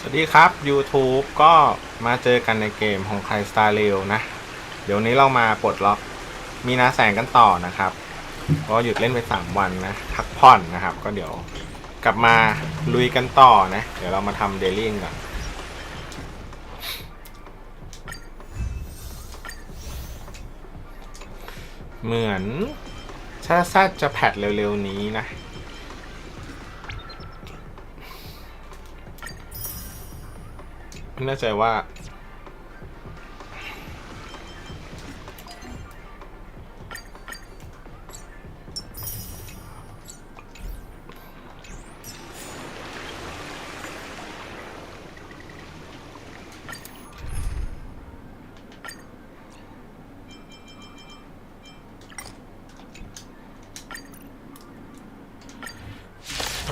สวัสดีครับ YouTube ก็มาเจอกันในเกม Honkai Star Rail นะ เดี๋ยวนี้เรามาปลดล็อกมีนาแสงกันต่อนะครับก็หยุดเล่นไป3วันนะพักผ่อนนะครับก็เดี๋ยวกลับมาลุยกันต่อนะเดี๋ยวเรามาทำเดลี่ก่อนเหมือนซาจะแพทเร็วๆนี้นะไม่แน่ใจว่า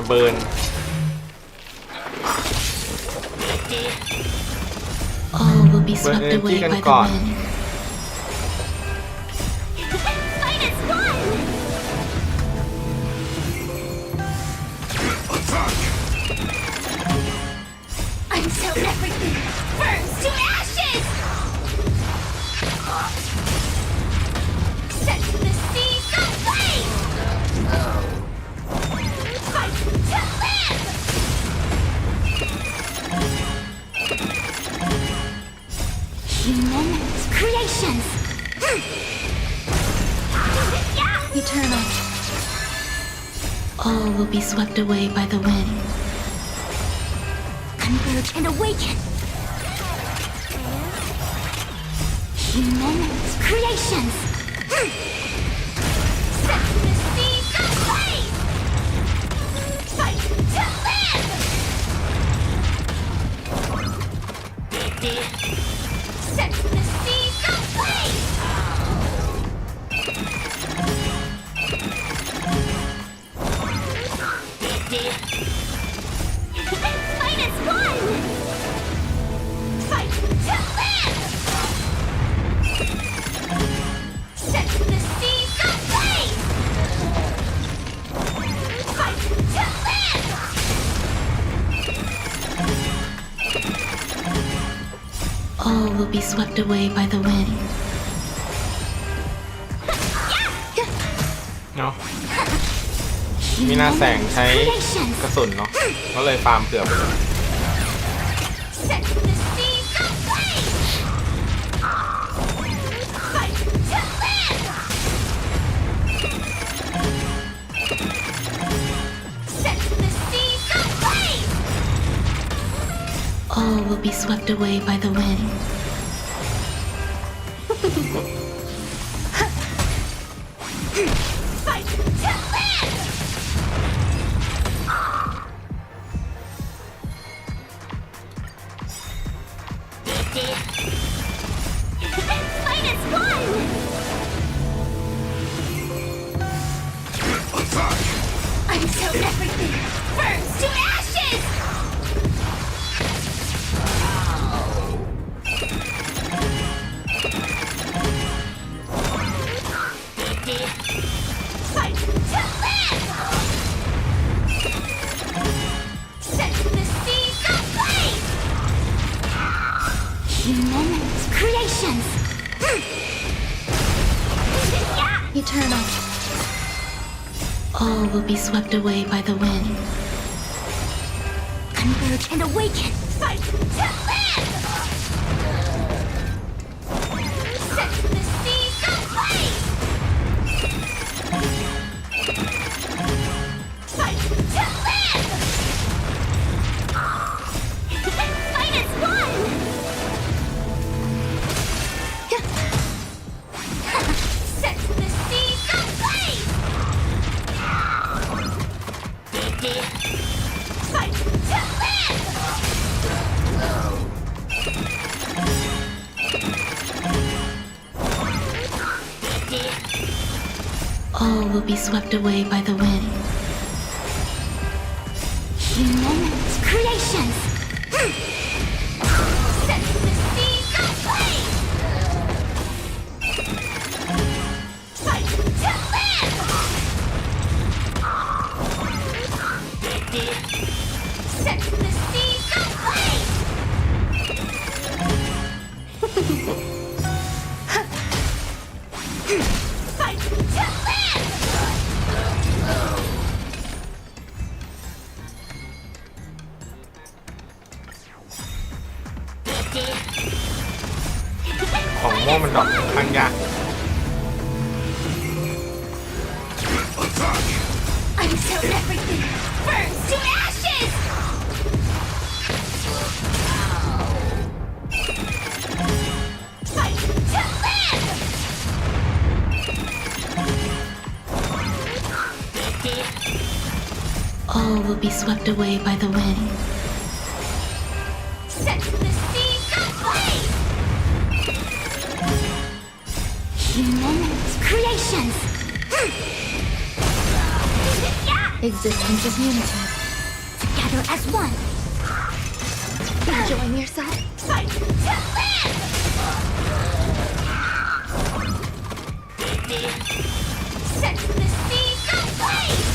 เบิร์นAll will be swept away by the wind. Fight is won! Until everything burns to ashes! Set the seas aflame! Fight to live! Human creations! Eternal. All will be swept away by the wind. Converge and awaken! Human creations! Set the seas aflame! Fight to live! Set the seas aflame! Fight is won! Fight to live! Set the seas aflame! Fight to live! All will be swept away by the wind. เนาะมีนาแสงใช้กระสุนเนาะก็เลยฟาร์มเผื่อไปเลย Set the seas aflame! Fight to live! Set the seas aflame! All will be swept away by the wind. Fight to live! Fight is won! Until everything burns to ashes! Fight to live! Set the seas aflame! Human creations! Eternal. All will be swept away by the wind. Converge and awaken! Fight to live! Set the seas aflame! Fight to live! Fight is won! Set the seas aflame! Fight to live! All will be swept away by the wind. Human creations! Set the seas aflame! Fight to live! Set the seas aflame! ข้างยาก Until everything burns to ashes! Fight to live! All will be swept away by the wind. Set the seas ablaze! Human creations! Existence is unity. Together as one! Enjoying yourself? Fight to live! Set the seas ablaze!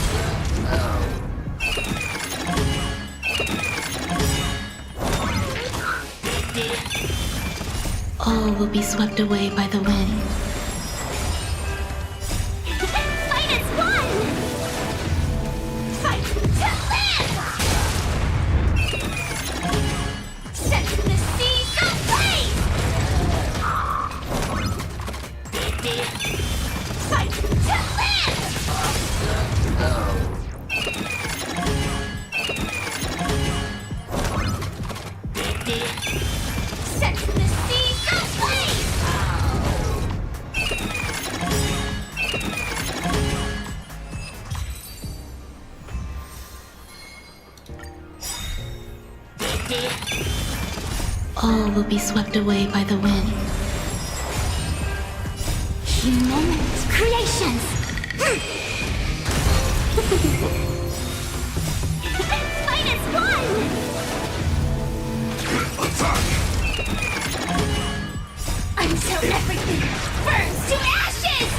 All will be swept away by the wind. Fight as one! Fight to live! Set the seas ablaze! Fight to live! Set the seas ablaze! All will be swept away by the wind. Human creations! Fight as one! Until everything burns to ashes!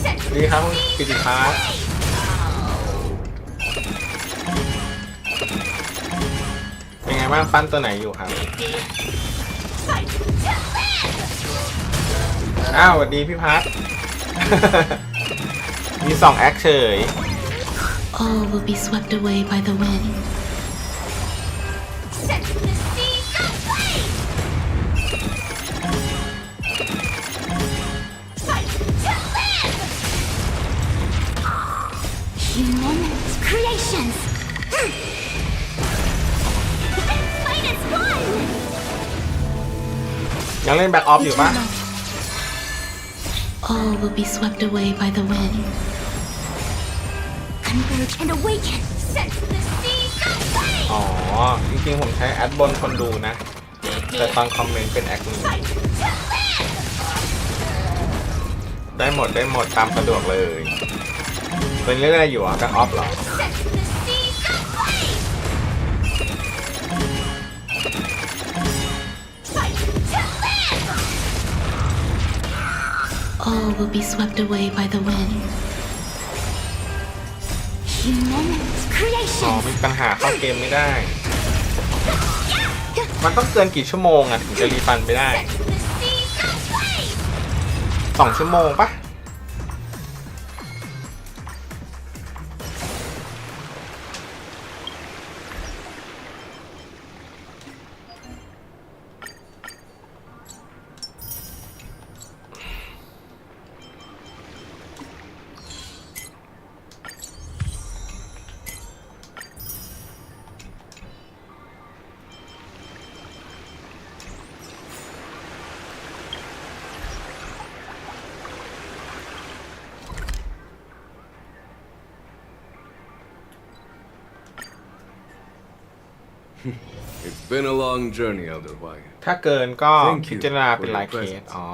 Set ดีครับคุณกิติพัฒน์ เป็นไงบ้างปั้นตัวไหนอยู่ครับ Fight to live! อ้าวสวัสดีพี่พัฒน์ มี2แอคเฉย All will be swept away by the wind. Set the seas ablaze! Fight to live! Human creations! Fight as one! ยังเล่นแบ็กออฟอยู่ปะ All will be swept away by the wind. Converge and awaken! Set the seas ablaze! อ๋อ จริงๆผมใช้แอดบนคนดูนะ แต่ตอนคอมเมนต์เป็นแอคนี้ Fight to live! ได้หมดตามสะดวกเลย เป็นเรื่องอะไรอยู่อ่ะแบ็กออฟเหรอ Set the seas ablaze! Fight to live! All will be swept away by the wind. Human อ๋อ creations! มีปัญหาเข้าเกมไม่ได้ มันต้องเกินกี่ชั่วโมงอ่ะถึงจะรีฟันไปได้ Set the seas ablaze! 2 ชั่วโมงปะIt's been a long journey, Elder Wyatt. ถ้าเกินก็ Thank you พิจารณาเป็นราย for เค your ส presence. อ๋อ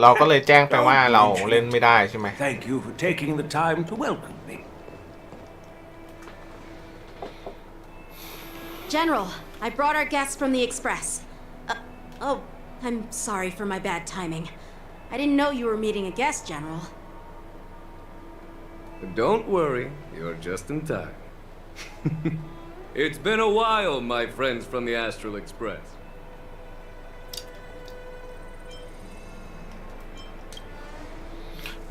เราก็เลยแจ้งไปว่าเราเล่นไม่ได้ใช่ไหม Thank you for taking the time to welcome me. General, I brought our guests from the Express. Oh, I'm sorry for my bad timing. I didn't know you were meeting a guest, General. Don't worry, you're just in time. It's been a while, my friends from the Astral Express.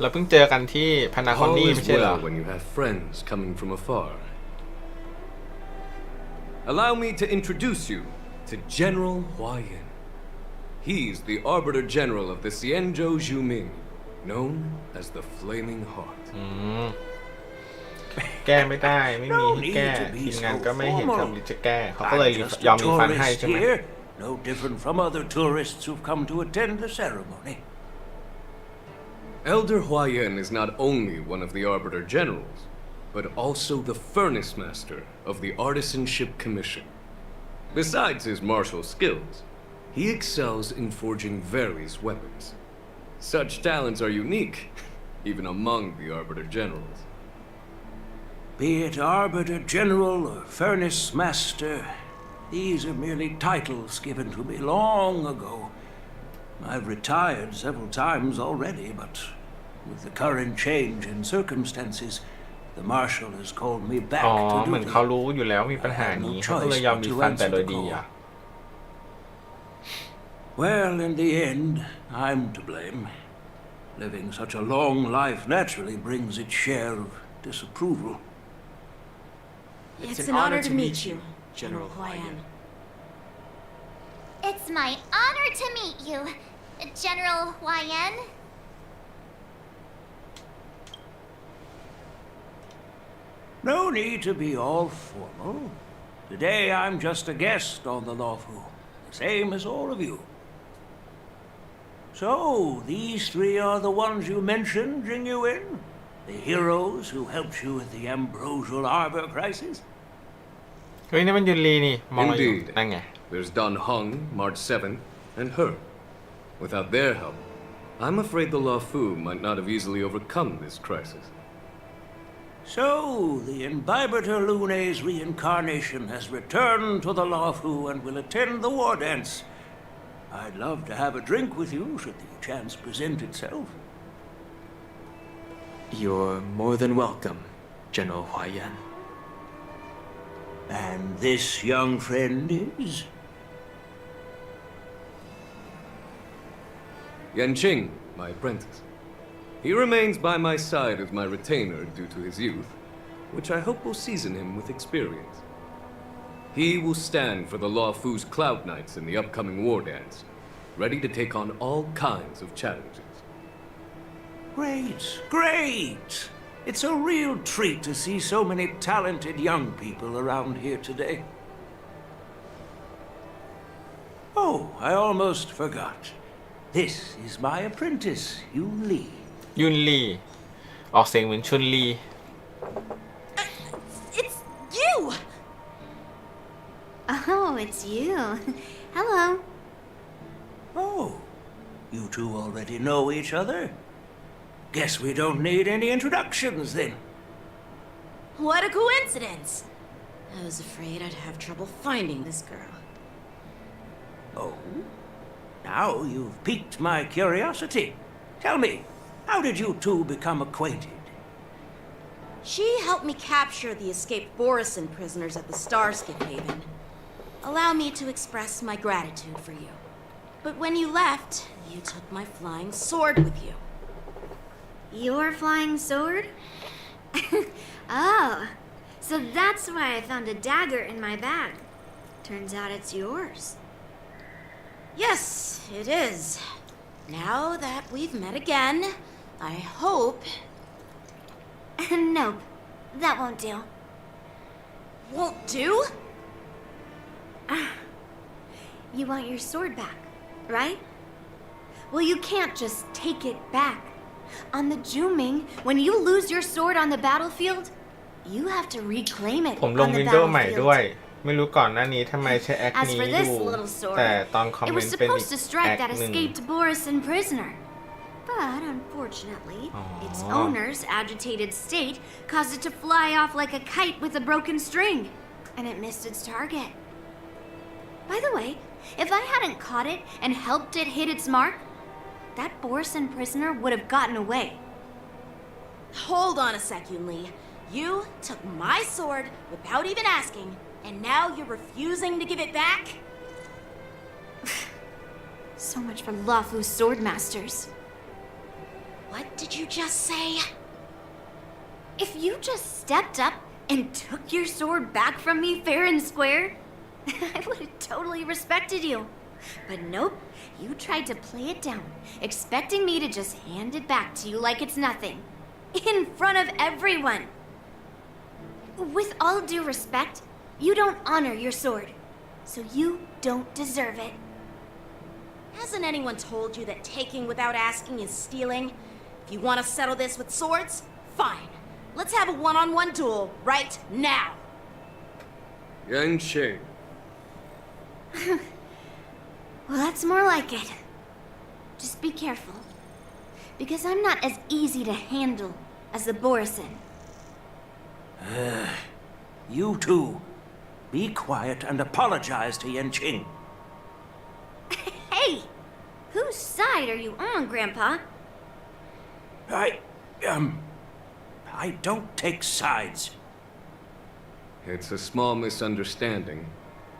เราเพิ่งเจอกันที่พานาคอน All นี่ is ไม่ใช่เหรอ well when you have friends coming from afar. allow me to introduce you to General Huayan. He's the Arbiter General of the Xianzhou Zhuming, known as the Flaming Heart. แก้ไม่ได้ไม่มีให้แก้ No need to be ทีมงาน so ก็ไม่เห็น formal. คำจะแก้เขาก็เลย I'm just ยอม a รีฟันให้ tourist ใช่ไหม here, no different from other tourists who've come to attend the ceremony. Elder Huayan is not only one of the Arbiter Generals, but also the Furnace Master of the Artisanship Commission. Besides his martial skills, he excels in forging various weapons. Such talents are unique, even among the Arbiter Generals. Be it Arbiter General or Furnace Master, these are merely titles given to me long ago. I've retired several times already, but with the current change in circumstances, the Marshal has called me back อ๋อ to เหมือน duty. เขารู้อยู่แล้วมีปัญหานี้เขาก็เลยยอมรีฟันแต่โดยดีอ่ะ Well, in the end, I'm to blame. Living such a long life naturally brings its share of disapproval. It's an honor to meet you, General Huayan. It's my honor to meet you, General Huayan. No need to be all formal. Today I'm just a guest on the Lawfu, the same as all of you. So, these three are the ones you mentioned, Jingyuin? The heroes who helped you with the Ambrosial Arbor crisis? เฮ้ยนี่มันยุนลีนี่มองเราอยู่ Indeed. นั่นไง There's Don Hung, March 7th, and her. Without their help, I'm afraid the Luofu might not have easily overcome this crisis. So, the Imbibitor Lune's reincarnation has returned to the Lawfu and will attend the war dance. I'd love to have a drink with you should the chance present itself. You're more than welcome, General Huayan. And this young friend is? Yanqing, my apprentice. He remains by my side as my retainer due to his youth, which I hope will season him with experience. He will stand for the Luofu's Cloud Knights in the upcoming war dance, ready to take on all kinds of challenges. Great, great! It's a real treat to see so many talented young people around here today. Oh, I almost forgot. This is my apprentice, Yun Li. ยุนลีออกเสียงเหมือนชุนลี It's you! Oh, it's you. Hello. Oh, you two already know each other? Guess we don't need any introductions then. What a coincidence! I was afraid I'd have trouble finding this girl. Oh? Now you've piqued my curiosity. Tell me, how did you two become acquainted? She helped me capture the escaped Borisin prisoners at the Starskip Haven. Allow me to express my gratitude for you. But when you left, you took my flying sword with you. Your flying sword? Oh, so that's why I found a dagger in my bag. Turns out it's yours. Yes, it is. Now that we've met again, I hope... Nope, that won't do. Won't do? You want your sword back, right? Well, you can't just take it back. On the Juming, when you lose your sword on the battlefield, you have to reclaim it ผมลง on the วินโดว์ใหม่ด้วย battlefield. ไม่รู้ก่อนหน้านี้ทำไมใช้แอค As นี้ for อ this ยู่ little sword, แต่ตอนคอม it เมน was ต์เป็นอีก supposed to แอ strike ค that หนึ่ง escaped Borisin prisoner. But unfortunately, its owner's agitated state caused it to fly off like a kite with a broken string, and it missed its target. By the way, if I hadn't caught it and helped it hit its mark, that Borisin prisoner would have gotten away. Hold on a sec, Yun Li. You took my sword without even asking, and now you're refusing to give it back? So much for Luofu's sword masters. What did you just say? If you just stepped up and took your sword back from me fair and square, I would have totally respected you. But nope, you tried to play it down, expecting me to just hand it back to you like it's nothing. In front of everyone. With all due respect, you don't honor your sword, so you don't deserve it. Hasn't anyone told you that taking without asking is stealing? If you want to settle this with swords, fine. Let's have a one-on-one duel right now. Yang Qing. Well, that's more like it. Just be careful, because I'm not as easy to handle as the Borisin. You two, be quiet and apologize to Yan Qing. Hey! Whose side are you on, Grandpa? I don't take sides. It's a small misunderstanding,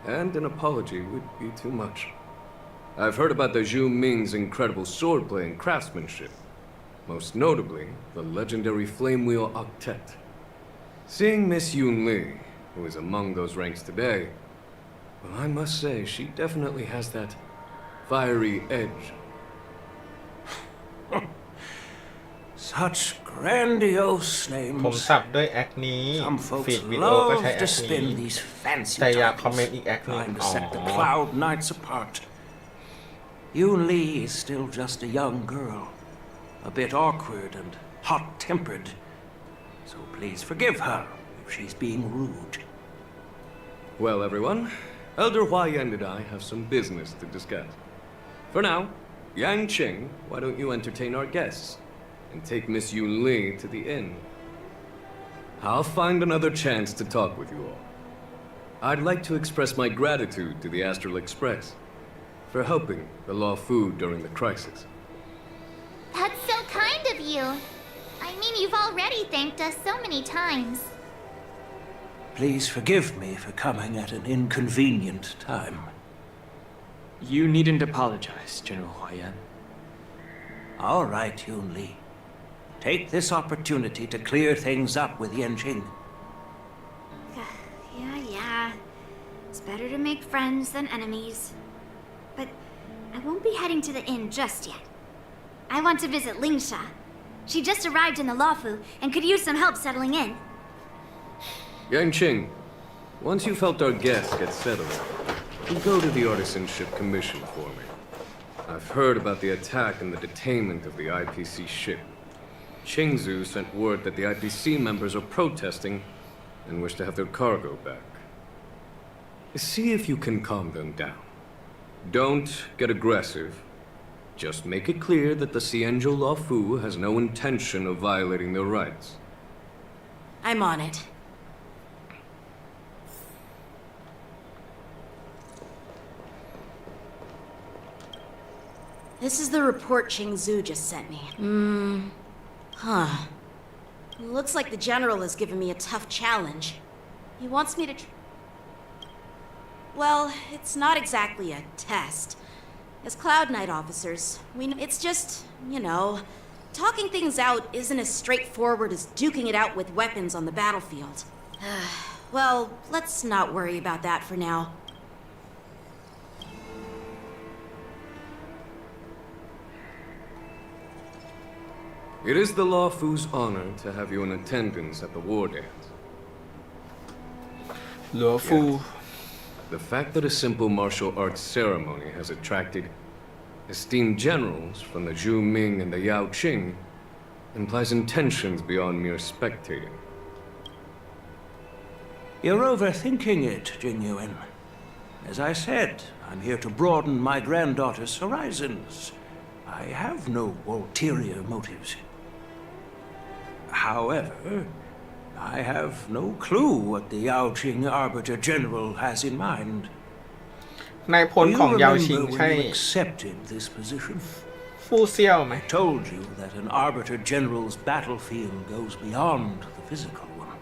and an apology would be too much. I've heard about the Zhu Ming's incredible swordplay and craftsmanship. Most notably, the legendary Flame Wheel Octet. Seeing Miss Yun Li, who is among those ranks today, well, I must say, she definitely has that fiery edge. Such grandiose ผม names. สับด้วยแอคนี้ Some ฟี folks ดวิดีโอก็ใช้ love แอ to คนี้ spin these fancy แต่อยากคอมเมนต์ titles, อีกแอคหนึง trying to อ๋อ set the Cloud Knights apart. Yun Li is still just a young girl, a bit awkward and hot-tempered. So please forgive her if she's being rude. Well, everyone, Elder Huayan and I have some business to discuss. For now, Yang Qing, why don't you entertain our guests and take Miss Yun Li to the inn? I'll find another chance to talk with you all. I'd like to express my gratitude to the Astral Express for helping the Law Fu during the crisis. That's so kind of you. I mean, you've already thanked us so many times. Please forgive me for coming at an inconvenient time. You needn't apologize, General Huayan. All right, Yun Li. Take this opportunity to clear things up with Yan Qing. Yeah. It's better to make friends than enemies. But I won't be heading to the inn just yet. I want to visit Lingsha. She just arrived in the Luofu and could use some help settling in. Yang Qing, once you've helped our guests get settled, you go to the Artisanship Commission for me. I've heard about the attack and the detainment of the IPC ship. Qingzu sent word that the IPC members are protesting and wish to have their cargo back. See if you can calm them down. Don't get aggressive. Just make it clear that the Xianzhou Luofu has no intention of violating their rights. I'm on it. This is the report Qingzu just sent me. Looks like the general has given me a tough challenge. He wants me to Well, it's not exactly a test. As Cloud Knight officers, it's just, talking things out isn't as straightforward as duking it out with weapons on the battlefield. Well, let's not worry about that for now. It is the Law Fu's honor to have you in attendance at the war dance. หลัวฟู The fact that a simple martial arts ceremony has attracted esteemed generals from the Zhu Ming and the Yao Qing implies intentions beyond mere spectating. You're overthinking it, Jingyuan. As I said, I'm here to broaden my granddaughter's horizons. I have no ulterior motives. However, I have no clue what the Yao Qing Arbiter General has in mind. นายพล You ของยาวชิง remember ใช่ when you accepted this position? ฟู่เซี่ยวไหม I told you that an Arbiter General's battlefield goes beyond the physical one.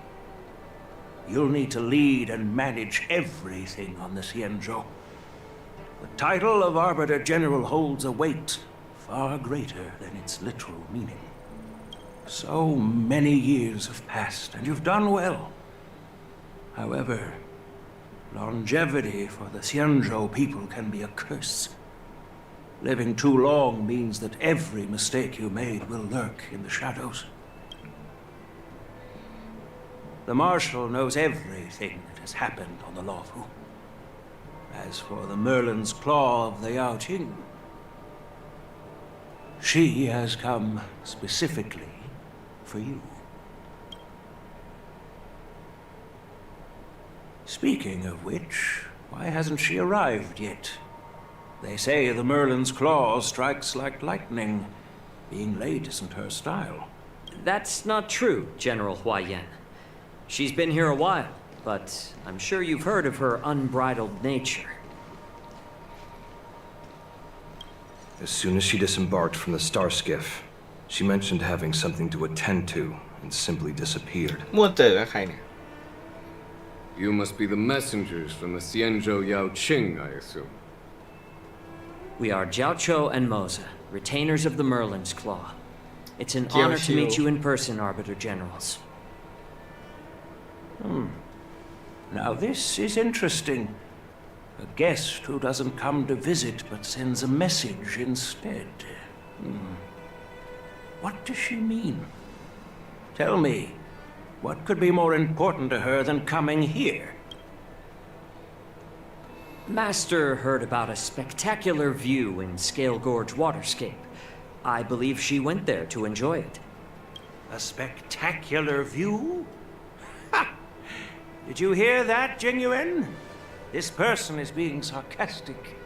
You'll need to lead and manage everything on the Xianzhou. The title of Arbiter General holds a weight far greater than its literal meaning. So many years have passed, and you've done well. However, longevity for the Xianzhou people can be a curse. Living too long means that every mistake you made will lurk in the shadows. The Marshal knows everything that has happened on the Luofu. As for the Merlin's Claw of the Yao Qing, she has come specifically for you. Speaking of which, why hasn't she arrived yet? They say the Merlin's Claw strikes like lightning. Being late isn't her style. That's not true, General Huayan. She's been here a while, but I'm sure you've heard of her unbridled nature. As soon as she disembarked from the star skiff, she mentioned having something to attend to and simply disappeared. มั่วเจอกับใครเนี่ย You must be the messengers from the Xianzhou Yao Qing, I assume. We are Jiaoqiu and Moza, retainers of the Merlin's Claw. It's an honor to Jiaoqiu. meet you in person, Arbiter Generals. Now this is interesting. A guest who doesn't come to visit but sends a message instead. What does she mean? Tell me, what could be more important to her than coming here? Master heard about a spectacular view in Scale Gorge Waterscape. I believe she went there to enjoy it. A spectacular view? Ha! Did you hear that, Jingyuan? This person is being sarcastic.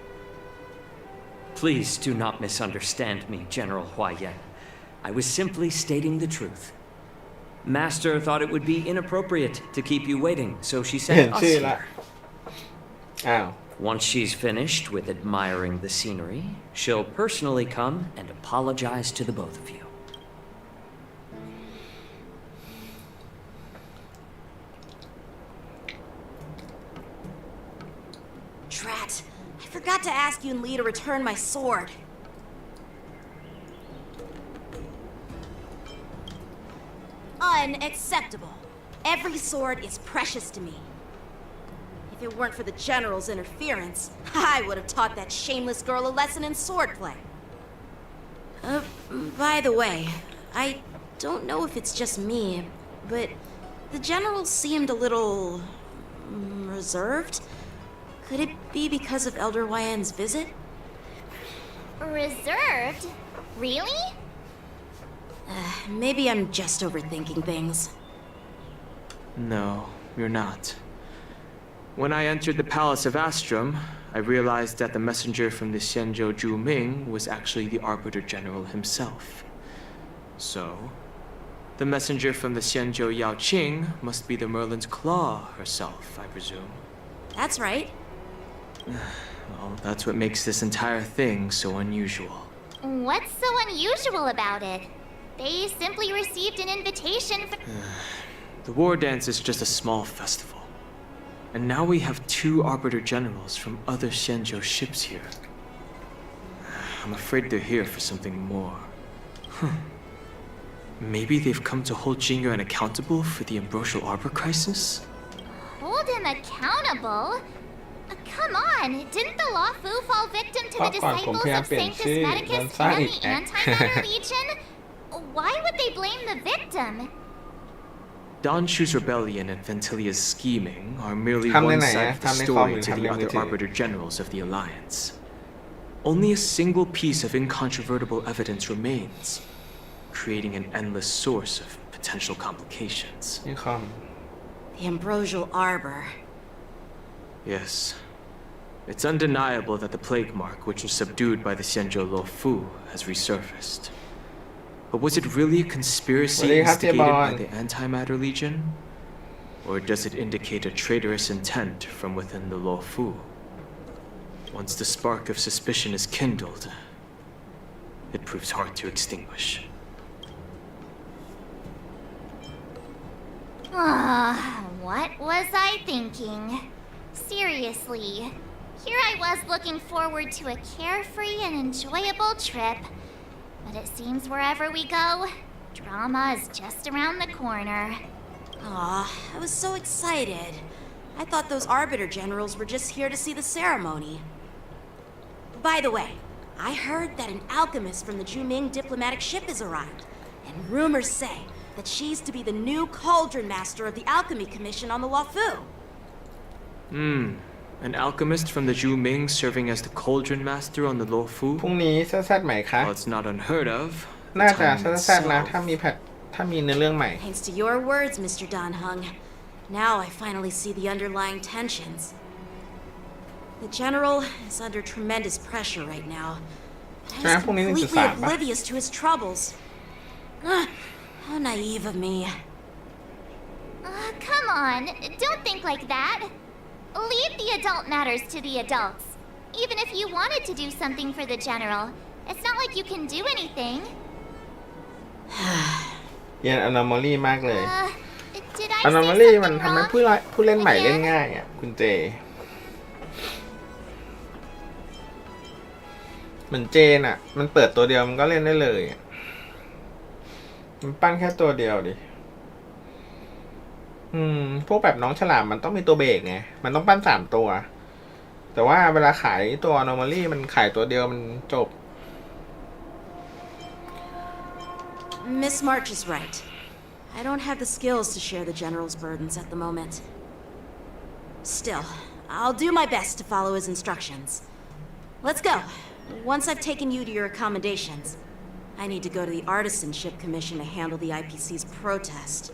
Please do not misunderstand me, General Huayan. I was simply stating the truth. Master thought it would be inappropriate to keep you waiting, so she เห็น sent us ชื่อละ here. อ้าว Once she's finished with admiring the scenery, she'll personally come and apologize to the both of you. Drat, I forgot to ask Yun Li to return my sword. Unacceptable. Every sword is precious to me. If it weren't for the General's interference, I would have taught that shameless girl a lesson in swordplay. By the way, I don't know if it's just me, but the General seemed a little reserved. Could it be because of Elder Huayan's visit? Reserved? Really? Maybe I'm just overthinking things. No, you're not. When I entered the Palace of Astrum, I realized that the messenger from the Xianzhou Zhuming was actually the Arbiter General himself. So, the messenger from the Xianzhou Yao Qing must be the Merlin's Claw herself, I presume. That's right. Well, that's what makes this entire thing so unusual. What's so unusual about it? They simply received an invitation for. The war dance is just a small festival. And now we have 2 Arbiter Generals from other Xianzhou ships here. I'm afraid they're here for something more. Maybe they've come to hold Jingyuan accountable for the Ambrosial Arbor crisis? Hold him accountable? Come on, didn't the Luofu fall victim to the ก่อนผม disciples พยายาม of เปลี่ยน Sanctus ชื่อ Medicus จนสร้าง and อีก the แอค Antimatter Legion? Why would they blame the victim? Danshu's rebellion and Ventilia's scheming are merely ทำใน one ไหน side อะ of the ทำในคอมห story รือ to ทำ the ในมือ other ถือ Arbiter Generals of the Alliance. Only a single piece of incontrovertible evidence remains, creating an endless source of potential complications. นี่คอม The Ambrosial Arbor. Yes. It's undeniable that the plague mark, which was subdued by the Xianzhou Luofu, has resurfaced. But was it really a conspiracy Well, they have to instigated by buy- the Antimatter Legion? Or does it indicate a traitorous intent from within the Luofu? Once the spark of suspicion is kindled, it proves hard to extinguish. What was I thinking? Seriously, here I was looking forward to a carefree and enjoyable trip. But it seems wherever we go, drama is just around the corner. Aw, I was so excited. I thought those Arbiter Generals were just here to see the ceremony. By the way, I heard that an alchemist from the Juming diplomatic ship has arrived, and rumors say that she's to be the new Cauldron Master of the Alchemy Commission on the Luofu. An alchemist from the Juming serving as the Cauldron Master on the พรุ่ Luofu? งนี้แซดๆไหมคะ Well, it's not unheard of. น่าจะ Time แซดๆนะ itself. ถ้ามีเนื้อเรื่องใหม่ Thanks to your words, Mr. Dan Hung. Now I finally see the underlying tensions. The General is under tremendous pressure right now. But I was completely oblivious to his troubles. How naive of me. Come on, don't think like that. Leave the adult matters to the adults. Even if you wanted to do something for the General, it's not like you can do anything. เรียน anomaly มากเลย Did I anomaly say มัน something ทำให้ wrong? ผู้เล่นใหม่เล่นง่ายอ่ะคุณเจเหมือนเจนอ่ะมันเปิดตัวเดียวมันก็เล่นได้เลยอะมันปั้นแค่ตัวเดียวดิพวกแบบน้องฉลามมันต้องมีตัวเบรกไงมันต้องปั้น3ตัวแต่ว่าเวลาขายตัว anomaly มันขายตัวเดียวมันจบ Miss March is right. I don't have the skills to share the General's burdens at the moment. Still, I'll do my best to follow his instructions. Let's go. Once I've taken you to your accommodations, I need to go to the Artisanship Commission to handle the IPC's protest.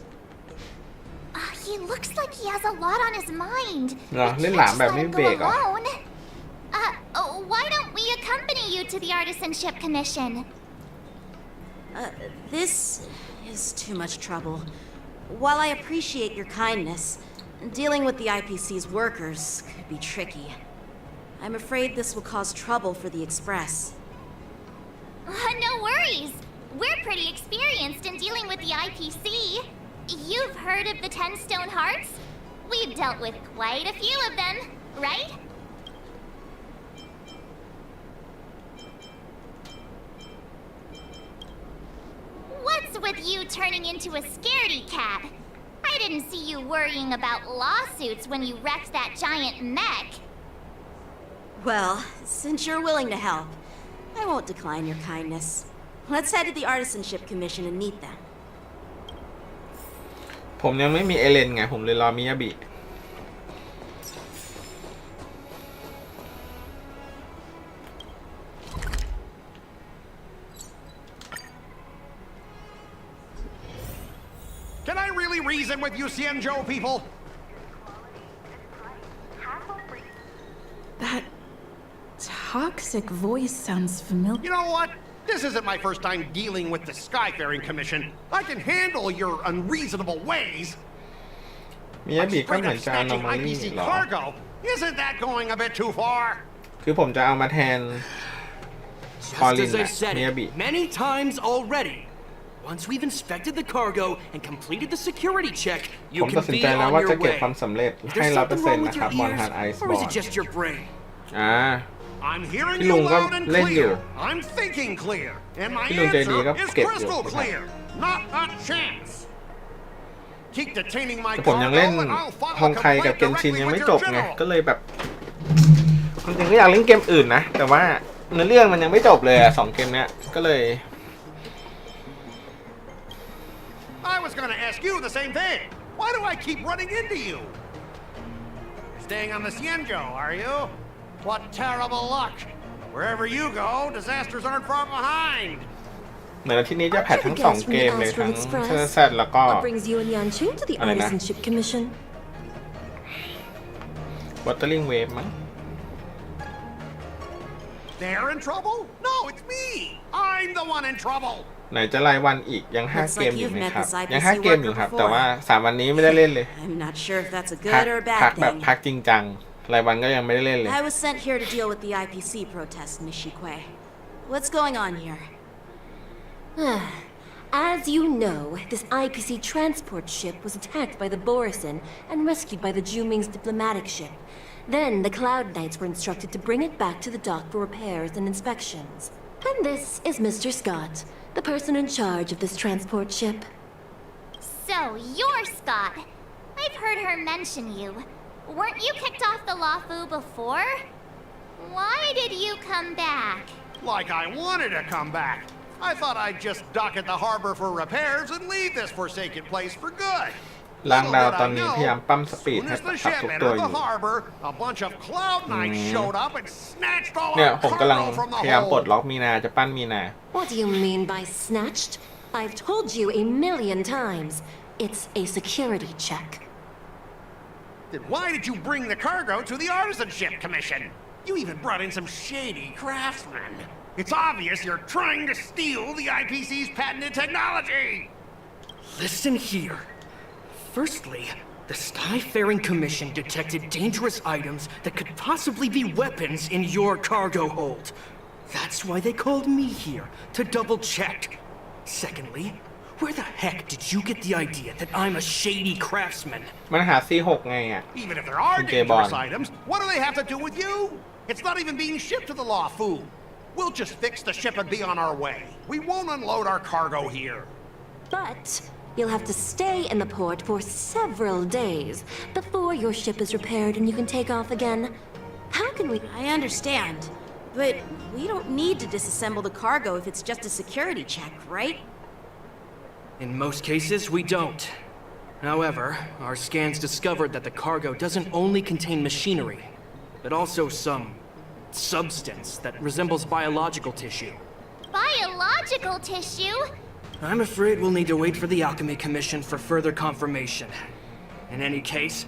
He looks like he has a lot on his mind. เหรอ We เล่น can't หลาม just แบบ let ไม่ him เบร go กเหรอ alone. Why don't we accompany you to the Artisanship Commission? This is too much trouble. While I appreciate your kindness, dealing with the IPC's workers could be tricky. I'm afraid this will cause trouble for the Express. No worries. We're pretty experienced in dealing with the IPC. You've heard of the 10 Stone Hearts? We've dealt with quite a few of them, right? What's with you turning into a scaredy cat? I didn't see you worrying about lawsuits when you wrecked that giant mech. Well, since you're willing to help, I won't decline your kindness. Let's head to the Artisanship Commission and meet them. ผมยังไม่มีเอเลนไงผมเลยรอมิยาบิ Can I really reason with you Xianzhou people? That toxic voice sounds familiar. You know what? This isn't my first time dealing with the Skyfaring Commission. I can handle your unreasonable ways. มิยาบิก็ Straight เหมือ up นจะ snatching anomaly IPC เหรอ cargo. Isn't that going a bit too far? คือผมจะเอามาแทน Just คอลิน as I อะ said มิยาบิ it many times already. Once we've inspected the cargo and completed the security check, ผ you มตัด can สิน be ใจแล้ว on ว่าจะ your เก็บ way. ความสำเร็จ Is ให้ there something wrong 100% with นะค your รับบอล ears, ฮาร์ดไอซ์ or บอ is ล it just your brain? I'm hearingพี่ you ลุงก็ loud and เล่นอยู่ clear. I'm thinking clear. And my พี่ลุงใจดีก็ answer is เก็บอยู่ crystal นะครับ clear. Not a chance. Keep detaining my แต่ผมยัง cargo เล่น and I'll ฮอง file a ไคกับ complaint เกนชิน directly ยัง with ไม่ your จบไง general. ก็เลยแบบความจริงก็อยากเล่นเกมอื่นนะ แต่ว่าเนื้อเรื่องมันยังไม่จบเลยอะ2 เกมเนี้ยก็เลย I was gonna ask you the same thing. Why do I keep running into you? Staying on the Xianzhou, are you? What terrible luck. Wherever you go, disasters aren't far behind. เหมือนอาที่นี้จะแพททั้ง2 เกมเลยทั้งแซดแล้วก็ What brings you and Yanqing to theอะไรนะ Artisanship Commission? Watering Wave มั้ง They're in trouble? No, it's me. I'm the one in trouble. ไหนจะรายวันอีกยัง5 Looks เกม like อยู่ you've ไหม met ครับ this ยัง IPC 5 เกมอยู่ครับ worker แต่ว่า 3 วันนี้ไม่ได้เล่นเลย I'm not sure if that's a พัก good or a พัก bad แบบ thing. พักจริงจังรายวันก็ยังไม่ได้เล่นเลย I was sent here to deal with the IPC protest, Nishikue. What's going on here? As you know, this IPC transport ship was attacked by the Borisin and rescued by the Juming's diplomatic ship. Then the Cloud Knights were instructed to bring it back to the dock for repairs and inspections. And this is Mr. Scott, the person in charge of this transport ship. So, you're Scott. I've heard her mention you. Weren't you kicked off the Lawfu before? Why did you come back? Like I wanted to come back. I thought I'd just dock at the harbor for repairs and leave this forsaken place for good. ล้างดาวตอนนี้พยายามปั๊มสปีด Soon ให้ as กับ the ทุก ship ตัวอ entered the ยู่ harbor, a bunch of cloud knights showed up and snatched all เนี่ย our ผมกำลัง cargo from the พยายามปลด hold. ล็อกมีนาจะปั้นมีนา What do you mean by snatched? I've told you a million times. It's a security check. Then why did you bring the cargo to the Artisanship Commission? You even brought in some shady craftsmen. It's obvious you're trying to steal the IPC's patented technology. Listen here. Firstly, the Skyfaring Commission detected dangerous items that could possibly be weapons in your cargo hold. That's why they called me here, to double check. Secondly, where the heck did you get the idea that I'm a shady craftsman? มันหา C6 ไงอ่ะ Even if there are Okay, dangerous Bond. items, what do they have to do with you? It's not even being shipped to the Lawfu. We'll just fix the ship and be on our way. We won't unload our cargo here. But you'll have to stay in the port for several days before your ship is repaired and you can take off again. How can we... I understand, but we don't need to disassemble the cargo if it's just a security check, right? In most cases, we don't. However, our scans discovered that the cargo doesn't only contain machinery, but also some substance that resembles biological tissue. Biological tissue? I'm afraid we'll need to wait for the Alchemy Commission for further confirmation. In any case,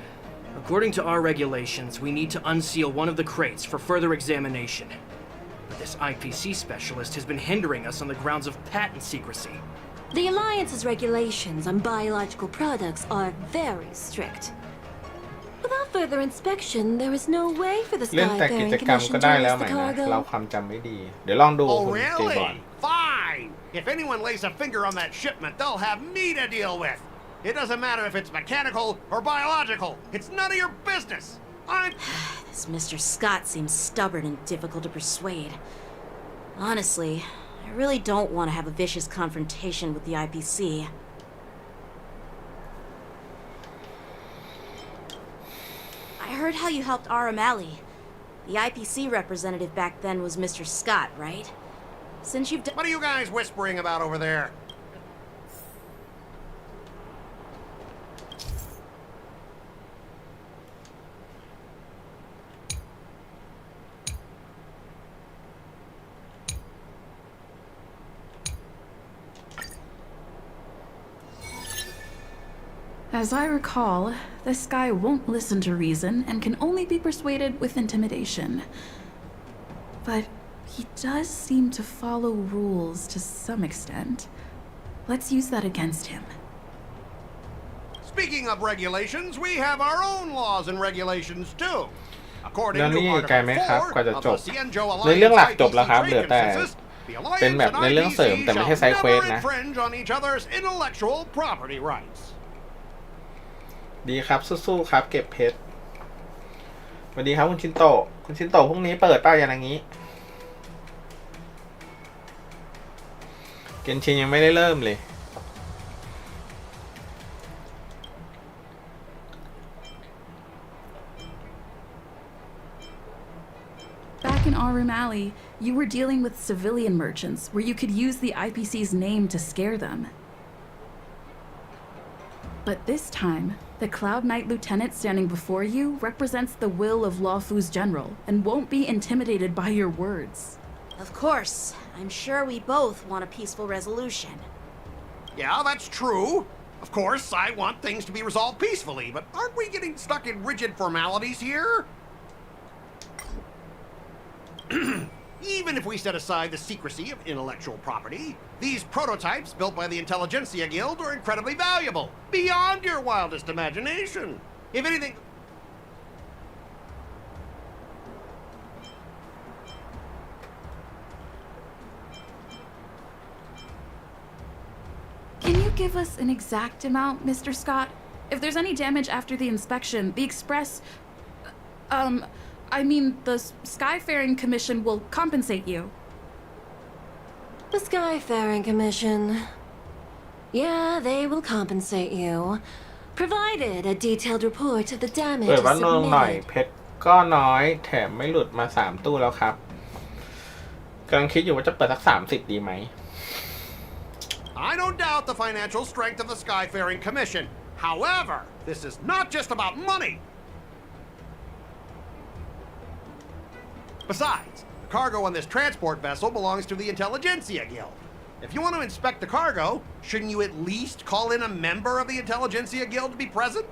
according to our regulations, we need to unseal one of the crates for further examination. But this IPC specialist has been hindering us on the grounds of patent secrecy. The Alliance's regulations on biological products are very strict. Without further inspection, there is no way for the เล่นแต่กิจ Skyfaring กรรม Commission ก็ to ได้แล้ว release ไหม the นะ cargo. เราความจำไม่ดี เดี๋ยวลองดู Oh, คุณเจบอน really? Fine. If anyone lays a finger on that shipment, they'll have me to deal with. It doesn't matter if it's mechanical or biological. It's none of your business. This Mr. Scott seems stubborn and difficult to persuade. Honestly, I really don't want to have a vicious confrontation with the IPC. I heard how you helped Aramali. The IPC representative back then was Mr. Scott, right? Since you've done... What are you guys whispering about over there? As I recall, this guy won't listen to reason and can only be persuaded with intimidation. But he does seem to follow rules to some extent. Let's use that against him. Speaking of regulations, we have our own laws and regulations too. According แล้ว to นี่ไกลไหม Article ครับ กว่าจะ 4 of จ the บ Cienjo ในเรื่องหลัก Alliance จบแล้วครับ IPC เหลือ trade แต่ consensus, the เป็น Alliance แบบ and ในเรื่องเสริม IPC แต่ไม่ใช่ shall ไซด์เควส never นะ infringe on each other's intellectual property rights. ดีครับสู้ๆครับ เก็บเพชรสวัสดีครับคุณชินโตะคุณชินโตะพรุ่งนี้เปิดเป้าอย่างนี้เกนชินยังไม่ได้เริ่มเลย Back in Arum Alley, you were dealing with civilian merchants where you could use the IPC's name to scare them. But this time, the Cloud Knight Lieutenant standing before you represents the will of Lawfu's general and won't be intimidated by your words. Of course. I'm sure we both want a peaceful resolution. Yeah, that's true. Of course, I want things to be resolved peacefully, but aren't we getting stuck in rigid formalities here? Even if we set aside the secrecy of intellectual property, these prototypes built by the Intelligentsia Guild are incredibly valuable, beyond your wildest imagination. If anything... Can you give us an exact amount, Mr. Scott? If there's any damage after the inspection, the Express... I mean, the Skyfaring Commission will compensate you. The Skyfaring Commission. Yeah, they will compensate you. provided a detailed report of the เปิ damage ดว่าลงหน่อย submitted. เพชรก็น้อยแถมไม่หลุดมา3 ตู้แล้วครับกำลังคิดอยู่ว่าจะเปิดสัก30ดีไหม I don't doubt the financial strength of the Skyfaring Commission. However, this is not just about money. Besides, the cargo on this transport vessel belongs to the Intelligentsia Guild. If you want to inspect the cargo, shouldn't you at least call in a member of the Intelligentsia Guild to be present?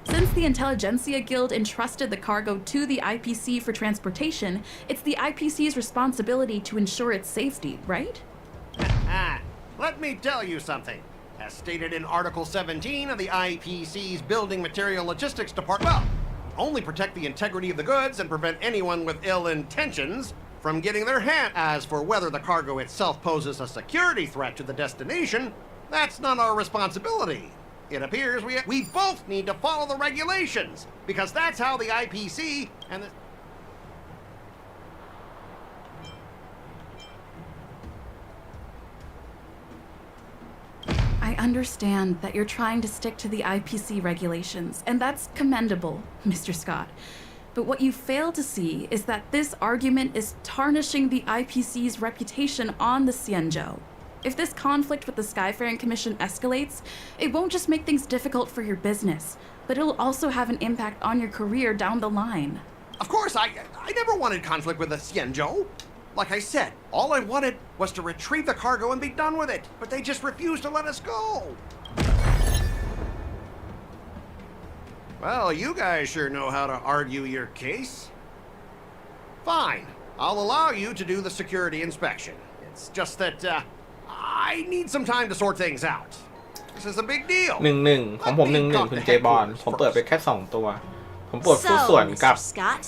Since the Intelligentsia Guild entrusted the cargo to the IPC for transportation, it's the IPC's responsibility to ensure its safety, right? Let me tell you something. As stated in Article 17 of the IPC's Building Material Logistics Department, well, only protect the integrity of the goods and prevent anyone with ill intentions from getting their hand. As for whether the cargo itself poses a security threat to the destination, that's not our responsibility. It appears we both need to follow the regulations, because that's how the IPC and the... I understand that you're trying to stick to the IPC regulations, and that's commendable, Mr. Scott. But what you fail to see is that this argument is tarnishing the IPC's reputation on the Xianzhou. If this conflict with the Skyfaring Commission escalates, it won't just make things difficult for your business, but it'll also have an impact on your career down the line. Of course, I never wanted conflict with the Xianzhou. Like I said, all I wanted was to retrieve the cargo and be done with it, but they just refused to let us go. Well, you guys sure know how to argue your case. Fine, I'll allow you to do the security inspection. It's just that, I need some time to sort things out. This is a big deal. 1-1ของผม1-1คุณเจบอลผมเปิดไปแค่2ตัวผมเปิดคู่ส่ So, วนกับ Mr. Scott,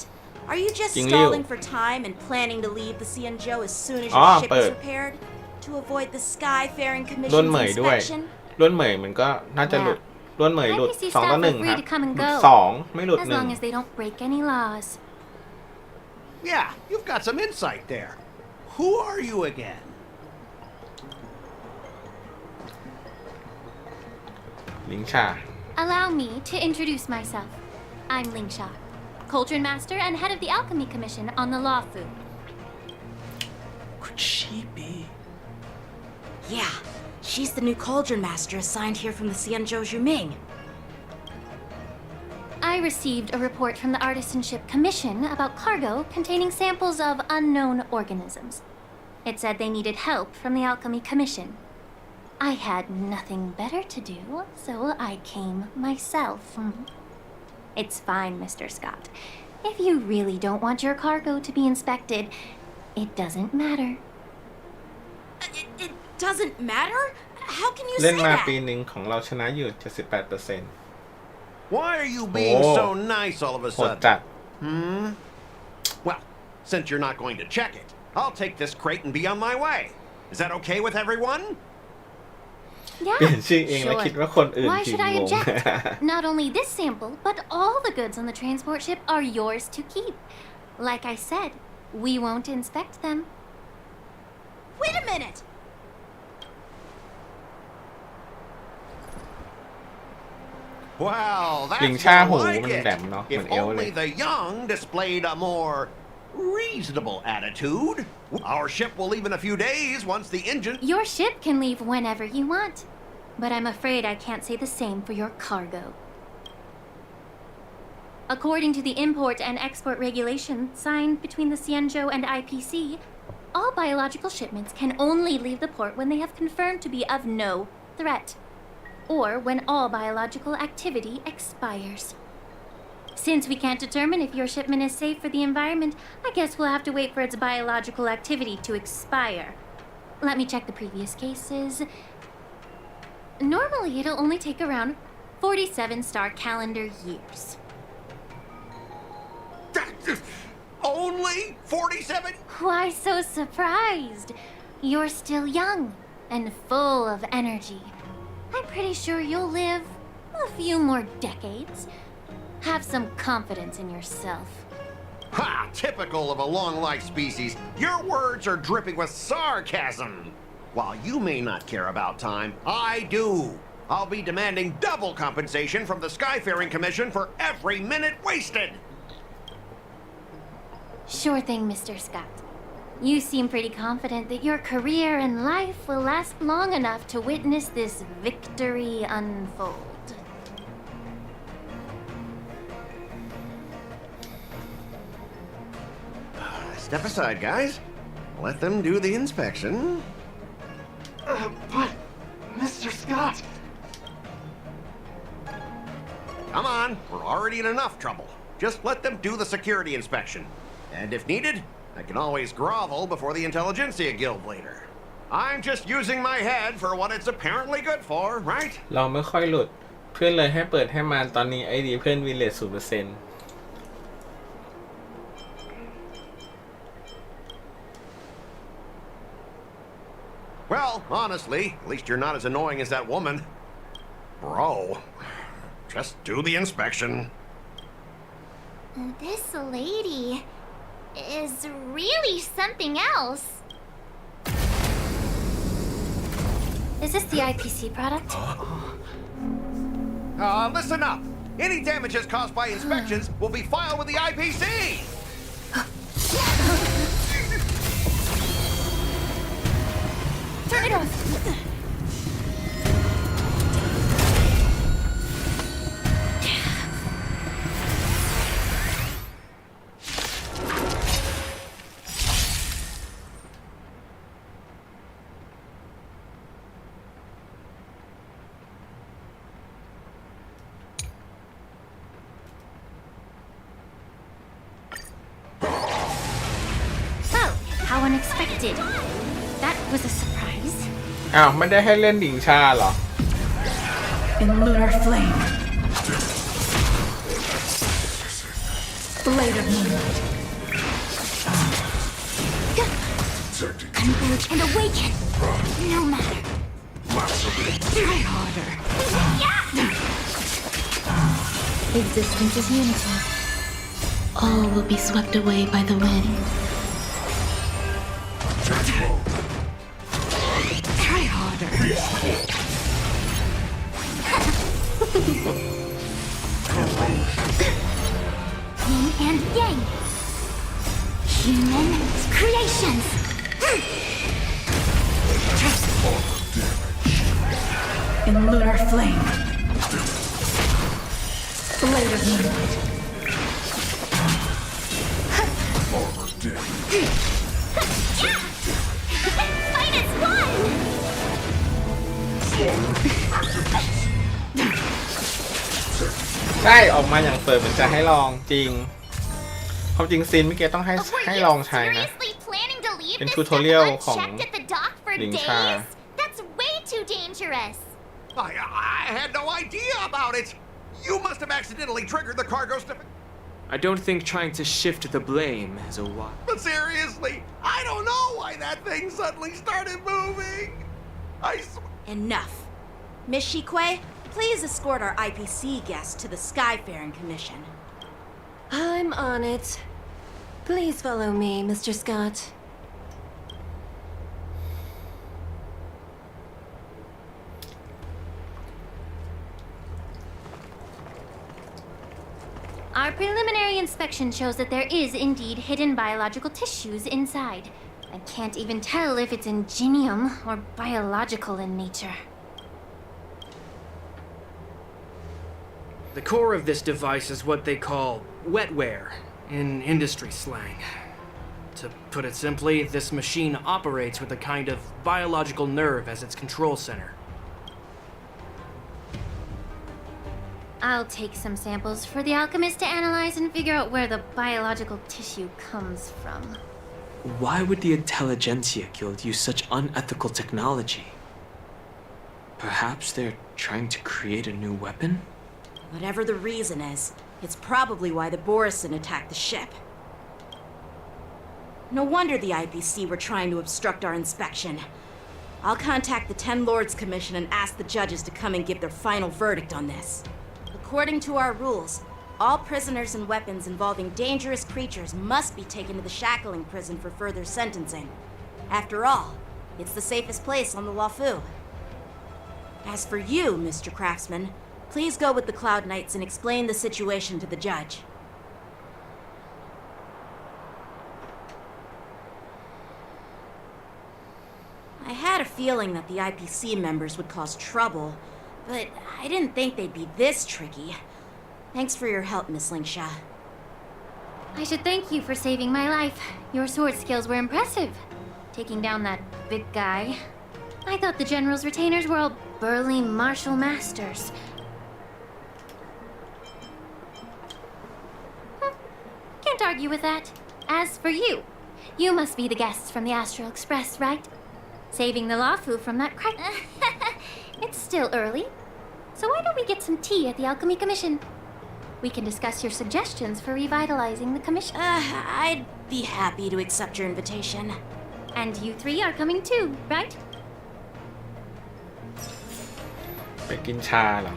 are you just จิงลิ่ว stalling for time and planning to leave the Xianzhou as soon as อ๋อ your ship เปิ is ด repaired to avoid the Skyfaring ล้วน Commission's เหมยด้วย inspection? ล้วนเหมยมันก็น่าจะหลุดล้วนเหมยหลุด IPC 2 ต่อ staff are 1 free ครับ to come and หลุด go. 2ไม่หลุด As long as they don't break any laws. Yeah, you've got some insight there. Who are you again? ลิงชา Allow me to introduce myself. I'm Ling Sha, Cauldron Master and head of the Alchemy Commission on the Law Fu. Could she be? Yeah, she's the new Cauldron Master assigned here from the Xianzhou Zhuming. I received a report from the Artisanship Commission about cargo containing samples of unknown organisms. It said they needed help from the Alchemy Commission. I had nothing better to do, so I came myself. It's fine, Mr. Scott. If you really don't want your cargo to be inspected, it doesn't matter. It doesn't matter? How can you เล่น say มา that? ปีหนึ่งของเราชนะอยู่ 78% Why are you being Oh. so nice all of a โหด sudden? จัด Well, since you're not going to check it, I'll take this crate and be on my way. Is that okay with everyone? เปลี่ยน Yeah, ชื่อเองแล้ว sure. คิดว่าคนอื่น Why พิม should พ์ I งง object? Not only this sample, but all the goods on the transport ship are yours to keep. Like I said, we won't inspect them. Wait a minute! Well, ลิง that's ชา more หู like มัน it. แหลมเนาะเหมื If อนเอลเลย only the young displayed a more reasonable attitude. Our ship will leave in a few days once the engine... Your ship can leave whenever you want, but I'm afraid I can't say the same for your cargo. According to the import and export regulation signed between the Xianzhou and IPC, all biological shipments can only leave the port when they have confirmed to be of no threat, or when all biological activity expires. Since we can't determine if your shipment is safe for the environment, I guess we'll have to wait for its biological activity to expire. Let me check the previous cases. Normally, it'll only take around 47 star calendar years. Only 47? Why so surprised? You're still young and full of energy. I'm pretty sure you'll live a few more decades. Have some confidence in yourself. Ha! Typical of a long-life species. Your words are dripping with sarcasm. While you may not care about time, I do. I'll be demanding double compensation from the Skyfaring Commission for every minute wasted. Sure thing, Mr. Scott. You seem pretty confident that your career and life will last long enough to witness this victory unfold. Step aside, guys. Let them do the inspection. But, Mr. Scott... Come on, we're already in enough trouble. Just let them do the security inspection. And if needed, I can always grovel before the Intelligentsia Guild later. I'm just using my head for what it's apparently good for, right? เราไม่ค่อยหลุดเพื่อนเลยให้เปิดให้มันตอนนี้ไอดีเพื่อนวิลเลจ 0% Well, honestly, at least you're not as annoying as that woman. Bro, just do the inspection. This lady is really something else. Is this the IPC product? Listen up. Any damages caused by inspections will be filed with the IPC. Turn it off. Oh, how unexpected. That was a surprise. อ้าวไม่ได้ให้เล่นหญิงชาเหรอ In lunar flame. Blade of moonlight. Converge and awaken. No matter. Try harder. Existence is unity. All will be swept away by the wind. Try harder. Yin and yang. Human creations. In lunar flame. Blade of moonlight. Fight is one. ใช่ออกมาอย่างเปิดมันจะให้ลองจริงความจริงซีนเมื่อกี้ต้องให้ลองใช้นะ Seriously planning to leave เป็น this ทูทอเรียล stuff ของ unchecked at the dock for หลิงชา days? That's way too dangerous. I had no idea about it. You must have accidentally triggered the cargo stuff. I don't think trying to shift the blame is a wise. But seriously, I don't know why that thing suddenly started moving. Enough. Miss Shikwe, please escort our IPC guest to the Skyfaring Commission. I'm on it. Please follow me, Mr. Scott. Our preliminary inspection shows that there is indeed hidden biological tissues inside. I can't even tell if it's ingenium or biological in nature. The core of this device is what they call wetware in industry slang. To put it simply, this machine operates with a kind of biological nerve as its control center. I'll take some samples for the alchemist to analyze and figure out where the biological tissue comes from. Why would the Intelligentsia Guild use such unethical technology? Perhaps they're trying to create a new weapon? Whatever the reason is, it's probably why the Borison attacked the ship. No wonder the IPC were trying to obstruct our inspection. I'll contact the 10 Lords Commission and ask the judges to come and give their final verdict on this. According to our rules, all prisoners and weapons involving dangerous creatures must be taken to the shackling prison for further sentencing. After all, it's the safest place on the Luofu. As for you, Mr. Craftsman, please go with the Cloud Knights and explain the situation to the judge. I had a feeling that the IPC members would cause trouble, but I didn't think they'd be this tricky. Thanks for your help, Miss Lingsha. I should thank you for saving my life. Your sword skills were impressive. Taking down that big guy. I thought the General's retainers were all burly martial masters. Can't argue with that. As for you, you must be the guests from the Astral Express, right? Saving the Luofu from that crack. It's still early, so why don't we get some tea at the Alchemy Commission? We can discuss your suggestions for revitalizing the commission. I'd be happy to accept your invitation. And you three are coming too, right? ไปกินชาเหรอ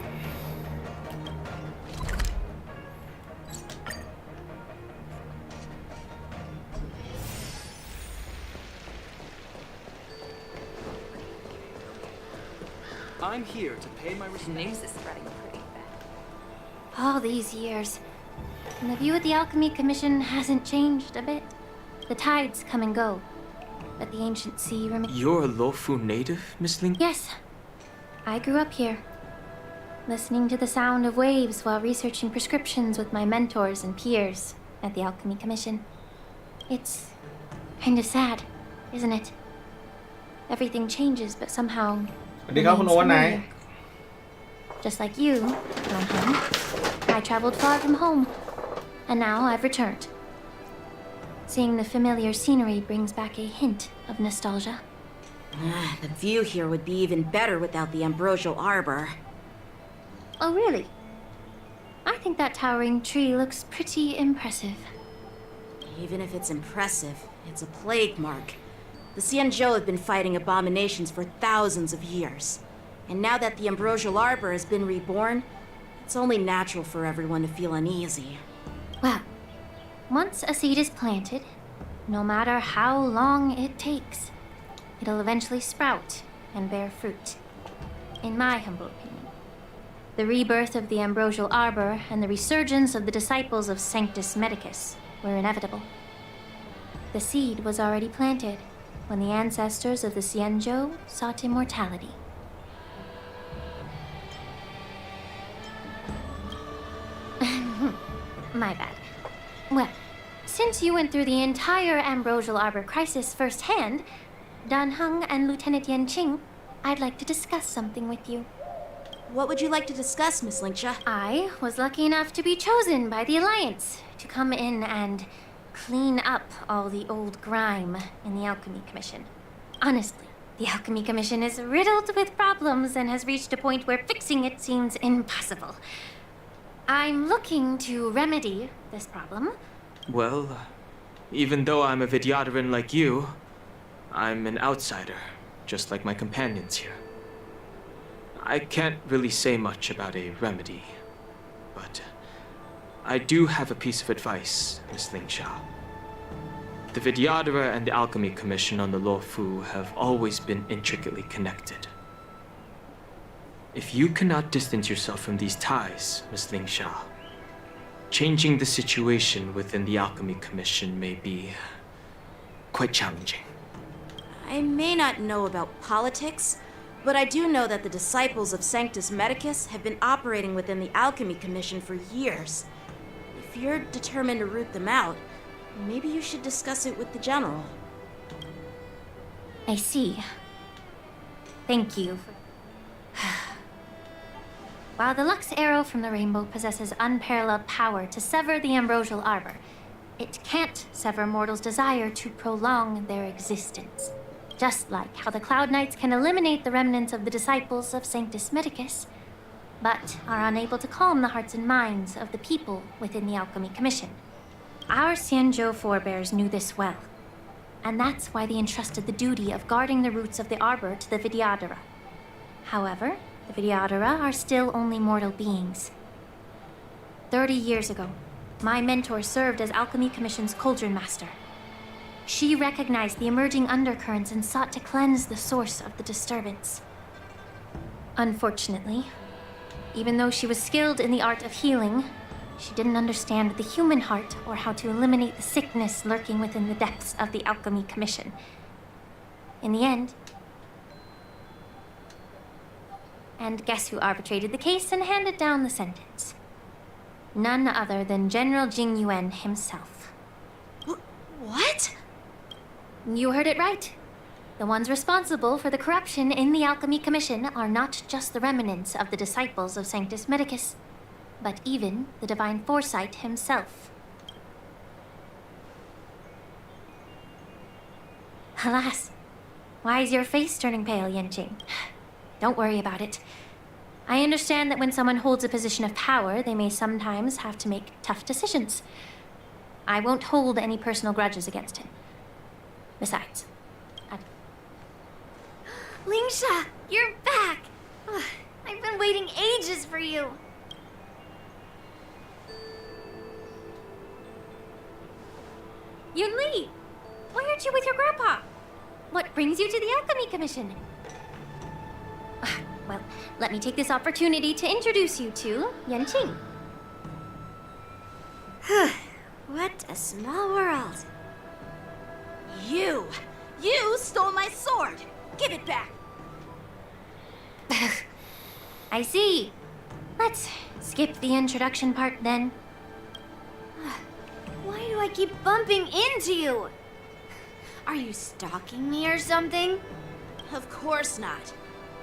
I'm here to pay my respects. News is spreading pretty fast. All these years, and the view of the Alchemy Commission hasn't changed a bit. The tides come and go, but the ancient sea remains. You're a Luofu native, Miss Ling? Yes. I grew up here, listening to the sound of waves while researching prescriptions with my mentors and peers at the Alchemy Commission. It's kind of sad, isn't it? Everything changes, but somehow สวัสดีครับคุณโอเวอร์ไนท์ Just like you, Don-hun, I traveled far from home, and now I've returned. Seeing the familiar scenery brings back a hint of nostalgia. The view here would be even better without the ambrosial arbor. Oh, really? I think that towering tree looks pretty impressive. Even if it's impressive, it's a plague mark. The Xianzhou have been fighting abominations for thousands of years. And now that the ambrosial arbor has been reborn, it's only natural for everyone to feel uneasy. Well, once a seed is planted, no matter how long it takes, it'll eventually sprout and bear fruit. In my humble opinion, the rebirth of the ambrosial arbor and the resurgence of the disciples of Sanctus Medicus were inevitable. The seed was already planted when the ancestors of the Xianzhou sought immortality. My bad. Well, since you went through the entire ambrosial arbor crisis firsthand, Dan Heng and Lieutenant Yan Qing, I'd like to discuss something with you. What would you like to discuss, Miss Lingsha? I was lucky enough to be chosen by the Alliance to come in and clean up all the old grime in the Alchemy Commission. Honestly, the Alchemy Commission is riddled with problems and has reached a point where fixing it seems impossible. I'm looking to remedy this problem. Well, even though I'm a Vidyadharan like you, I'm an outsider, just like my companions here. I can't really say much about a remedy, but I do have a piece of advice, Miss Lingsha. The Vidyadhara and the Alchemy Commission on the Luofu have always been intricately connected. If you cannot distance yourself from these ties, Miss Lingsha, changing the situation within the Alchemy Commission may be quite challenging. I may not know about politics, but I do know that the disciples of Sanctus Medicus have been operating within the Alchemy Commission for years. If you're determined to root them out, maybe you should discuss it with the General. I see. Thank you. While the Lux Arrow from the Rainbow possesses unparalleled power to sever the ambrosial arbor, it can't sever mortals' desire to prolong their existence. Just like how the Cloud Knights can eliminate the remnants of the disciples of Sanctus Medicus, but are unable to calm the hearts and minds of the people within the Alchemy Commission. Our Xianzhou forebears knew this well, and that's why they entrusted the duty of guarding the roots of the arbor to the Vidyadhara. However, the Vidyadhara are still only mortal beings. 30 years ago, my mentor served as Alchemy Commission's Cauldron Master. She recognized the emerging undercurrents and sought to cleanse the source of the disturbance. Unfortunately, even though she was skilled in the art of healing, she didn't understand the human heart or how to eliminate the sickness lurking within the depths of the Alchemy Commission. In the end, and guess who arbitrated the case and handed down the sentence? None other than General Jing Yuan himself. What? You heard it right. The ones responsible for the corruption in the Alchemy Commission are not just the remnants of the disciples of Sanctus Medicus, but even the Divine Foresight himself. Alas, why is your face turning pale, Yanqing? Don't worry about it. I understand that when someone holds a position of power, they may sometimes have to make tough decisions. I won't hold any personal grudges against him. Besides, Lingsha, you're back! Ugh, I've been waiting ages for you. Yun Li, why aren't you with your grandpa? What brings you to the Alchemy Commission? Well, let me take this opportunity to introduce you to Yanqing. What a small world. You stole my sword! Give it back! I see. Let's skip the introduction part then. Why do I keep bumping into you? Are you stalking me or something? Of course not.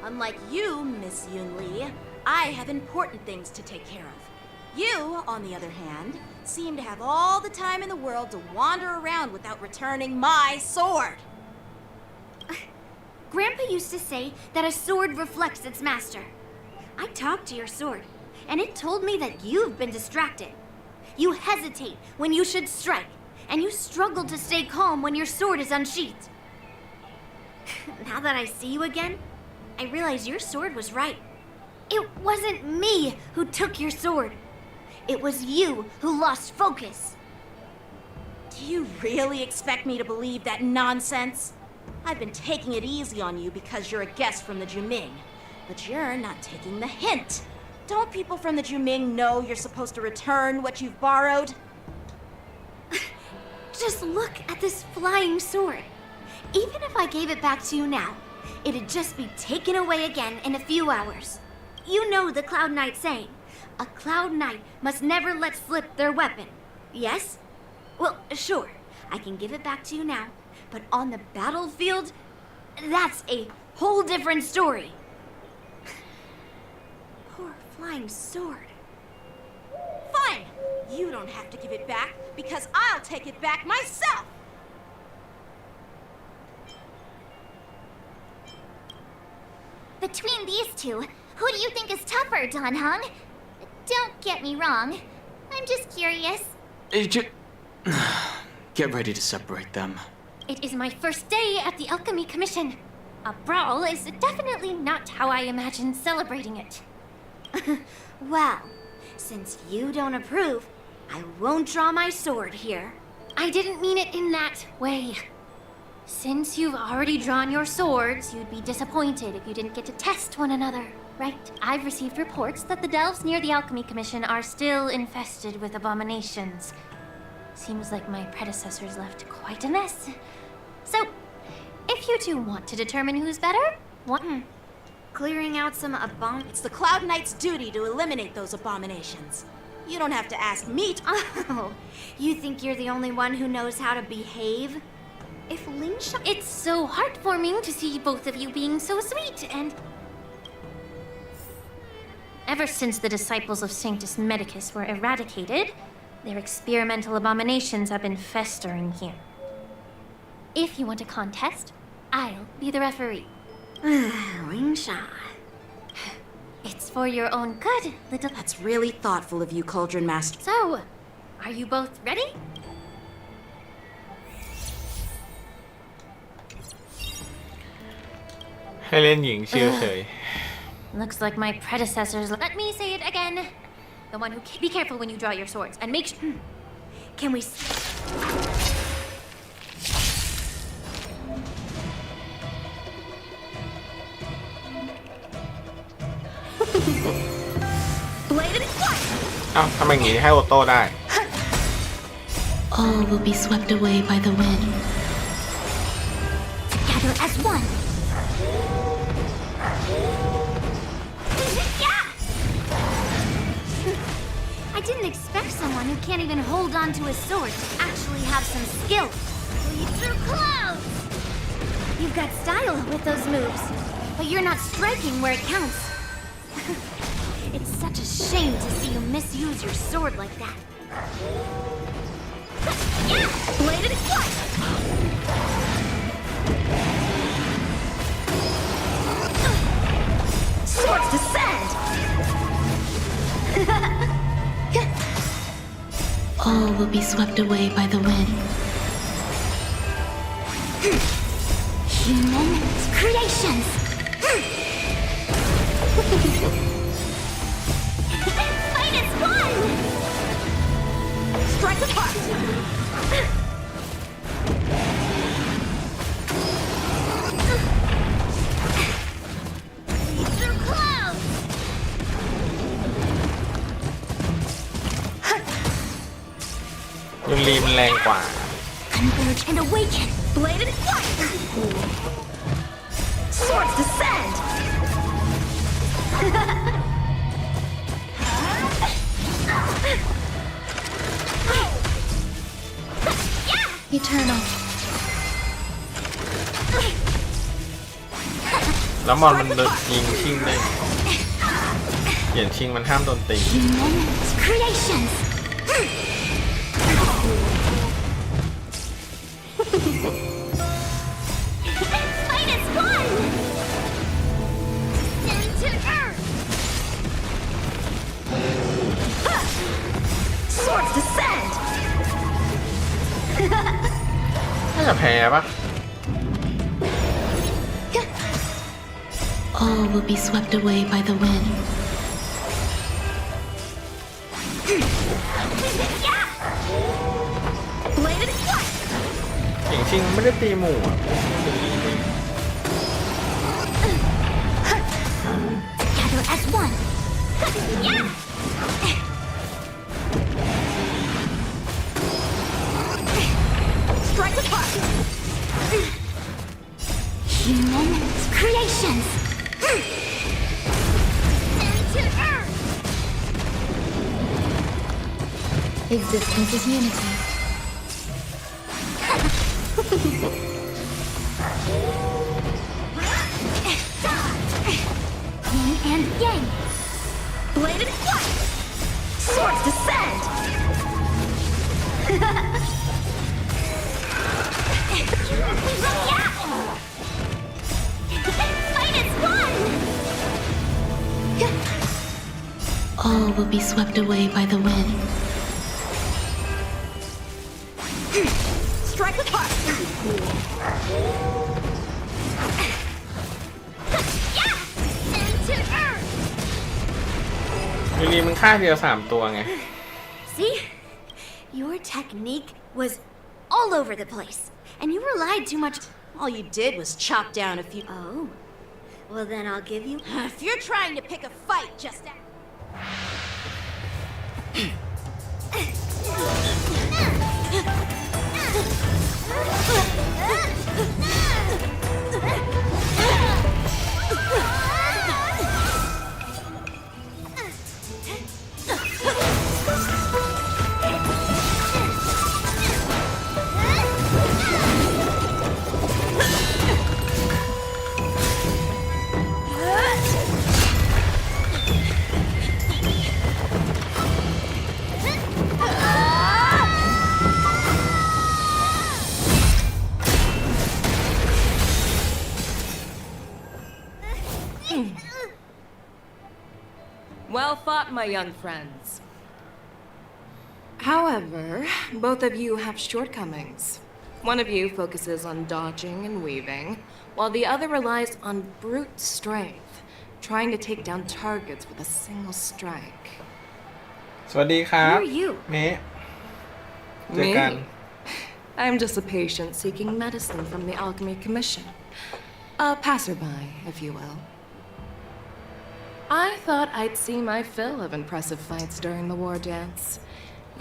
Unlike you, Miss Yun Li, I have important things to take care of. You, on the other hand, seem to have all the time in the world to wander around without returning my sword. Grandpa used to say that a sword reflects its master. I talked to your sword, and it told me that you've been distracted. You hesitate when you should strike, and you struggle to stay calm when your sword is unsheathed. Now that I see you again, I realize your sword was right. It wasn't me who took your sword. It was you who lost focus. Do you really expect me to believe that nonsense? I've been taking it easy on you because you're a guest from the Juming, but you're not taking the hint. Don't people from the Juming know you're supposed to return what you've borrowed? Just look at this flying sword. Even if I gave it back to you now, it'd just be taken away again in a few hours. You know the Cloud Knight saying, a Cloud Knight must never let slip their weapon. Yes? Well, sure, I can give it back to you now, but on the battlefield, that's a whole different story. Poor flying sword. Fine! You don't have to give it back, because I'll take it back myself! Between these two, who do you think is tougher, Dan Heng? Don't get me wrong. I'm just curious. Get ready to separate them. It is my first day at the Alchemy Commission. A brawl is definitely not how I imagined celebrating it. Well, since you don't approve, I won't draw my sword here. I didn't mean it in that way. Since you've already drawn your swords, you'd be disappointed if you didn't get to test one another, right? I've received reports that the delves near the Alchemy Commission are still infested with abominations. Seems like my predecessors left quite a mess. So, if you two want to determine who's better, what? Clearing out some It's the Cloud Knight's duty to eliminate those abominations. You don't have to ask me to— Oh, you think you're the only one who knows how to behave? If Lingsha— It's so heartwarming to see both of you being so sweet, and ever since the disciples of Sanctus Medicus were eradicated, their experimental abominations have been festering here. If you want a contest, I'll be the referee. Lingsha. It's for your own good, little— That's really thoughtful of you, Cauldron Master. So, are you both ready? ให้เล่นหญิงชิวเฉย Looks like my predecessors. Let me say it again. The one who be careful when you draw your swords and make sure. Can we? Bladed fire. อ้าวทำไมอย่างงี้ให้โอโต้ได้ All will be swept away by the wind. Together as one. Yeah! I didn't expect someone who can't even hold on to a sword to actually have some skill. Bleed through clouds! You've got style with those moves, but you're not striking where it counts. It's such a shame to see you misuse your sword like that. Yeah! Bladed fire! Swords descend! All will be swept away by the wind. Human creations! Fight is one! Strike apart! Through clouds!ยุนลีมันแรงกว่า Converge and awaken! Bladed fire! Swords descend! Eternal. แล้วมอนมันยิงชิงได้เขียนชิงมันห้ามโดนตี Human creations! Fight is one! Descend to earth! Swords descend! น่าจะแพ้ปะ All will be swept away by the wind. เขียนชิงมันไม่ได้ตีหมู่อ่ะ Together as one! Yeah! Strike apart! Human creations! Send to earth! Existence is unity. Yin and yang! Bladed fire! Swords descend! Fight is one! All will be swept away by the wind. Strike apart! Yeah! Send to earth! ยุนลีมันฆ่าเดียว3 ตัวไง See? Your technique was all over the place, and you relied too much. All you did was chop down a few. Oh. Well, then I'll give you. If you're trying to pick a fight, just. Well fought, my young friends. However, both of you have shortcomings. One of you focuses on dodging and weaving, while the other relies on brute strength, trying to take down targets with a single strike. สวัสดีครับ Who are you? เมะเจอกัน Me? I'm just a patient seeking medicine from the Alchemy Commission. A passerby, if you will. I thought I'd see my fill of impressive fights during the war dance.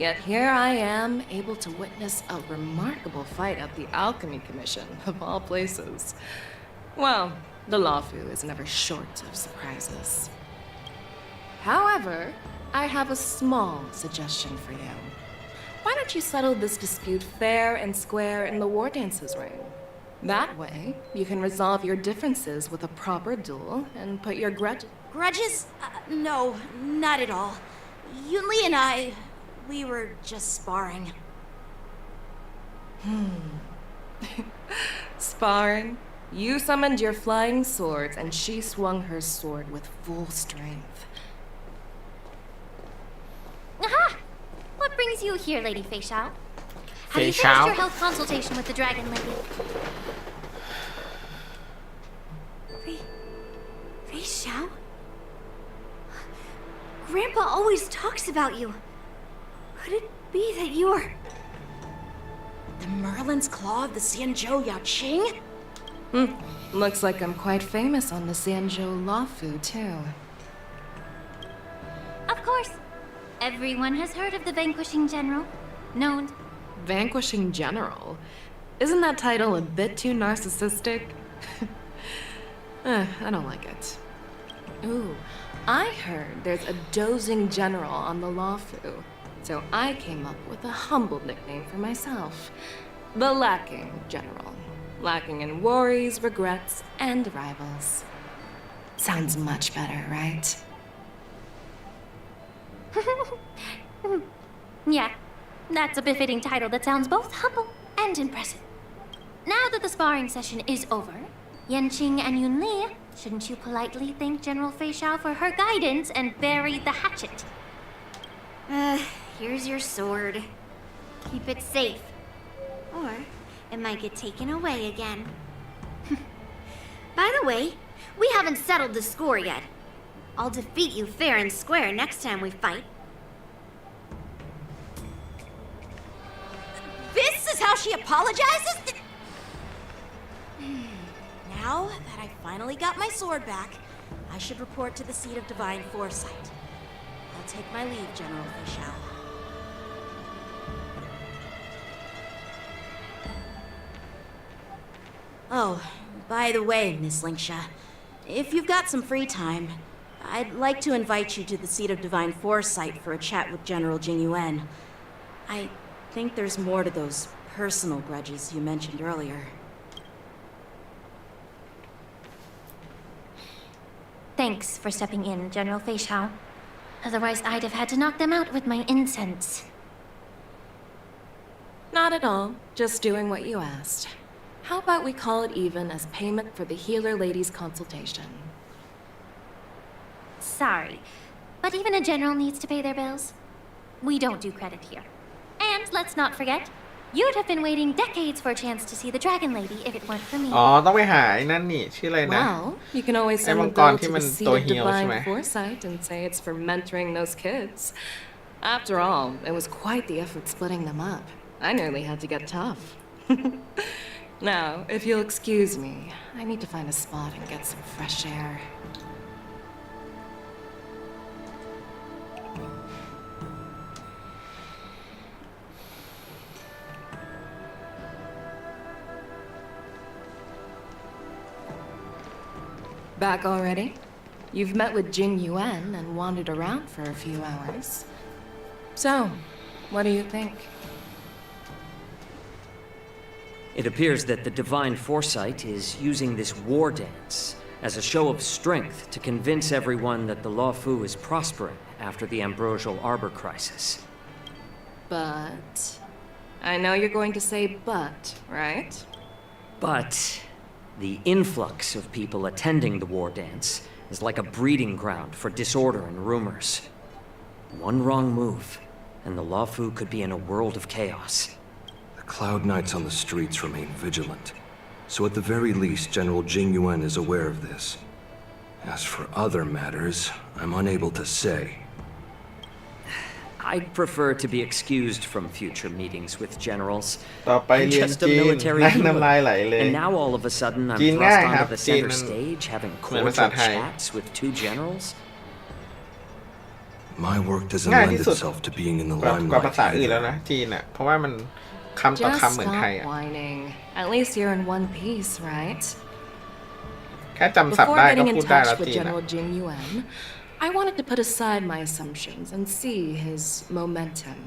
Yet here I am, able to witness a remarkable fight at the Alchemy Commission, of all places. Well, the Lawfu is never short of surprises. However, I have a small suggestion for you. Why don't you settle this dispute fair and square in the war dances ring? That way, you can resolve your differences with a proper duel and put your Grudges? No, not at all. Yunli and we were just sparring. Sparring? You summoned your flying swords and she swung her sword with full strength. Aha! What brings you here, Lady Fei Shao? Have you Fei finished Shao? your health consultation with the Dragon Lady? Fei Shao? Grandpa always talks about you. Could it be that you're... The Merlin's Claw of the Xianzhou Yaoqing? Looks like I'm quite famous on the Xianzhou Lawfu, too. Of course. Everyone has heard of the Vanquishing General. Known. Vanquishing General? Isn't that title a bit too narcissistic? I don't like it. Ooh, I heard there's a dozing general on the Lawfu, so I came up with a humble nickname for myself. The Lacking General. Lacking in worries, regrets, and rivals. Sounds much better, right? Yeah, that's a befitting title that sounds both humble and impressive. Now that the sparring session is over, Yanqing and Yunli, shouldn't you politely thank General Fei Shao for her guidance and bury the hatchet? Here's your sword. Keep it safe. Or it might get taken away again. By the way, we haven't settled the score yet. I'll defeat you fair and square next time we fight. This is how she apologizes? Now that I finally got my sword back, I should report to the seat of divine foresight. I'll take my leave, General Fei Shao. Oh, by the way, Miss Lingsha, if you've got some free time, I'd like to invite you to the seat of divine foresight for a chat with General Jing Yuan. I think there's more to those personal grudges you mentioned earlier. Thanks for stepping in, General Fei Shao. Otherwise, I'd have had to knock them out with my incense. Not at all. Just doing what you asked. How about we call it even as payment for the healer lady's consultation? Sorry, but even a general needs to pay their bills. We don't do credit here. And let's not forget, you'd have been waiting decades for a chance to see the Dragon Lady if it weren't for me. อ๋อต้องไปหาไอ้นั่นนี่ชื่ออะไรนะ Well, you can always ไอ้ send มั a งกร bill ที่ to มัน the seat ตัว of เหี่ยวใช่ไหม divine foresight and say it's for mentoring those kids. After all, it was quite the effort splitting them up. I nearly had to get tough. Now, if you'll excuse me, I need to find a spot and get some fresh air. Back already? You've met with Jing Yuan and wandered around for a few hours. So, what do you think? It appears that the Divine Foresight is using this war dance as a show of strength to convince everyone that the Lawfu is prospering after the Ambrosial Arbor crisis. But... I know you're going to say but, right? But the influx of people attending the war dance is like a breeding ground for disorder and rumors. One wrong move, and the Lawfu could be in a world of chaos. The Cloud Knights on the streets remain vigilant. So at the very least, General Jing Yuan is aware of this. As for other matters, I'm unable to say. I'd prefer to be excused from future meetings with generals. ต่อไป I'm เรียน just a จีน military นั่ง healer. น้ำลายไหลเลย And now all of a sudden I'm จีน thrust ง่ายครับ onto the จีน center มัน stage having เหมือนภาษา cordial ไทย chats with two generals. My work doesn't ง่าย lend ที่สุด itself to being in the กว่าภา limelight ษาอื่นแล้ว either. นะจีนอ่ะเพราะว่ามันคำต่อ Just คำเหมือนไทย stop อ่ะ whining. At least you're in one piece, right? แค่จำศัพท์ Before ได้ก็ getting in พูดได้แล้ว touch with จีนอ่ะ General Jing Yuan, I wanted to put aside my assumptions and see his momentum.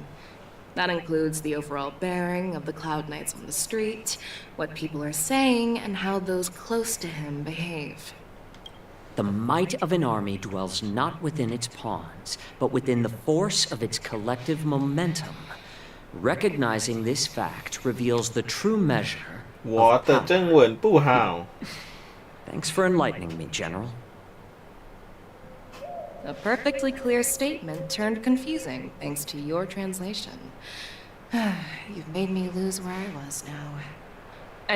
That includes the overall bearing of the Cloud Knights on the street, what people are saying, and how those close to him behave. The might of an army dwells not within its pawns, but within the force of its collective momentum. Recognizing this fact reveals the true measure 我的真文不好 Thanks for enlightening me, General. A perfectly clear statement turned confusing thanks to your translation. You've made me lose where I was now.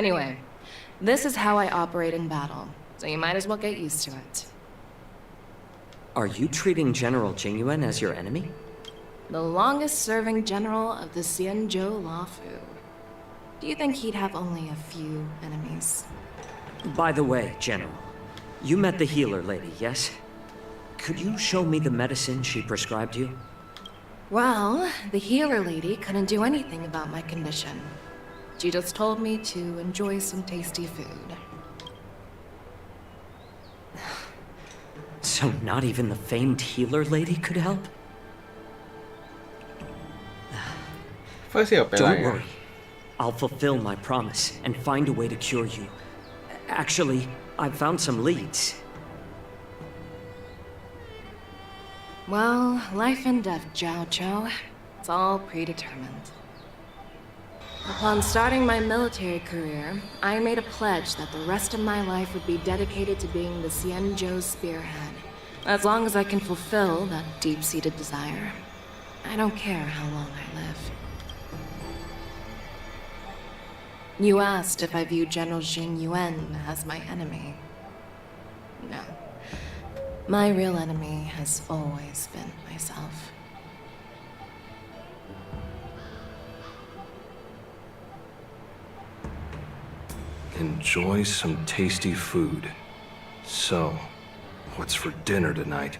Anyway, this is how I operate in battle, so you might as well get used to it. Are you treating General Jingyuan as your enemy? The longest-serving general of the Xianzhou Lafu. Do you think he'd have only a few enemies? By the way, General, you met the healer lady, yes? Could you show me the medicine she prescribed you? Well, the healer lady couldn't do anything about my condition. She just told me to enjoy some tasty food. So not even the famed healer lady could help? เฟิร์สเสี่ยวเป็นไร Don't อ่ะ worry. I'll fulfill my promise and find a way to cure you. Actually, I've found some leads. Well, life and death, Jiao Chou. It's all predetermined. Upon starting my military career, I made a pledge that the rest of my life would be dedicated to being the Xianzhou spearhead. As long as I can fulfill that deep-seated desire. I don't care how long I live. You asked if I view General Jing Yuan as my enemy. No. My real enemy has always been myself. Enjoy some tasty food. So, what's for dinner tonight?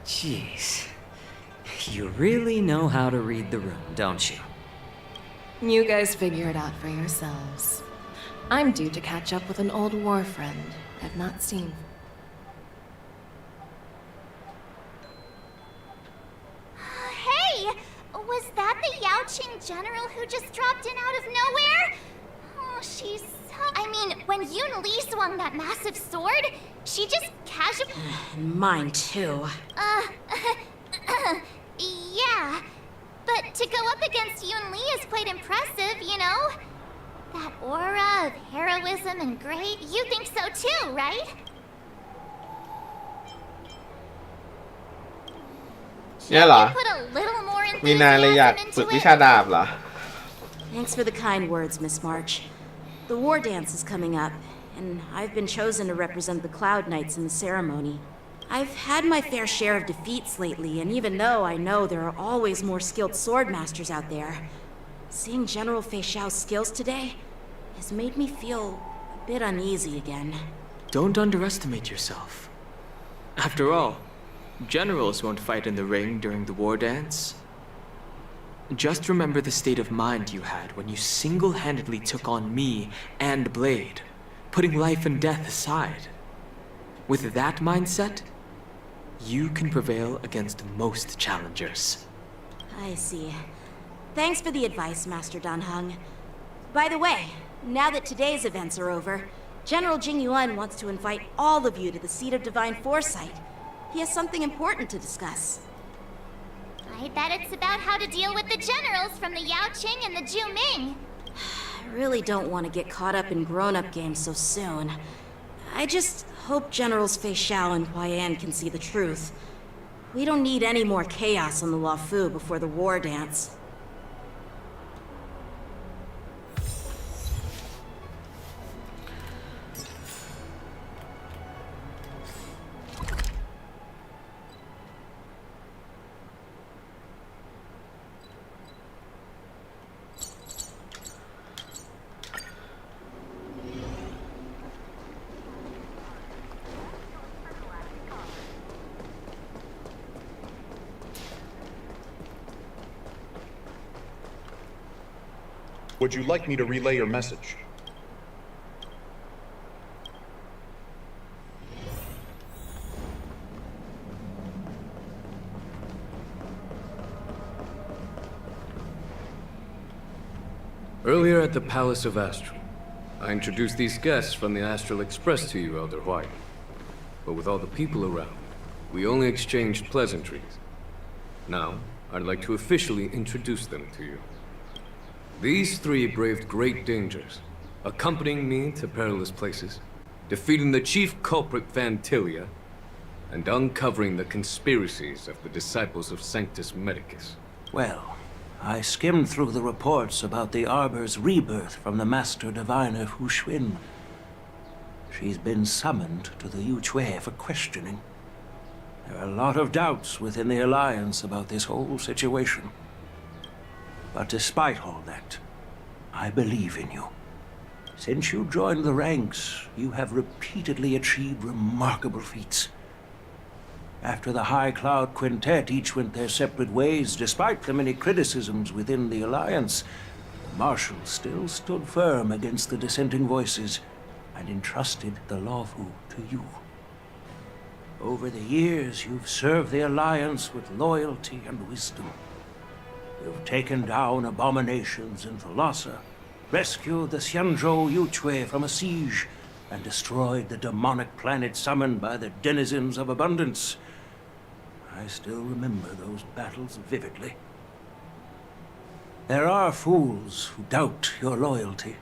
Jeez. You really know how to read the room, don't you? You guys figure it out for yourselves. I'm due to catch up with an old war friend I've not seen. Hey! Was that the Yaoqing general who just dropped in out of nowhere? Oh, she's so... I mean, when Yun Li swung that massive sword, she just casually... Mine too. Yeah. But to go up against Yun Li is quite impressive, you know? That aura of heroism and great, you think so too, right? Yeah, lah. You put a little more มีนายเลยอยาก enthusiasm ฝึก into วิ it. ชาดาบเหรอ Thanks for the kind words, Miss March. The war dance is coming up, and I've been chosen to represent the Cloud Knights in the ceremony. I've had my fair share of defeats lately, and even though I know there are always more skilled sword masters out there, seeing General Fei Xiao's skills today has made me feel a bit uneasy again. Don't underestimate yourself. After all, generals won't fight in the ring during the war dance. Just remember the state of mind you had when you single-handedly took on me and Blade, putting life and death aside. With that mindset, you can prevail against most challengers. I see. Thanks for the advice, Master Dan Heng. By the way, now that today's events are over, General Jing Yuan wants to invite all of you to the Seat of Divine Foresight. He has something important to discuss. I bet it's about how to deal with the generals from the Yaoqing and the Juming. I really don't want to get caught up in grown-up games so soon. I just hope Generals Fei Xiao and Huaiyan can see the truth. We don't need any more chaos on the Luofu before the war dance. Would you like me to relay your message? Earlier at the Palace of Astral, I introduced these guests from the Astral Express to you, Elder White. But with all the people around, we only exchanged pleasantries. Now, I'd like to officially introduce them to you. These three braved great dangers, accompanying me to perilous places, defeating the chief culprit Vantilia, and uncovering the conspiracies of the disciples of Sanctus Medicus. Well, I skimmed through the reports about the Arbor's rebirth from the Master Diviner Fu Xuan. She's been summoned to the Yu Chui for questioning. There are a lot of doubts within the Alliance about this whole situation. But despite all that, I believe in you. Since you joined the ranks, you have repeatedly achieved remarkable feats. After the High Cloud Quintet each went their separate ways, despite the many criticisms within the Alliance, the Marshal still stood firm against the dissenting voices and entrusted the Lawfu to you. Over the years, you've served the Alliance with loyalty and wisdom. You've taken down abominations in Thalassa, rescued the Xianzhou Yu Chui from a siege, and destroyed the demonic planet summoned by the denizens of abundance. I still remember those battles vividly. There are fools who doubt your loyalty.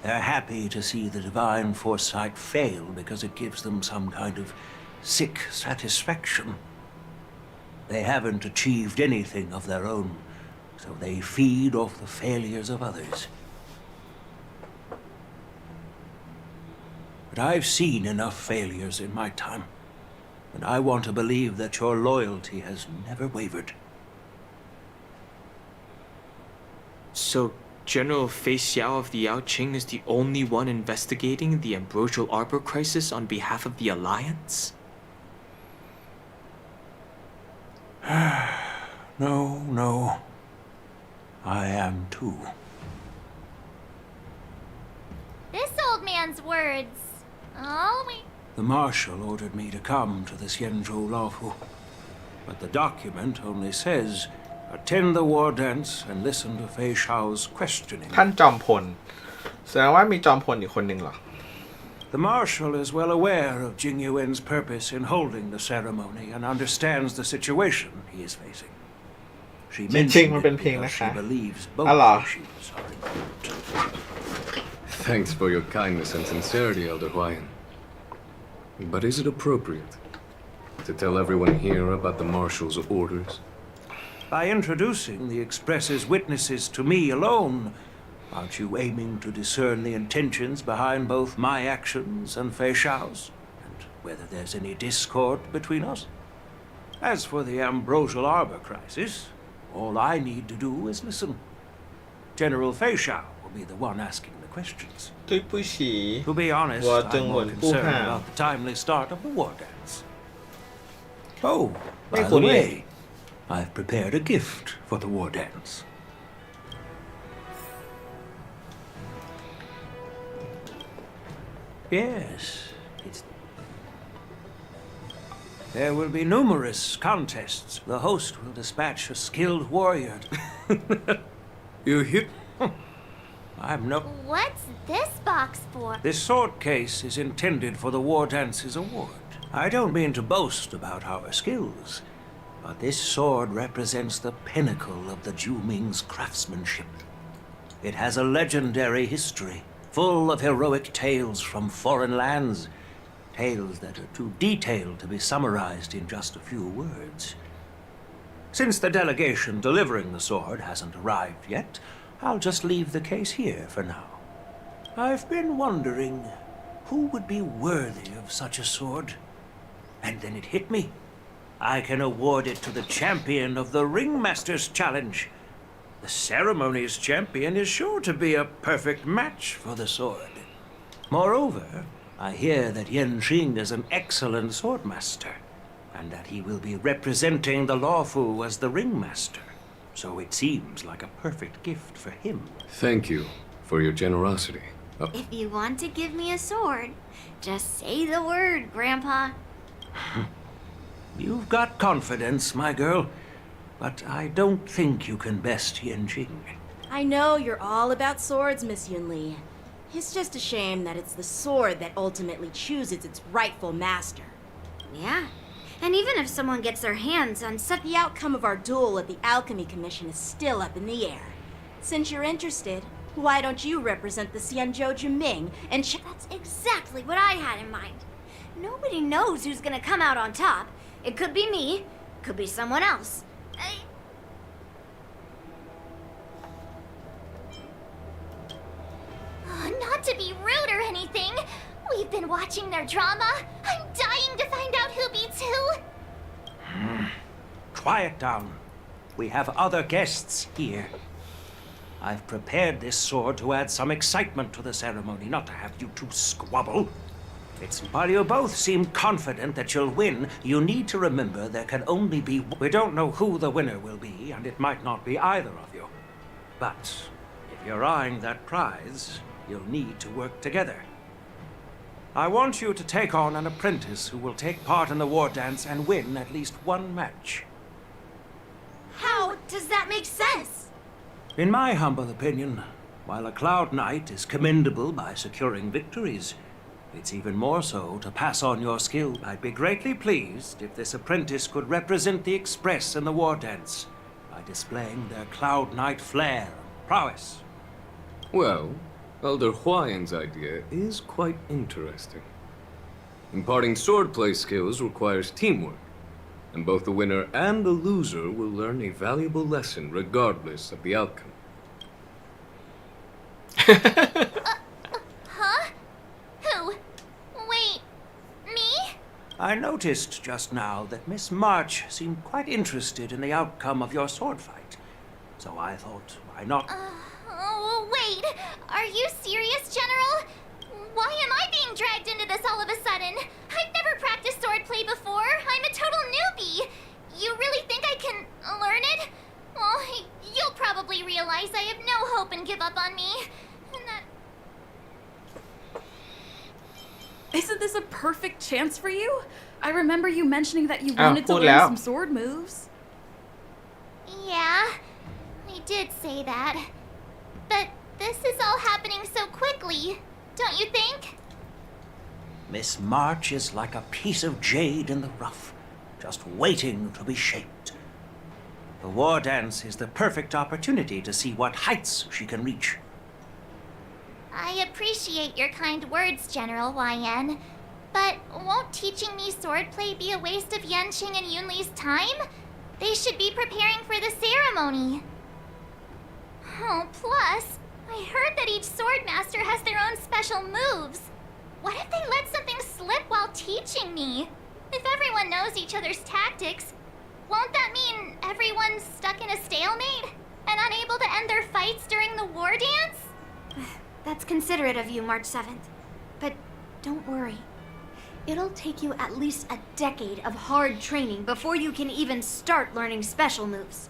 They're happy to see the divine foresight fail because it gives them some kind of sick satisfaction. They haven't achieved anything of their own, so they feed off the failures of others. But I've seen enough failures in my time, and I want to believe that your loyalty has never wavered. So, General Fei Xiao of the Yaoqing is the only one investigating the Ambrosial Arbor crisis on behalf of the Alliance? No. I am too. This old man's words. Oh, The Marshal ordered me to come to the Xianzhou Lawfu, but the document only says, attend the war dance and listen to Fei Xiao's questioning. ท่านจอมพลแสดงว่ามีจอมพลอีกคนหนึ่งเหรอ The Marshal is well aware of Jing Yuan's purpose in holding the ceremony and understands the situation he is facing. She จริง mentioned มันเป็น it เพลง because นะ she คะ believes อ๋อเหรอ both issues are important. Thanks for your kindness and sincerity, Elder Huayan. But is it appropriate to tell everyone here about the Marshal's orders? By introducing the Express's witnesses to me alone, aren't you aiming to discern the intentions behind both my actions and Fei Xiao's, and whether there's any discord between us? As for the Ambrosial Arbor crisis, all I need to do is listen. General Fei Xiao will be the one asking the questions. ตุ้ยปุ้ยฉี To be honest, วัวจึง I'm เหมือ more นผู้ concerned ห้าว about the timely start of the war dance. Oh, by Hey, the Korea. way, I've prepared a gift for the war dance. Yes, it's... There will be numerous contests. The host will dispatch a skilled warrior. You hit... I'm no... what's this box for? This sword case is intended for the War Dance's award. I don't mean to boast about our skills, but this sword represents the pinnacle of the Zhuming's craftsmanship. It has a legendary history, full of heroic tales from foreign lands, tales that are too detailed to be summarized in just a few words. Since the delegation delivering the sword hasn't arrived yet, I'll just leave the case here for now. I've been wondering who would be worthy of such a sword. And then it hit me. I can award it to the champion of the Ringmaster's Challenge. The ceremony's champion is sure to be a perfect match for the sword. Moreover, I hear that Yen Xing is an excellent swordmaster, and that he will be representing the Lawfu as the Ringmaster. so it seems like a perfect gift for him. Thank you for your generosity. Oh, If you want to give me a sword, just say the word, Grandpa. You've got confidence, my girl, but I don't think you can best Yanqing. I know you're all about swords, Miss Yunli. It's just a shame that it's the sword that ultimately chooses its rightful master. Yeah. And even if someone gets their hands on such... The outcome of our duel at the Alchemy Commission is still up in the air. Since you're interested, why don't you represent the Xianzhou Juming and That's exactly what I had in mind. Nobody knows who's gonna come out on top. It could be me, could be someone else. Not to be rude or anything, we've been watching their drama. I'm dying to find out who beats who. Quiet down. We have other guests here. I've prepared this sword to add some excitement to the ceremony, not to have you two squabble. While you both seem confident that you'll win, you need to remember there can only be... We don't know who the winner will be, and it might not be either of you. But if you're eyeing that prize, you'll need to work together. I want you to take on an apprentice who will take part in the war dance and win at least one match. How does that make sense? In my humble opinion, while a Cloud Knight is commendable by securing victories, it's even more so to pass on your skill. I'd be greatly pleased if this apprentice could represent the Express in the war dance by displaying their Cloud Knight flair and prowess. well, Elder Huayan's idea is quite interesting. Imparting swordplay skills requires teamwork, and both the winner and the loser will learn a valuable lesson regardless of the outcome. Huh? Who? Wait, me? I noticed just now that Miss March seemed quite interested in the outcome of your sword fight. So I thought, why not? Oh, wait. Are you serious, General? Why am I being dragged into this all of a sudden? I've never practiced swordplay before. I'm a total newbie. You really think I can learn it? Well, you'll probably realize I have no hope and give up on me. And that... Isn't this a perfect chance for you? I remember you mentioning that you Ah, wanted toพูด learn แล้ว some sword moves. Yeah, I did say that. But this is all happening so quickly, don't you think? Miss March is like a piece of jade in the rough, just waiting to be shaped. The war dance is the perfect opportunity to see what heights she can reach. I appreciate your kind words, General Huayan. But won't teaching me swordplay be a waste of Yanqing and Yunli's time? They should be preparing for the ceremony. Oh, plus, I heard that each sword master has their own special moves. What if they let something slip while teaching me? If everyone knows each other's tactics, won't that mean everyone's stuck in a stalemate and unable to end their fights during the war dance? That's considerate of you, March 7th. But don't worry. It'll take you at least a decade of hard training before you can even start learning special moves.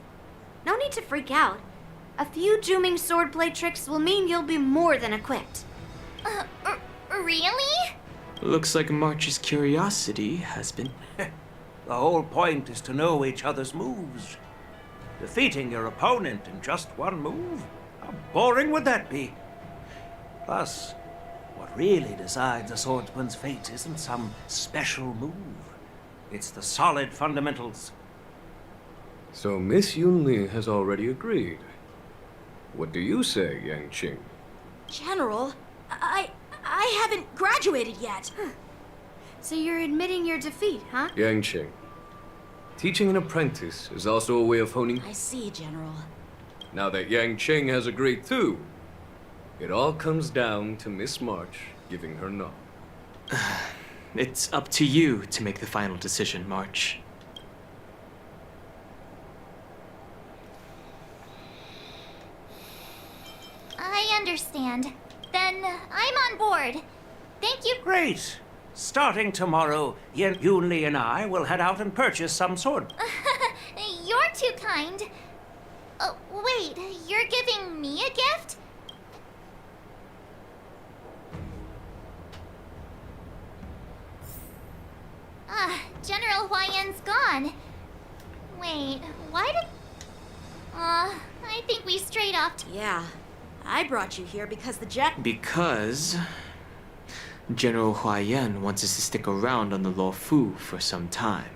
No need to freak out. A few Juming swordplay tricks will mean you'll be more than equipped. Really? Looks like March's curiosity has been... The whole point is to know each other's moves. Defeating your opponent in just one move? How boring would that be? Plus, what really decides a swordsman's fate isn't some special move. It's the solid fundamentals. So Miss Yunli has already agreed. What do you say, Yanqing? General, I haven't graduated yet. So you're admitting your defeat, huh? Yanqing, teaching an apprentice is also a way of honing... I see, General. Now that Yanqing has agreed too, it all comes down to Miss March giving her nod. It's up to you to make the final decision, March. I understand. Then I'm on board. Thank you. Great. Starting tomorrow, Yunli and I will head out and purchase some sword. You're too kind. Wait, you're giving me a gift? General Huayan's gone. Wait, why did... I think we strayed off Yeah, I brought you here because the jet... Because General Huayan wants us to stick around on the Luofu for some time.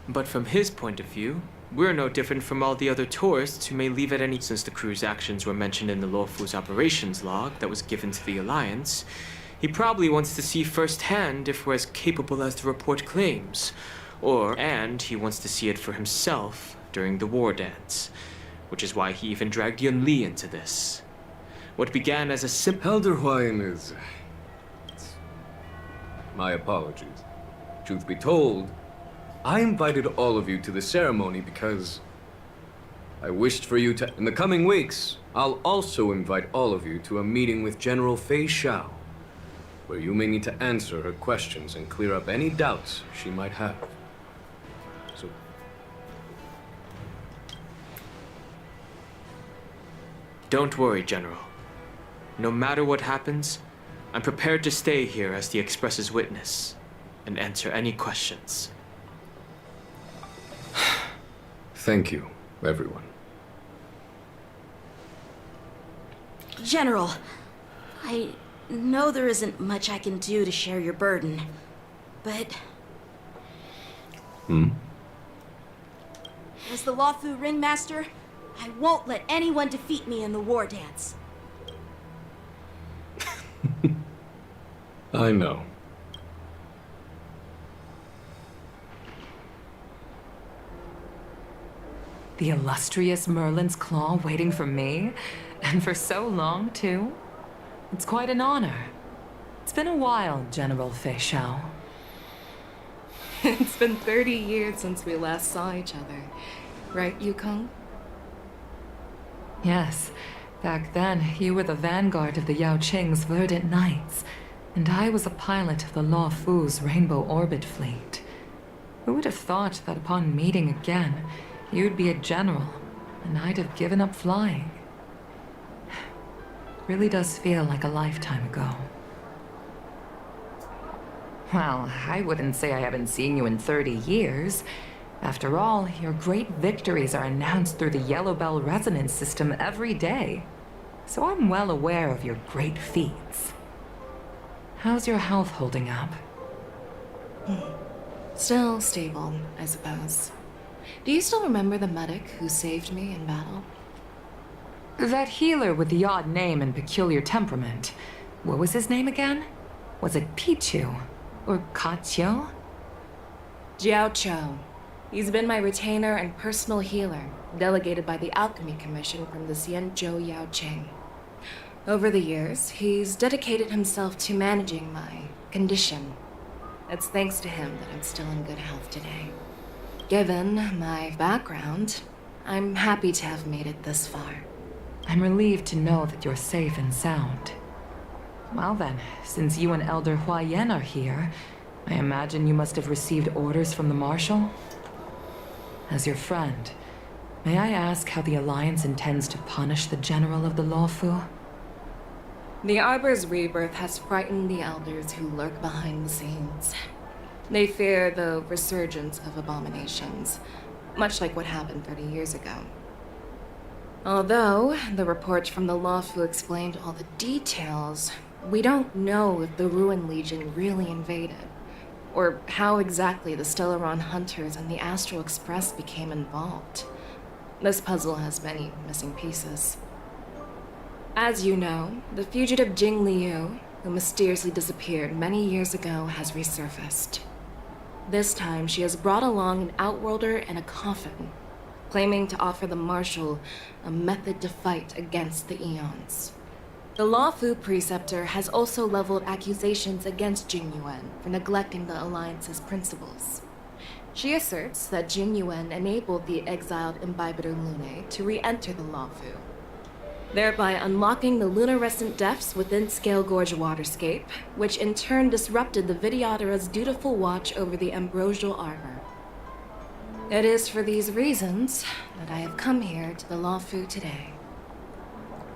But from his point of view, we're no different from all the other tourists who may leave at any... Since the crew's actions were mentioned in the Luofu's operations log that was given to the Alliance, he probably wants to see firsthand if we're as capable as the report claims. And he wants to see it for himself during the war dance, which is why he even dragged Yun Li into this. What began as a simple... Elder Huayan is... My apologies. Truth be told, I invited all of you to the ceremony because I wished for you to... In the coming weeks, I'll also invite all of you to a meeting with General Fei Xiao, where you may need to answer her questions and clear up any doubts she might have. So... Don't worry, General. No matter what happens, I'm prepared to stay here as the Express's witness and answer any questions. Thank you, everyone. General, I know there isn't much I can do to share your burden, but... As the Luofu Ringmaster, I won't let anyone defeat me in the war dance. I know. The illustrious Merlin's Claw waiting for me? And for so long, too? It's quite an honor. It's been a while, General Fei Xiao. It's been 30 years since we last saw each other. Right, Yukong? Yes. Back then, you were the vanguard of the Yao Qing's Verdant Knights, and I was a pilot of the Luofu's Rainbow Orbit Fleet. Who would have thought that upon meeting again, you'd be a general, and I'd have given up flying? Really does feel like a lifetime ago. Well, I wouldn't say I haven't seen you in 30 years. After all, your great victories are announced through the Yellow Bell resonance system every day. So I'm well aware of your great feats. How's your health holding up? Still stable, I suppose. Do you still remember the medic who saved me in battle? That healer with the odd name and peculiar temperament. What was his name again? Was it Pichu? Or Kachio? Jiao Cho. He's been my retainer and personal healer, delegated by the Alchemy Commission from the Xianzhou Yao Qing. Over the years, he's dedicated himself to managing my condition. It's thanks to him that I'm still in good health today. Given my background, I'm happy to have made it this far. I'm relieved to know that you're safe and sound. Well then, since you and Elder Huayan are here, I imagine you must have received orders from the Marshal? As your friend, may I ask how the Alliance intends to punish the General of the Luofu? The Arbor's rebirth has frightened the elders who lurk behind the scenes. They fear the resurgence of abominations, much like what happened 30 years ago. Although the report from the Luofu explained all the details, we don't know if the Ruin Legion really invaded, or how exactly the Stellaron Hunters and the Astral Express became involved. This puzzle has many missing pieces. As you know, the fugitive Jing Liu, who mysteriously disappeared many years ago, has resurfaced. This time, she has brought along an outworlder and a coffin, claiming to offer the Marshal a method to fight against the Eons. The Luofu Preceptor has also leveled accusations against Jing Yuan for neglecting the Alliance's principles. She asserts that Jing Yuan enabled the exiled Imbibitor Lunae to re-enter the Luofu, thereby unlocking the lunarescent depths within Scale Gorge Waterscape, which in turn disrupted the Vidyadhara's dutiful watch over the ambrosial arbor. It is for these reasons that I have come here to the Lawfu today.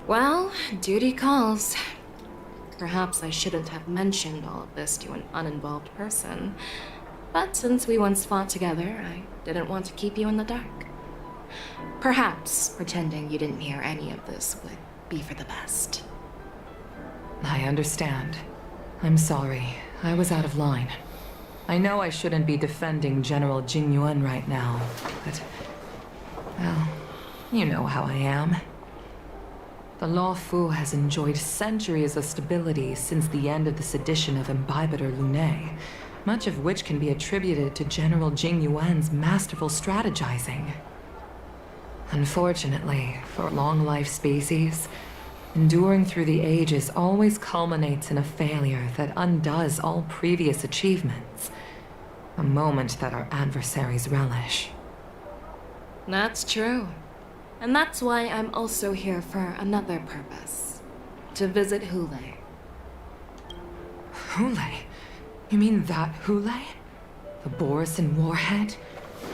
Well, duty calls. Perhaps I shouldn't have mentioned all of this to an uninvolved person, but since we once fought together, I didn't want to keep you in the dark. Perhaps pretending you didn't hear any of this would be for the best. I understand. I'm sorry. I was out of line. I know I shouldn't be defending General Jing Yuan right now, but... well, you know how I am. The Lawfu has enjoyed centuries of stability since the end of the sedition of Imbibitor Lunae, much of which can be attributed to General Jing Yuan's masterful strategizing. Unfortunately, for long-life species, enduring through the ages always culminates in a failure that undoes all previous achievements. A moment that our adversaries relish. That's true. And that's why I'm also here for another purpose. To visit Hule. Hule? You mean that Hule? The Borisin warhead?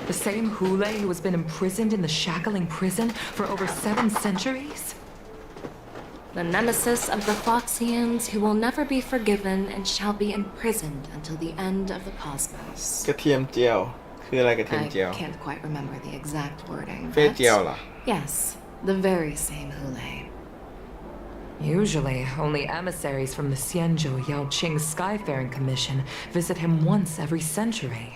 The same Hule who has been imprisoned in the shackling prison for over 7 centuries? The nemesis of the Foxians who will never be forgiven and shall be imprisoned until the end of the cosmos. กระเทียมเจียวคืออะไรกระเทียม I เจียว can't quite remember the exact wording. เฟยเจียวเหรอ Yes, the very same Hule. Usually, only emissaries from the Xianzhou Yaoqing Skyfaring Commission visit him once every century.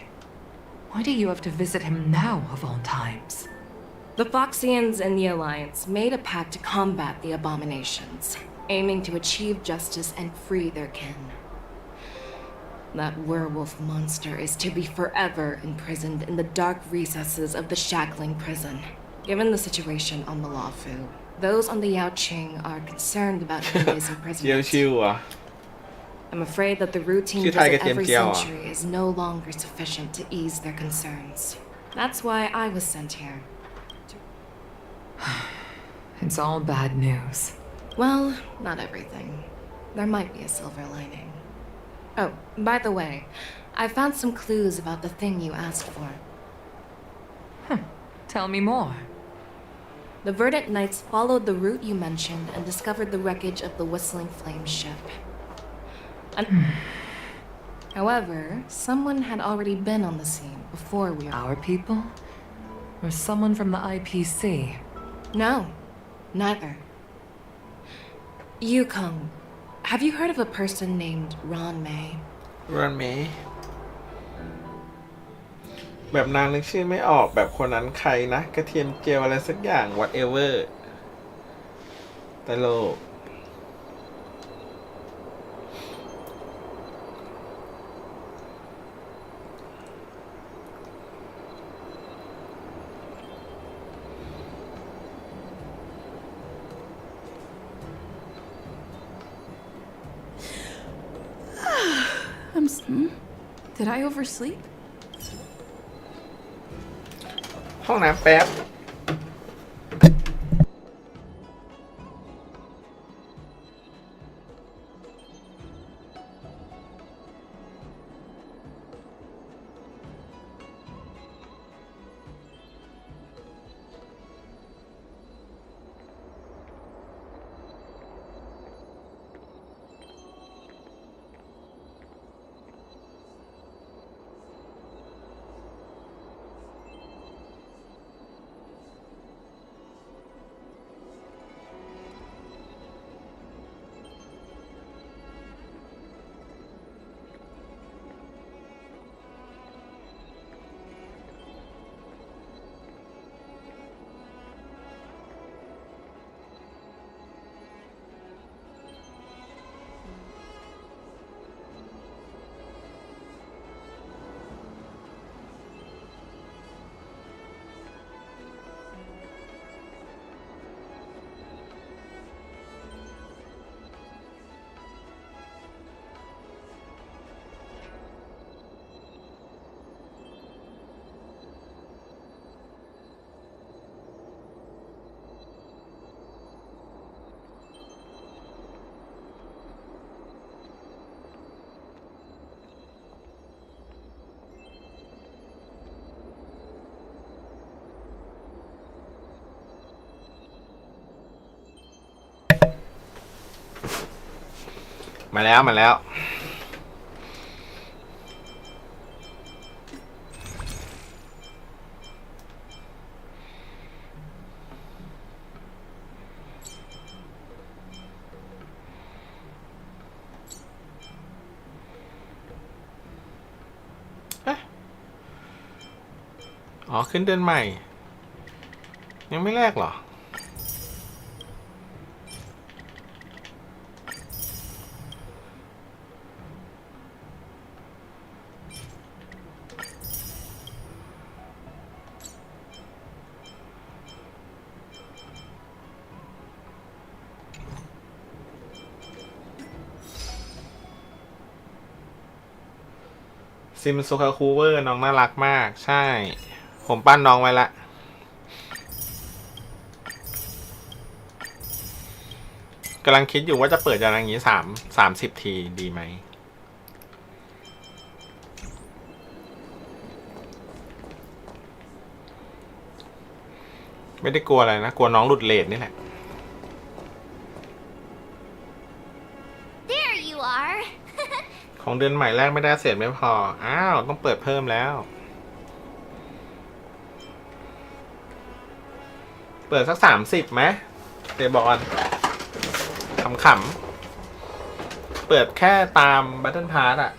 Why do you have to visit him now, of all times? The Foxians and the Alliance made a pact to combat the abominations, aiming to achieve justice and free their kin. That werewolf monster is to be forever imprisoned in the dark recesses of the shackling prison. Given the situation on the Lawfu, those on the Yaoqing are concerned about Hule's เจียว imprisonment. ชิวอ่ะ I'm afraid that the routine ชื่อไทย visit กระเทียม every เจียวอ่ะ century is no longer sufficient to ease their concerns. That's why I was sent here. It's all bad news. Well, not everything. There might be a silver lining. Oh, by the way, I found some clues about the thing you asked for. Tell me more. The Verdant Knights followed the route you mentioned and discovered the wreckage of the Whistling Flame ship. However, someone had already been on the scene before we arrived. Our people? Or someone from the IPC? No, neither. Yukong, have you heard of a person named Ron May? รอนเมย์แบบนางนึกชื่อไม่ออกแบบคนนั้นใครนะกระเทียมเจียวอะไรสักอย่าง whatever ตลก Did I oversleep? ห้องน้ำแป๊บ มาแล้วมาแล้วอ๋อขึ้นเดือนใหม่ยังไม่แลกเหรอซิมซูคาคูเวอร์น้องน่ารักมากใช่ผมปั้นน้องไว้ละกำลังคิดอยู่ว่าจะเปิดอย่างนี้30 ทีดีไหมไม่ได้กลัวอะไรนะกลัวน้องหลุดเรทนี่แหละ There you are. ของเดือนใหม่แรกไม่ได้เสร็จไม่พออ้าวต้องเปิดเพิ่มแล้วเปิดสัก30ไหมเดบอลขำๆเปิดแค่ตามบัตเทิลพาสอะ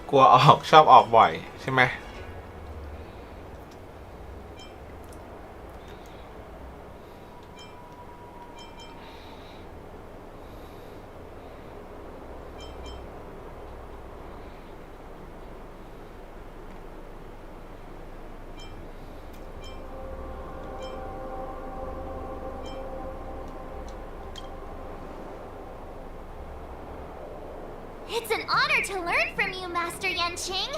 กลัวออกชอบออกบ่อยใช่ไหมIt's an honor to learn from you, Master Yanqing.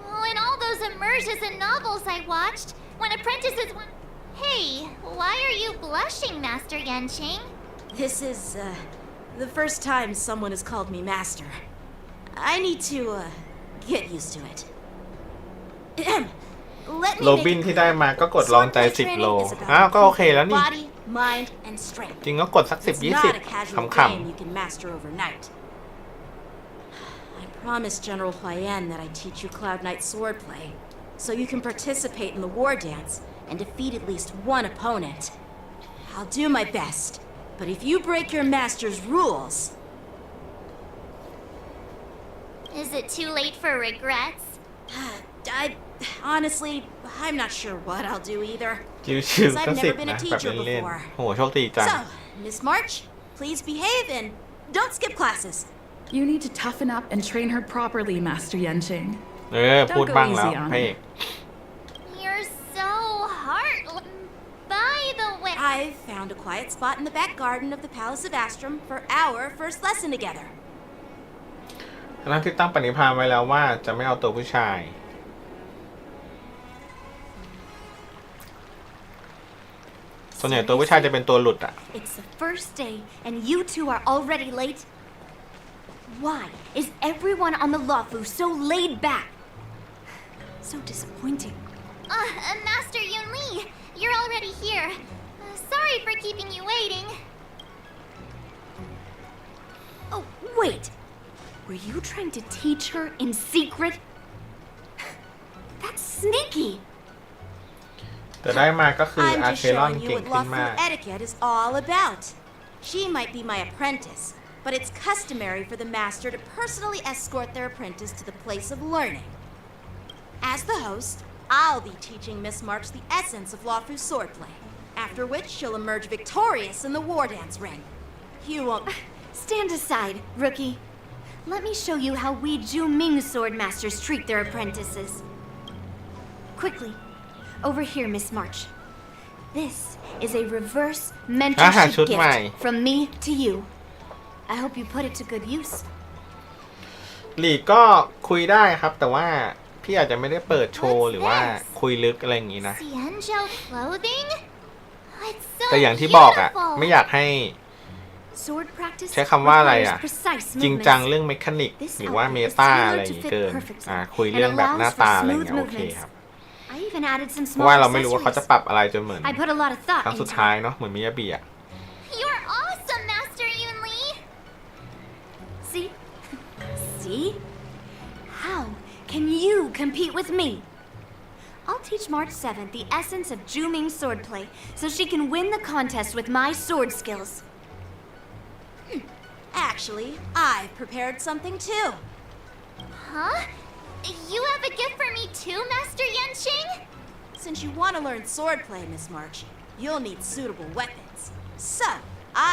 Oh, in all those immersions and novels I watched, when apprentices went... Hey, why are you blushing, Master Yanqing? This is, the first time someone has called me Master. I need to, get used to it. Let โร me บิน make ที่ได้มาก็กดลองใจ10 โลอ้าวก็โอเคแล้วนี่ body, mind, and strength. จริงก็กดสัก It's not a 10-20 casual ขำ game you can master overnight. I promised General Huayan that I'd teach you Cloud Knight swordplay, so you can participate in the war dance and defeat at least one opponent. I'll do my best, but if you break your master's rules... Is it too late for regrets? Honestly, I'm not sure what I'll do either. ชิว Because ๆก็ I've 10 never been นะ a แบบ teacher เล่น before. ๆโหโชคดีจัง So, Miss March, please behave and don't skip classes. You need to toughen up and train her properly, Master Yanqing. พูด Don't go บ้างแล้ว easy on เพ่ her. You're so hard. By the way... I've found a quiet spot in the back garden of the Palace of Astrum for our first lesson together. ทั้งที่ตั้งปณิธานไว้แล้วว่าจะไม่เอาตัวผู้ชายส่วนใหญ่ตัวผู้ชายจะเป็นตัวหลุดอะ It's the first day and you two are already late? Why is everyone on the Luofu so laid back? So disappointing. Master Yunli, you're already here. Sorry for keeping you waiting. Oh, wait. Were you trying to teach her in secret? That's sneaky. แต่ได้มาก็คือ I'm อา just เชรอน showing you เก่ง what ขึ้นมาก Luofu etiquette is all about. She might be my apprentice, but it's customary for the master to personally escort their apprentice to the place of learning. As the host, I'll be teaching Miss March the essence of Luofu swordplay, after which she'll emerge victorious in the war dance ring. You won't... Stand aside, rookie. Let me show you how we Ju-Ming sword masters treat their apprentices. Quickly, over here, Miss March. This is a reverse mentorship gift from me to you. I hope you put it to good use. หลีกก็คุยได้ครับแต่ว่าพี่อาจจะไม่ได้เปิดโชว์หรือว่าคุยลึกอะไรอย่างนี้นะ Xianzhou clothing? It's so แต่อย่างที่บอกอะ beautiful. ไม่อยากให้ Sword practice ใช้คำว่าอะไร requires อ่ะ precise จริงจัง movements. เรื่องเมคานิก This หรือว่า outfit เม is ตา tailored อะไร to fit เกิน perfectly คุยเรื่อง and แบบหน้า allows ตา for อะไร smooth เงี้ยโอเค movements. ครับ I even added some เพ small ราะว่าเราไม่รู้ว่าเขาจะ accessories. ปรับอะไรจนเหมือน I put a lot of thought ครั้งสุด into ท้าย it. เนาะเหมือนมิยาบิอ่ะ You're awesome, Master Yunli! See? See? How can you compete with me? I'll teach March 7th the essence of Juming swordplay so she can win the contest with my sword skills. Actually, I've prepared something too. Huh? You have a gift for me too, Master Yenshing? Since you want to learn swordplay, Miss March, you'll need suitable weapons. So,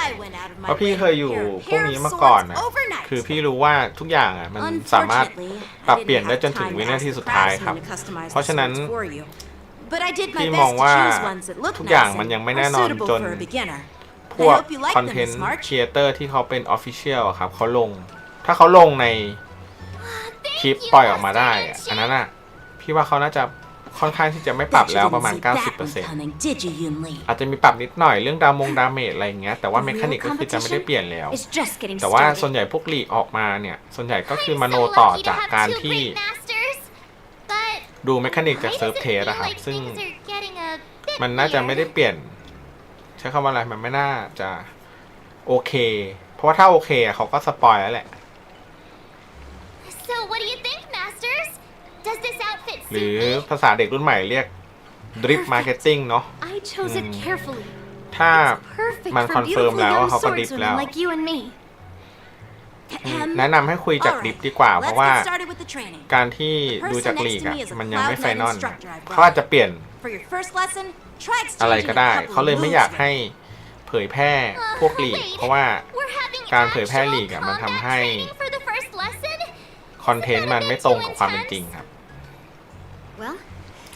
I went out of เพ my ราะพี่ way เคย to อยู่ prepare a พวก pair นี้ of มาก่อน swords นะ overnight. คือพี่รู้ว่าทุกอย่างอ่ะมันสามารถ Unfortunately, ปรับ I เปลี่ยน didn't ได้ have จนถึง time วิ to นา ask ที the สุดท้ายครับ craftsman to customize เพราะ the ฉะนั้น swords for you. But I did my พี่มอง best to ว่า choose ones that look ทุกอย่าง nice มันยัง and ไม่แน่ are นอน suitable จน for a beginner. พวก I hope you like คอน them, เทน Miss ต์ March. ครีเอเตอร์ที่เขาเป็นออฟฟิเชียลครับเขาลง ถ้าเขาลงในคลิปปล่อยออกมาได้อะอันนั้นอ่ะพี่ว่าเขาน่าจะค่อนข้างที่จะไม่ปรับ Bet you แล้ว didn't ประมาณ see that one 90% coming, did you, Yunli? อาจจะมีปรับนิดหน่อยเรื่องดาเมจอะไรอย่างเงี้ยแต่ว่าเมคานิกก็คือจะไม่ได้เปลี่ยนแล้ว It's just getting แต่ว่า started. ส่วนใหญ่พวกลีกออกมาเนี่ยส่วนใหญ่ก็คือ I'm มโน so ต่อ lucky to จาก have การ two ที่ great masters, but ดูเมคานิกจาก why เซิร์ฟ does เท it ส feel อะครับ like ซึ่ง things are getting a bit มันน่าจะไม่ได้ weird? เปลี่ยน ใช้คำว่าอะไรมันไม่น่าจะโอเค เพราะว่าถ้าโอเคอะเขาก็สปอยแล้วแหละ So what do you think, masters? Does this outfit หรือ suit me? ภาษาเด็กรุ่นใหม่เรียกดริปมาร์เก็ตติ้งเนาะ I chose it carefully. ถ้า Perfect มัน for คอนเฟิร์ม beautiful แล้วว่า young เขาก็ดิฟแล้ว swordswomen like you and me. แนะนำให้คุยจากดิฟดีกว่า เพ Let's ราะว่า get started with the training. การที่ดูจาก The person ลีก next to อะ me is a มันยังไม่ Cloud ไฟ Knight นอล instructor I've เขาอาจจะเปลี่ยน For your first lesson, try อะไร exchanging ก็ a ได้ couple เขา of เลยไม่ moves อยาก with ให้ me. เผยแพร่พวกลีก เพราะว่าการเผยแพร่ลีกอะมันทำให้ for the first lesson? คอนเทนต์มันไม่ตรงกับความเป็นจริงครับ Well,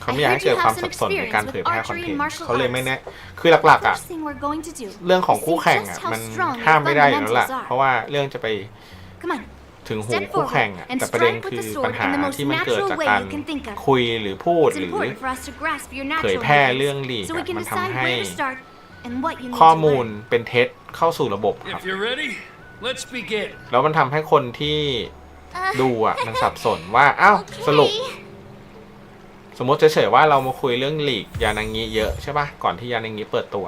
เขาไม่อยากให้เกิดความสับสนในการเผยแพร่คอนเทนต์เขาเลยไม่แน่คือหลักๆอ่ะ first thing we're going to do เรื่องของ is คู่ see แข่ง just อ่ะ how มัน strong ห้าม your ไม่ได้อยู่แล้วล่ะ fundamentals are. เพราะว่าเรื่องจะไป Come on. ถึงหู Step คู่ forward แข่งอ่ะ and แต่ประเด็น strike with คือ the sword ปัญหา in the most ที่มันเกิด natural จาก way การ you can think of. คุยหรือพูด It's หรือ important for us to grasp your เผย natural แพร่เรื่อง movements ลีก so we อ่ะ can มัน decide ทำให้ where to start and what you need ข้อ to มูล learn. เป็นเท็จเข้าสู่ระบบครับ If you're ready, let's begin. แล้วมันทำให้คนที่ดูอ่ะมันสับสนว่าอ้าวสรุป สมมติเฉยๆว่าเรามาคุยเรื่องลีกยานังงี้เยอะใช่ป่ะก่อนที่ยานังงี้เปิดตัว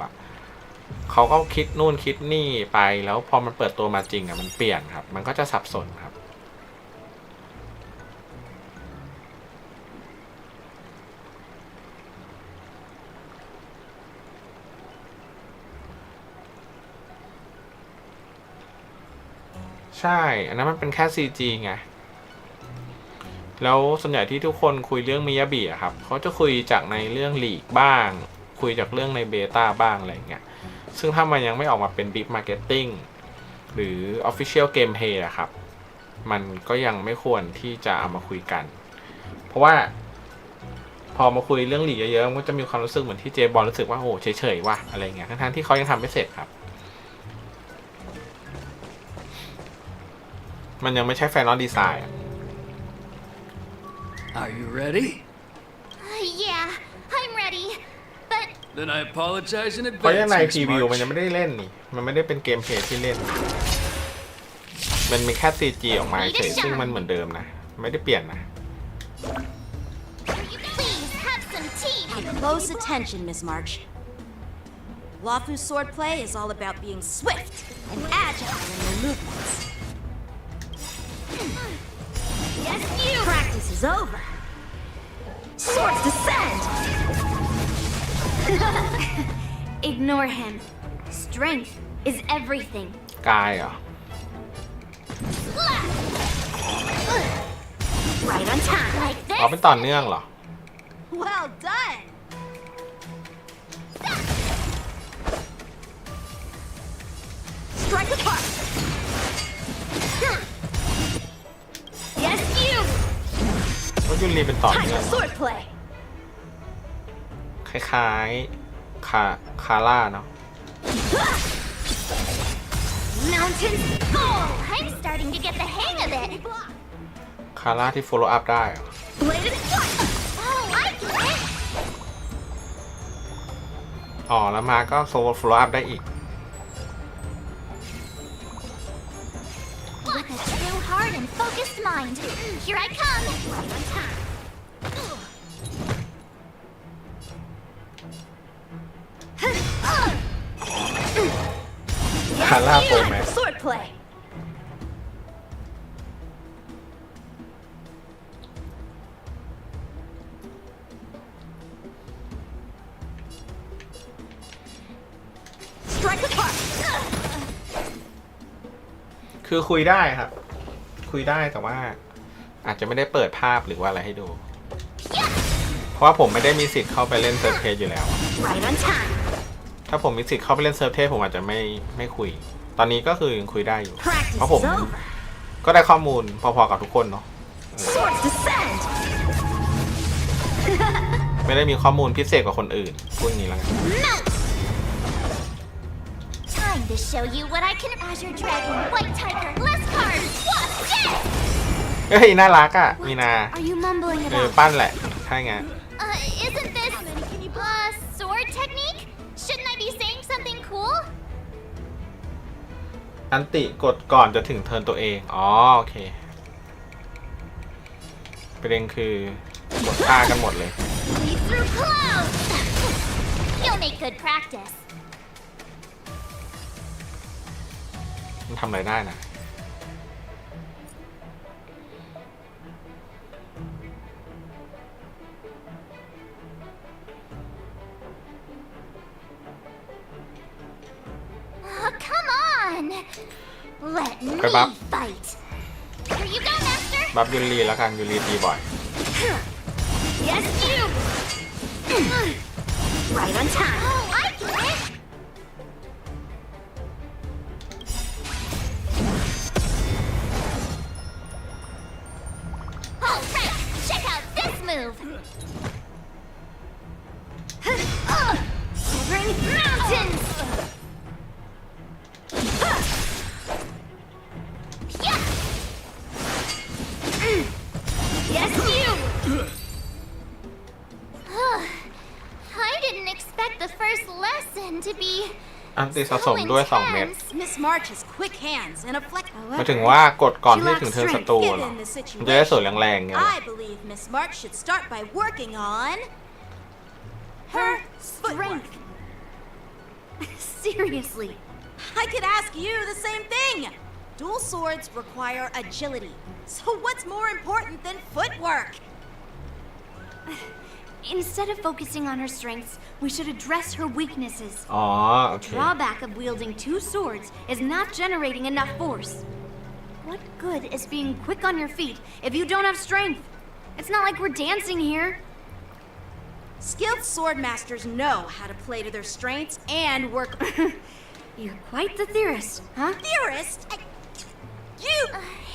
เขาก็คิดนู่นคิดนี่ไปแล้วพอมันเปิดตัวมาจริงอ่ะมันเปลี่ยนครับมันก็จะสับสนครับ ใช่อันนั้นมันเป็นแค่ CG ไงแล้วส่วนใหญ่ที่ทุกคนคุยเรื่องมิยาบิอะครับเขาจะคุยจากในเรื่องลีกบ้างคุยจากเรื่องในเบต้าบ้างอะไรเงี้ยซึ่งถ้ามันยังไม่ออกมาเป็นดิฟมาร์เก็ตติ้งหรือ Official Gameplay อะครับมันก็ยังไม่ควรที่จะเอามาคุยกันเพราะว่าพอมาคุยเรื่องลีกเยอะๆมันก็จะมีความรู้สึกเหมือนที่เจบอลรู้สึกว่าโอ้เฉยๆว่ะอะไรเงี้ยทั้งๆที่เขายังทำไม่เสร็จครับมันยังไม่ใช่ Final Design Are you ready? Yeah, I'm ready. But Then I apologize in เพราะยัง advance, ใน Miss พรีวิว March. มันยังไม่ได้เล่นนี่มันไม่ได้เป็นเกมเพลย์ที่เล่นมันมีแค่ CG ออกมาเฉยซึ่งมันเหมือนเดิมนะไม่ได้เปลี่ยนนะ please have some tea. Pay close attention, Miss March. Lafu swordplay is all about being swift and agile in your movements. Yes, you! Practice is over. Swords descend! Ignore him. Strength is everything. กายเหรอ Right on time. Like อ๋อ this. เป็นต่อเนื่องเหรอ Well done! Strike apart. Yes, you! ก็ยุนรีเป็นต่อ Time เนื่อง for swordplay. คล้ายๆคาร่าเนาะ Mountain. Oh, I'm starting to get the hang of it. คาร่าที่ follow up ได้เหรอ Bladed flight. Oh, I get it. อ๋อแล้วมาก็ follow up ได้อีก brightest mind. Here I come. ฮาร่าโปรแม็ก Swordplay. Strike apart. คือคุยได้ครับ คุยได้แต่ว่า อาจจะไม่ได้เปิดภาพหรือว่าอะไรให้ดู เพราะว่าผมไม่ได้มีสิทธิ์เข้าไปเล่นเซิร์ฟเทสอยู่แล้ว Right on time. ถ้าผมมีสิทธิ์เข้าไปเล่นเซิร์ฟเทสผมอาจจะไม่คุย ตอนนี้ก็คือยังคุยได้อยู่ Practice เพราะผม is over. ก็ได้ข้อมูลพอๆกับทุกคนเนาะ Swords descend. ไม่ได้มีข้อมูลพิเศษกว่าคนอื่นพูดอย่างนี้แล้วกัน Melt! Time to show you what I can. Azure Dragon, White Tiger, Less Card, Wasp, Death! เฮ้ยน่ารักอ่ะมีนา Are you mumbling ปั้ about? นแหละใช่ไง Isn't this sword technique? Shouldn't I be saying something cool? อันติกดก่อนจะถึงเทิร์นตัวเองอ๋อโอเคประเด็นคือกดท่ากันหมดเลย Leap through clouds! You'll make good practice. มันทำอะไรได้นะ Oh, come on! Let me Okay, Bob. fight. Here you go, Master. บัฟยุรีแล้วกันยุรีตีบ่อย Yes, you. Right on time. Oh, I get it. All right, check out this move. Severing mountains. Yeah. Yes, you. I didn't expect the first lesson to be อันติสะสมด้วย 2 เม็ด Miss March has quick hands and a flex. หมายถึงว่ากดก่อนที่ถึงเทิร์นศัตรูเหรอ Given the มันจะได้สวน situation, แรงๆไง I believe Miss March should start by working on her strength. Seriously. I could ask you the same thing. Dual swords require agility. So what's more important than footwork? Instead of focusing on her strengths, we should address her weaknesses. อ๋อโอเค Drawback of wielding 2 swords is not generating enough force. What good is being quick on your feet if you don't have strength? It's not like we're dancing here. Skilled sword masters know how to play to their strengths and work. You're quite the theorist, huh? Theorist? You!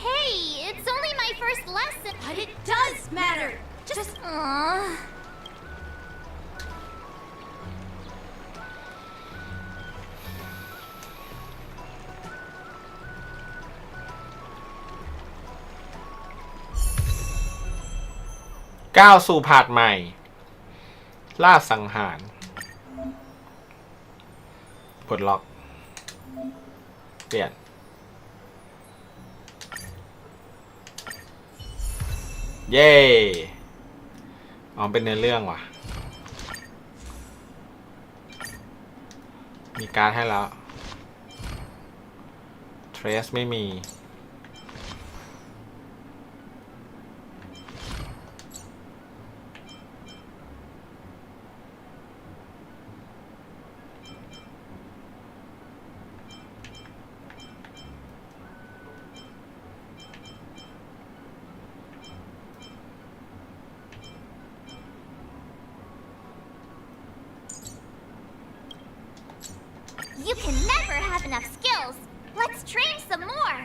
Hey, it's only my first lesson. But it does matter. Just. Aww. ก้าวสู่ผาดใหม่ ล่าสังหารกดล็อก เปลี่ยน เย้อ๋อเป็นเนื้อเรื่องว่ะ มีการ์ดให้แล้ว เทรสไม่มี You can never have enough skills. Let's train some more.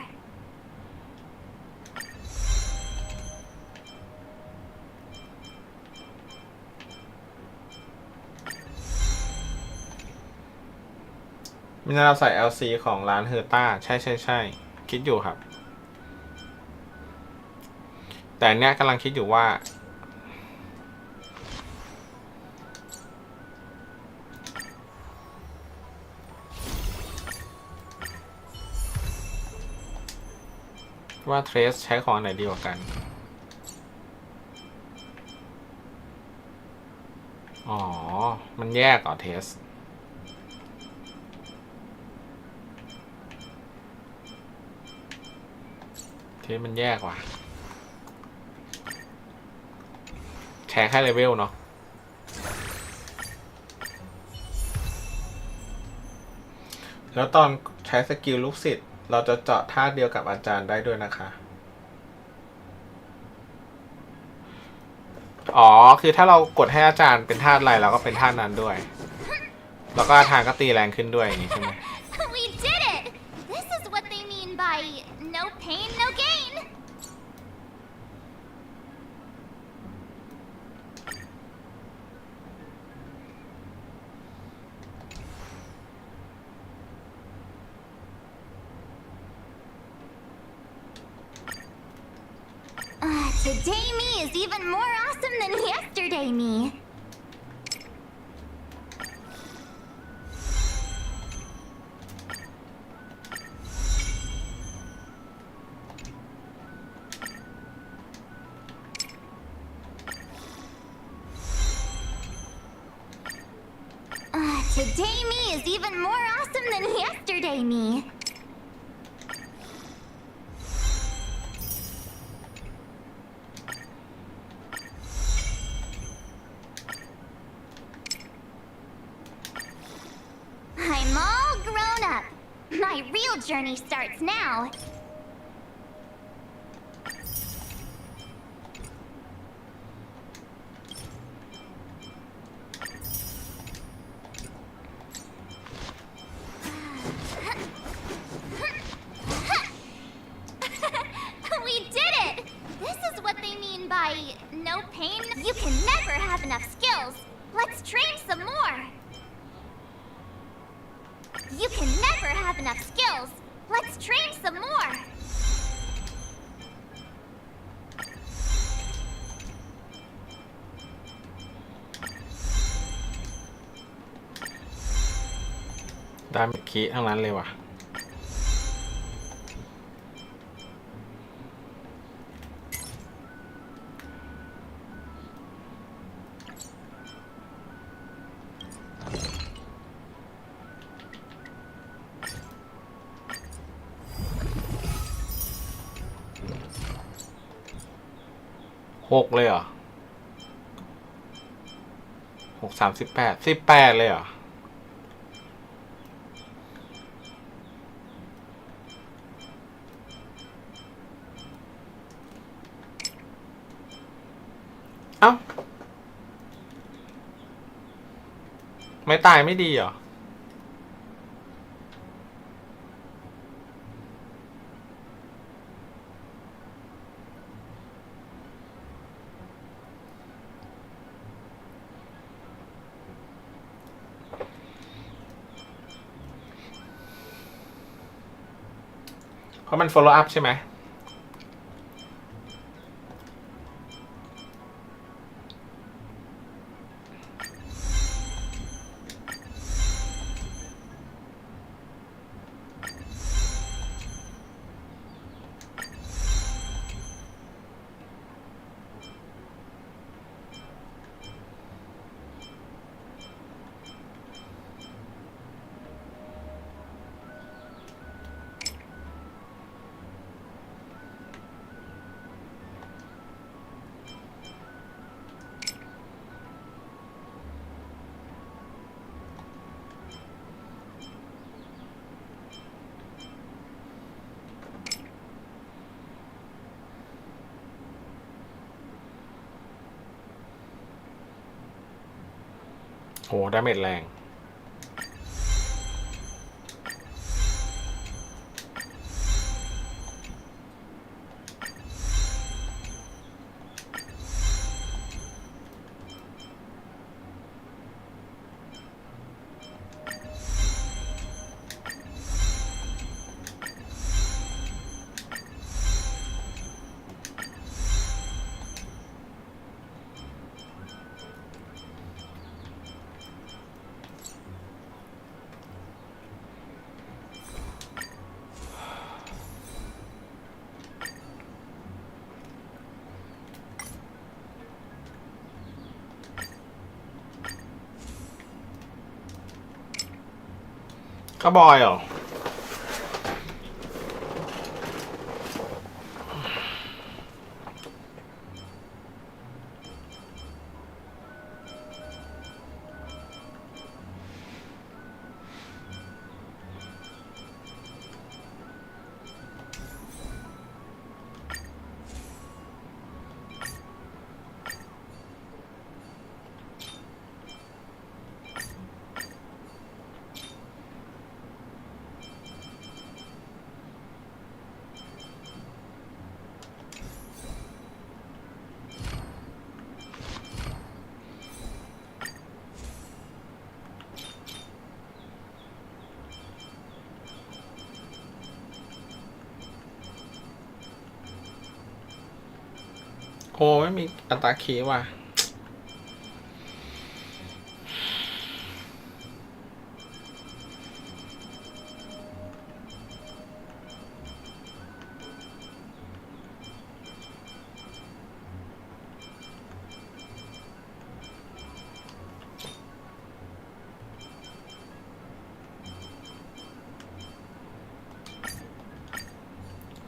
มีนาเราใส่ LC ของร้านเฮอร์ต้าใช่คิดอยู่ครับ แต่เนี้ยกำลังคิดอยู่ว่า ว่าเทรสใช้ของไหนดีกว่ากันอ๋อมันแยกเหรอเทสมันแยกว่ะแชร์แค่เลเวลเนาะแล้วตอนใช้สกิลลูกศิษย์เราจะเจาะท่าเดียวกับอาจารย์ได้ด้วยนะคะอ๋อคือถ้าเรากดให้อาจารย์เป็นท่าอะไรเราก็เป็นท่านั้นด้วยแล้วก็อาจารย์ก็ตีแรงขึ้นด้วยอย่างนี้ใช่ไหม We did it! This is what they mean by no pain, no gain! Today me is even more awesome than yesterday me. Today me is even more awesome than yesterday me. I'm all grown up. My real journey starts now. We did it! This is what they mean by no pain. You can never have enough skills. Let's train some more. You can never have enough skills. Let's train some more.ได้เมื่อกี้ทั้งนั้นเลยว่ะ6เลยเหรอ6 38 18เลยเหรอเอ้าไม่ตายไม่ดีเหรอเพราะมัน follow up ใช่ไหมโหดาเมจแรง ข้าวบอยเหรอโอ้ไม่มีอัตราคีว่ะ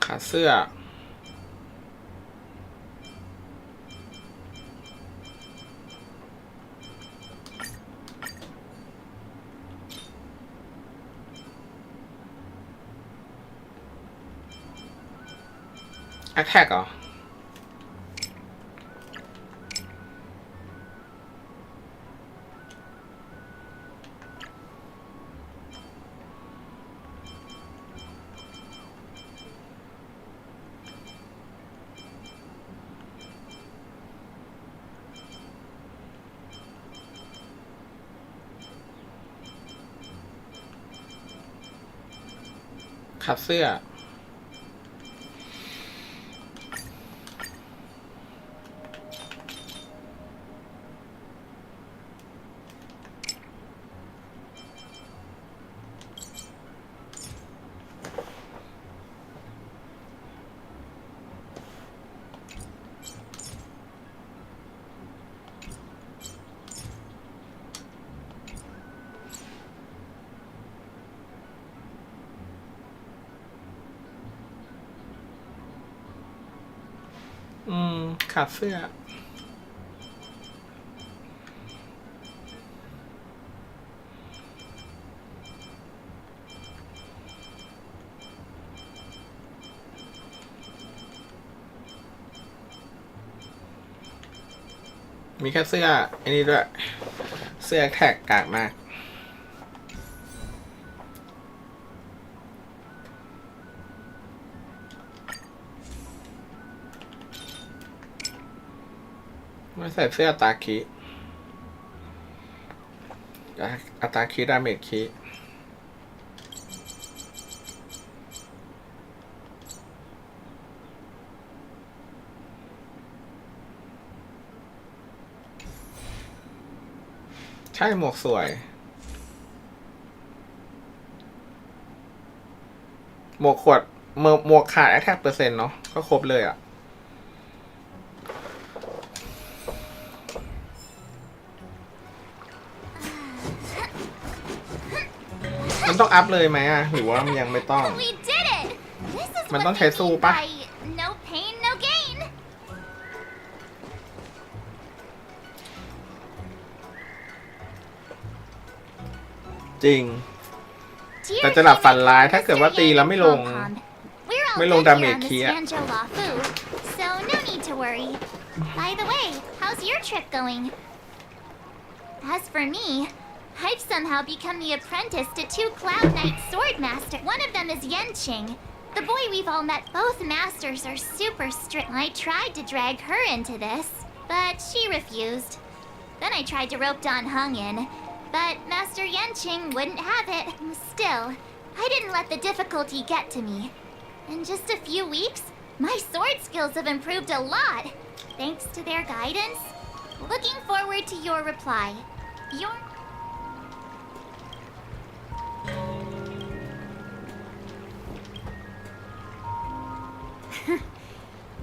ขาเสื้อแอคแท็กเหรอขัดเสื้อขาดเสื้อมีแค่เสื้ออันนี้ด้วยเสื้อแท็กกากมากไม่ใส่เสื้ออัตราคีอัตราคีดาเมจคีใช่หมวกสวยหมวกขวดหมวกขาดแอทแทกเปอร์เซ็นต์เนาะก็ครบเลยอ่ะมันต้องอัพเลยไหมอ่ะหรือว่ามันยังไม่ต้อง มันต้องใช้สู้ปะ No pain, no gain. จริงแต่จะหลับฝันร้ายถ้าเกิดว่าตีแล้วไม่ลงดาเมจคีอะ So no need to worry. By the way, how's your trip going? As for me, I've somehow become the apprentice to 2 Cloud Knight sword masters. One of them is Yenqing, the boy we've all met. Both masters are super strict. I tried to drag her into this, but she refused. Then I tried to rope Dan Heng in, but Master Yenqing wouldn't have it. Still, I didn't let the difficulty get to me. In just a few weeks, my sword skills have improved a lot, thanks to their guidance. Looking forward to your reply. Your...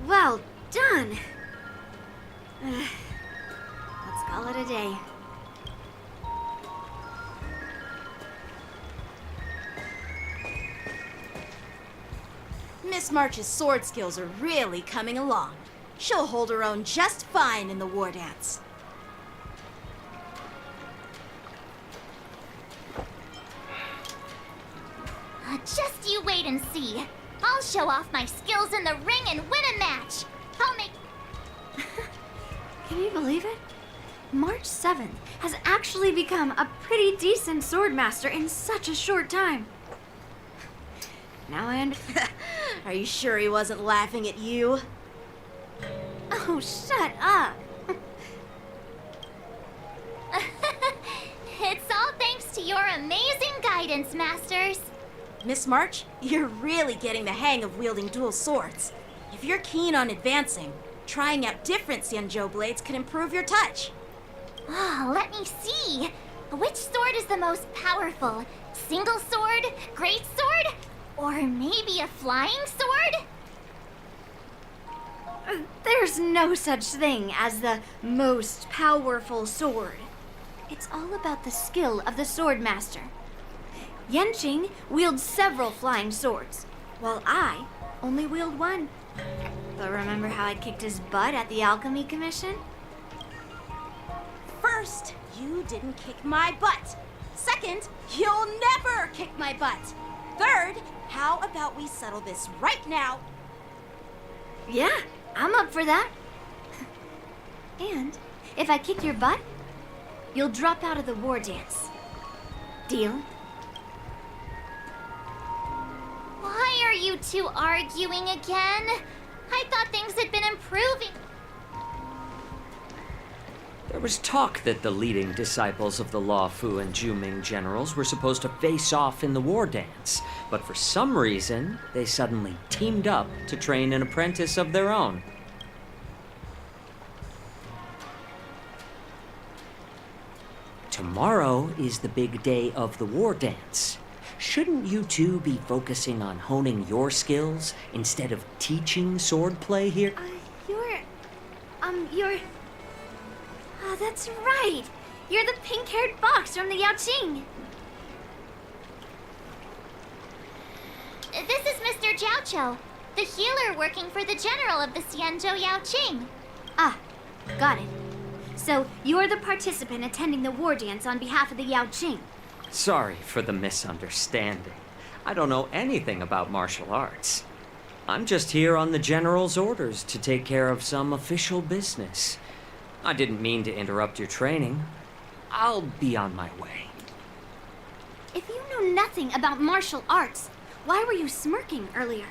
Well done. Let's call it a day. Miss March's sword skills are really coming along. She'll hold her own just fine in the war dance. Just you wait and see. I'll show off my skills in the ring and win a match. I'll make... Can you believe it? March 7th has actually become a pretty decent swordmaster in such a short time. Now I understand. Are you sure he wasn't laughing at you? Oh, shut up. It's all thanks to your amazing guidance, Masters. Miss March, you're really getting the hang of wielding dual swords. If you're keen on advancing, trying out different Xianzhou blades can improve your touch. Oh, let me see. Which sword is the most powerful? Single sword? Great sword? Or maybe a flying sword? There's no such thing as the most powerful sword. It's all about the skill of the swordmaster. Yenqing wields several flying swords, while I only wield one. But remember how I kicked his butt at the Alchemy Commission? First, you didn't kick my butt. Second, you'll never kick my butt. Third, how about we settle this right now? Yeah, I'm up for that. And if I kick your butt, you'll drop out of the war dance. Deal? Why are you two arguing again? I thought things had been improving. There was talk that the leading disciples of the Law Fu and Juming generals were supposed to face off in the war dance, but for some reason, they suddenly teamed up to train an apprentice of their own. Tomorrow is the big day of the war dance. Shouldn't you two be focusing on honing your skills instead of teaching swordplay here? You're... Oh, that's right. You're the pink-haired fox from the Yaoqing. This is Mr. Jiaoqiu, the healer working for the general of the Xianzhou Yaoqing. Ah, got it. So, you're the participant attending the war dance on behalf of the Yaoqing. Sorry for the misunderstanding. I don't know anything about martial arts. I'm just here on the general's orders to take care of some official business. I didn't mean to interrupt your training. I'll be on my way. If you know nothing about martial arts, why were you smirking earlier?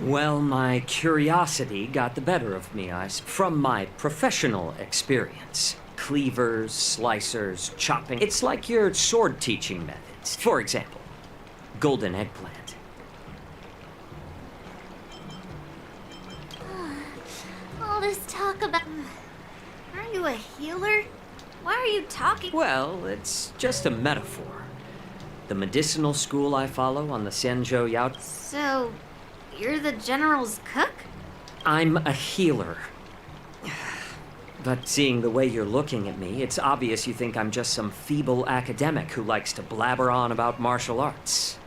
Well, my curiosity got the better of me, from my professional experience. Cleavers, slicers, chopping. It's like your sword teaching methods. For example, golden eggplant. All this talk about... Are you a healer? Why are you talking? Well, it's just a metaphor. The medicinal school I follow on the Xianzhou Yao... So, you're the general's cook? I'm a healer. But seeing the way you're looking at me, it's obvious you think I'm just some feeble academic who likes to blabber on about martial arts.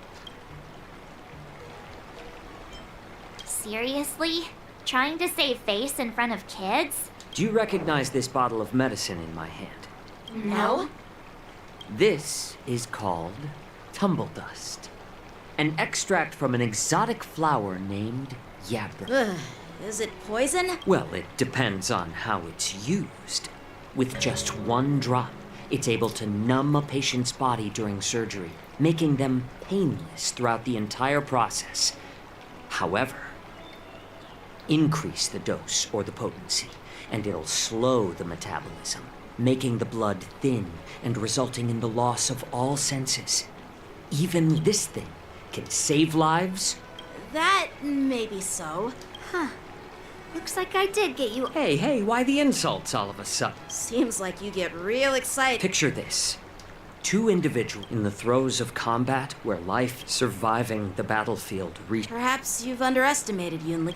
Seriously? Trying to save face in front of kids? Do you recognize this bottle of medicine in my hand? No. This is called tumble dust. An extract from an exotic flower named yabra. Ugh, is it poison? Well, it depends on how it's used. With just one drop, it's able to numb a patient's body during surgery, making them painless throughout the entire process. However, increase the dose or the potency, and it'll slow the metabolism, making the blood thin and resulting in the loss of all senses. Even this thing can save lives. That may be so. Huh. Looks like I did get you. Hey, why the insults all of a sudden? Seems like you get real excited. Picture this. Two individuals in the throes of combat where life surviving the battlefield reach. Perhaps you've underestimated Yunli.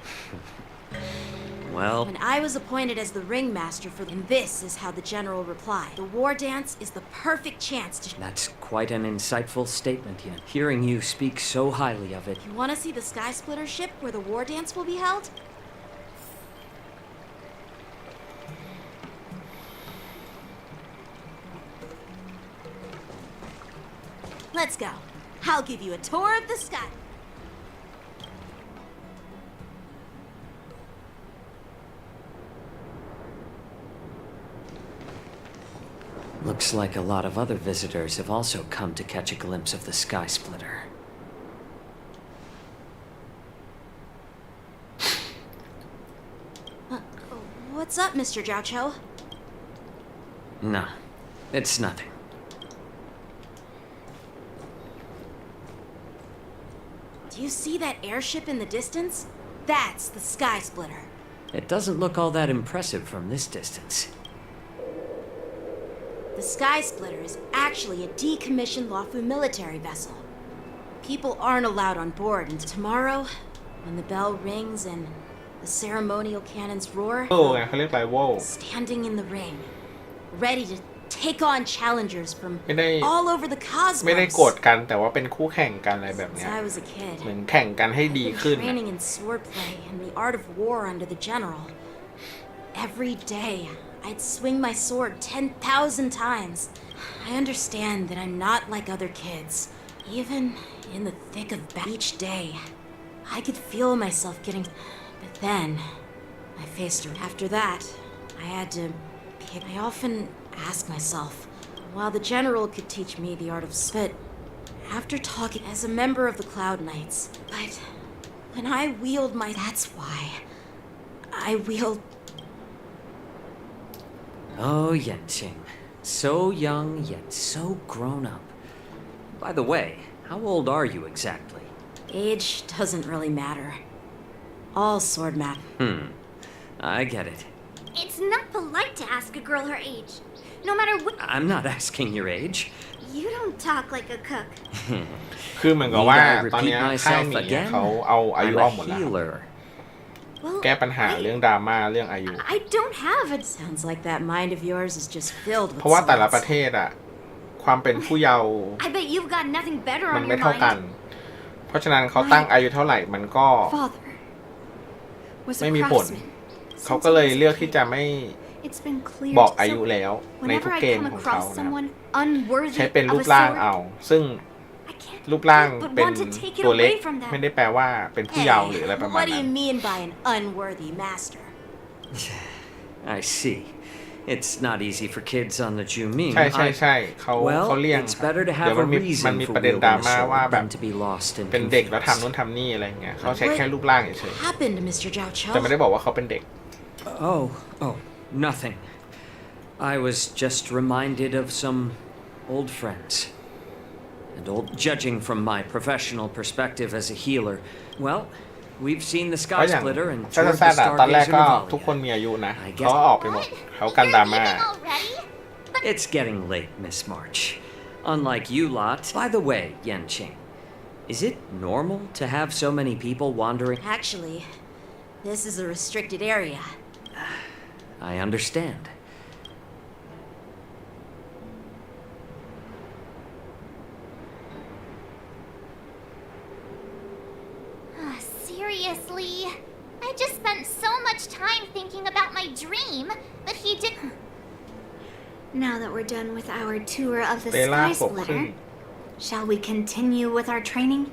Well, when I was appointed as the ringmaster for and this is how the general replied. The war dance is the perfect chance to... That's quite an insightful statement, Yen. Hearing you speak so highly of it. You want to see the Sky Splitter ship where the war dance will be held? Let's go. I'll give you a tour of the sky. Looks like a lot of other visitors have also come to catch a glimpse of the Sky Splitter. What's up, Mr. Jiaoqiu? No, it's nothing. Do you see that airship in the distance? That's the Sky Splitter. It doesn't look all that impressive from this distance. The Sky Splitter is actually a decommissioned Luofu military vessel. People aren't allowed on board, and tomorrow, when the bell rings and the ceremonial cannons roar, โว้ไงเขาเรียกไรโว้ standing in the ring, ready to take on challengers from ไม่ได้ all over the cosmos. ไม่ได้โกรธกันแต่ว่าเป็นคู่แข่งกันอะไรแบบเนี้ย Since I was a kid, เหมือนแข่งกันให้ดี I've ขึ้น been training in swordplay and the art of war under the general. Every day, I'd swing my sword 10,000 times. I understand that I'm not like other kids. Even in the thick of battle each day, I could feel myself getting... But then, I faced her. After that, I had to pick... I often ask myself, while the general could teach me the art of spit, after talking as a member of the Cloud Knights, but when I wield my... That's why I wield... Oh, Yenqing. So young, yet so grown up. By the way, how old are you exactly? Age doesn't really matter. All sword matter. I get it. It's not polite to ask a girl her age. No matter what... I'm not asking your age. You don't talk like a cook. คือเหมือนกับว่า Need I ตอน repeat เนี้ยค่าย myself หมี again? เขาเอาอายุ I'm ออก a หมดแล้ว healer. แก้ปัญหาเรื่องดราม่าเรื่องอายุ I don't have a... Sounds like that mind of yours is just filled เพ with ราะว่าแต่ละ swords. ประเทศอะความเป็นผู้เยาว์ I bet you've got nothing better มัน on ไม่ your เท่ากัน mind. เพราะฉะนั้นเขาตั้งอายุเท่าไหร่มันก็ Father was a ไม่มีผล craftsman. เขาก็เลยเลือกที่จะไม่ It's been clear บอก to- อายุแล้วในทุ Whenever ก I เกม come ของเขา across นะ someone unworthy ใช้เป็นรู of ป a ร่าง sword, เอา ซึ่งรูปร่าง but เป็น want to take it ตัวเล็ก away from them. ไม่ได้แปลว่าเป็นผู้เยาว์หรืออะไรประมาณ What do นั้ you น mean by an unworthy master? I see. It's not easy for kids on the Juming. ใช่ใช่ใช่เขา Well, เขาเลี่ยง it's better to เดี๋ยว have มั a นมี reason มี for ประเด็น wielding ดรา a ม่าว่า sword แบบ than to be lost in เป็นเด็กแล้วทำ confused. นู่นทำนี่อะไรเงี้ยเขาใช้แค่รูปร่างเฉย Happened, Mr. ๆแต่ไม่ Jiaoqiu? ได้บอกว่าเขาเป็นเด็ก Oh, nothing. I was just reminded of some old friends. And judging from my professional perspective as a healer, well, we've seen the เพราะ Sky อย่าง Splitter and แซ่ toured แซ่ the ตอนแรก Stargazer ก็ทุกคน Navalia. มีอายุนะ I เขา guess ออกไปหมดเขากันดราม่า it's getting late, Miss March. Unlike you lot. By the way, Yenqing, is it normal to have so many people wandering? Actually, this is a restricted area. I understand. Seriously? I just spent so much time thinking about my dream, but he didn't. Now that we're done with our tour of the เวลา Sky ขบขึ้น Splitter, shall we continue with our training?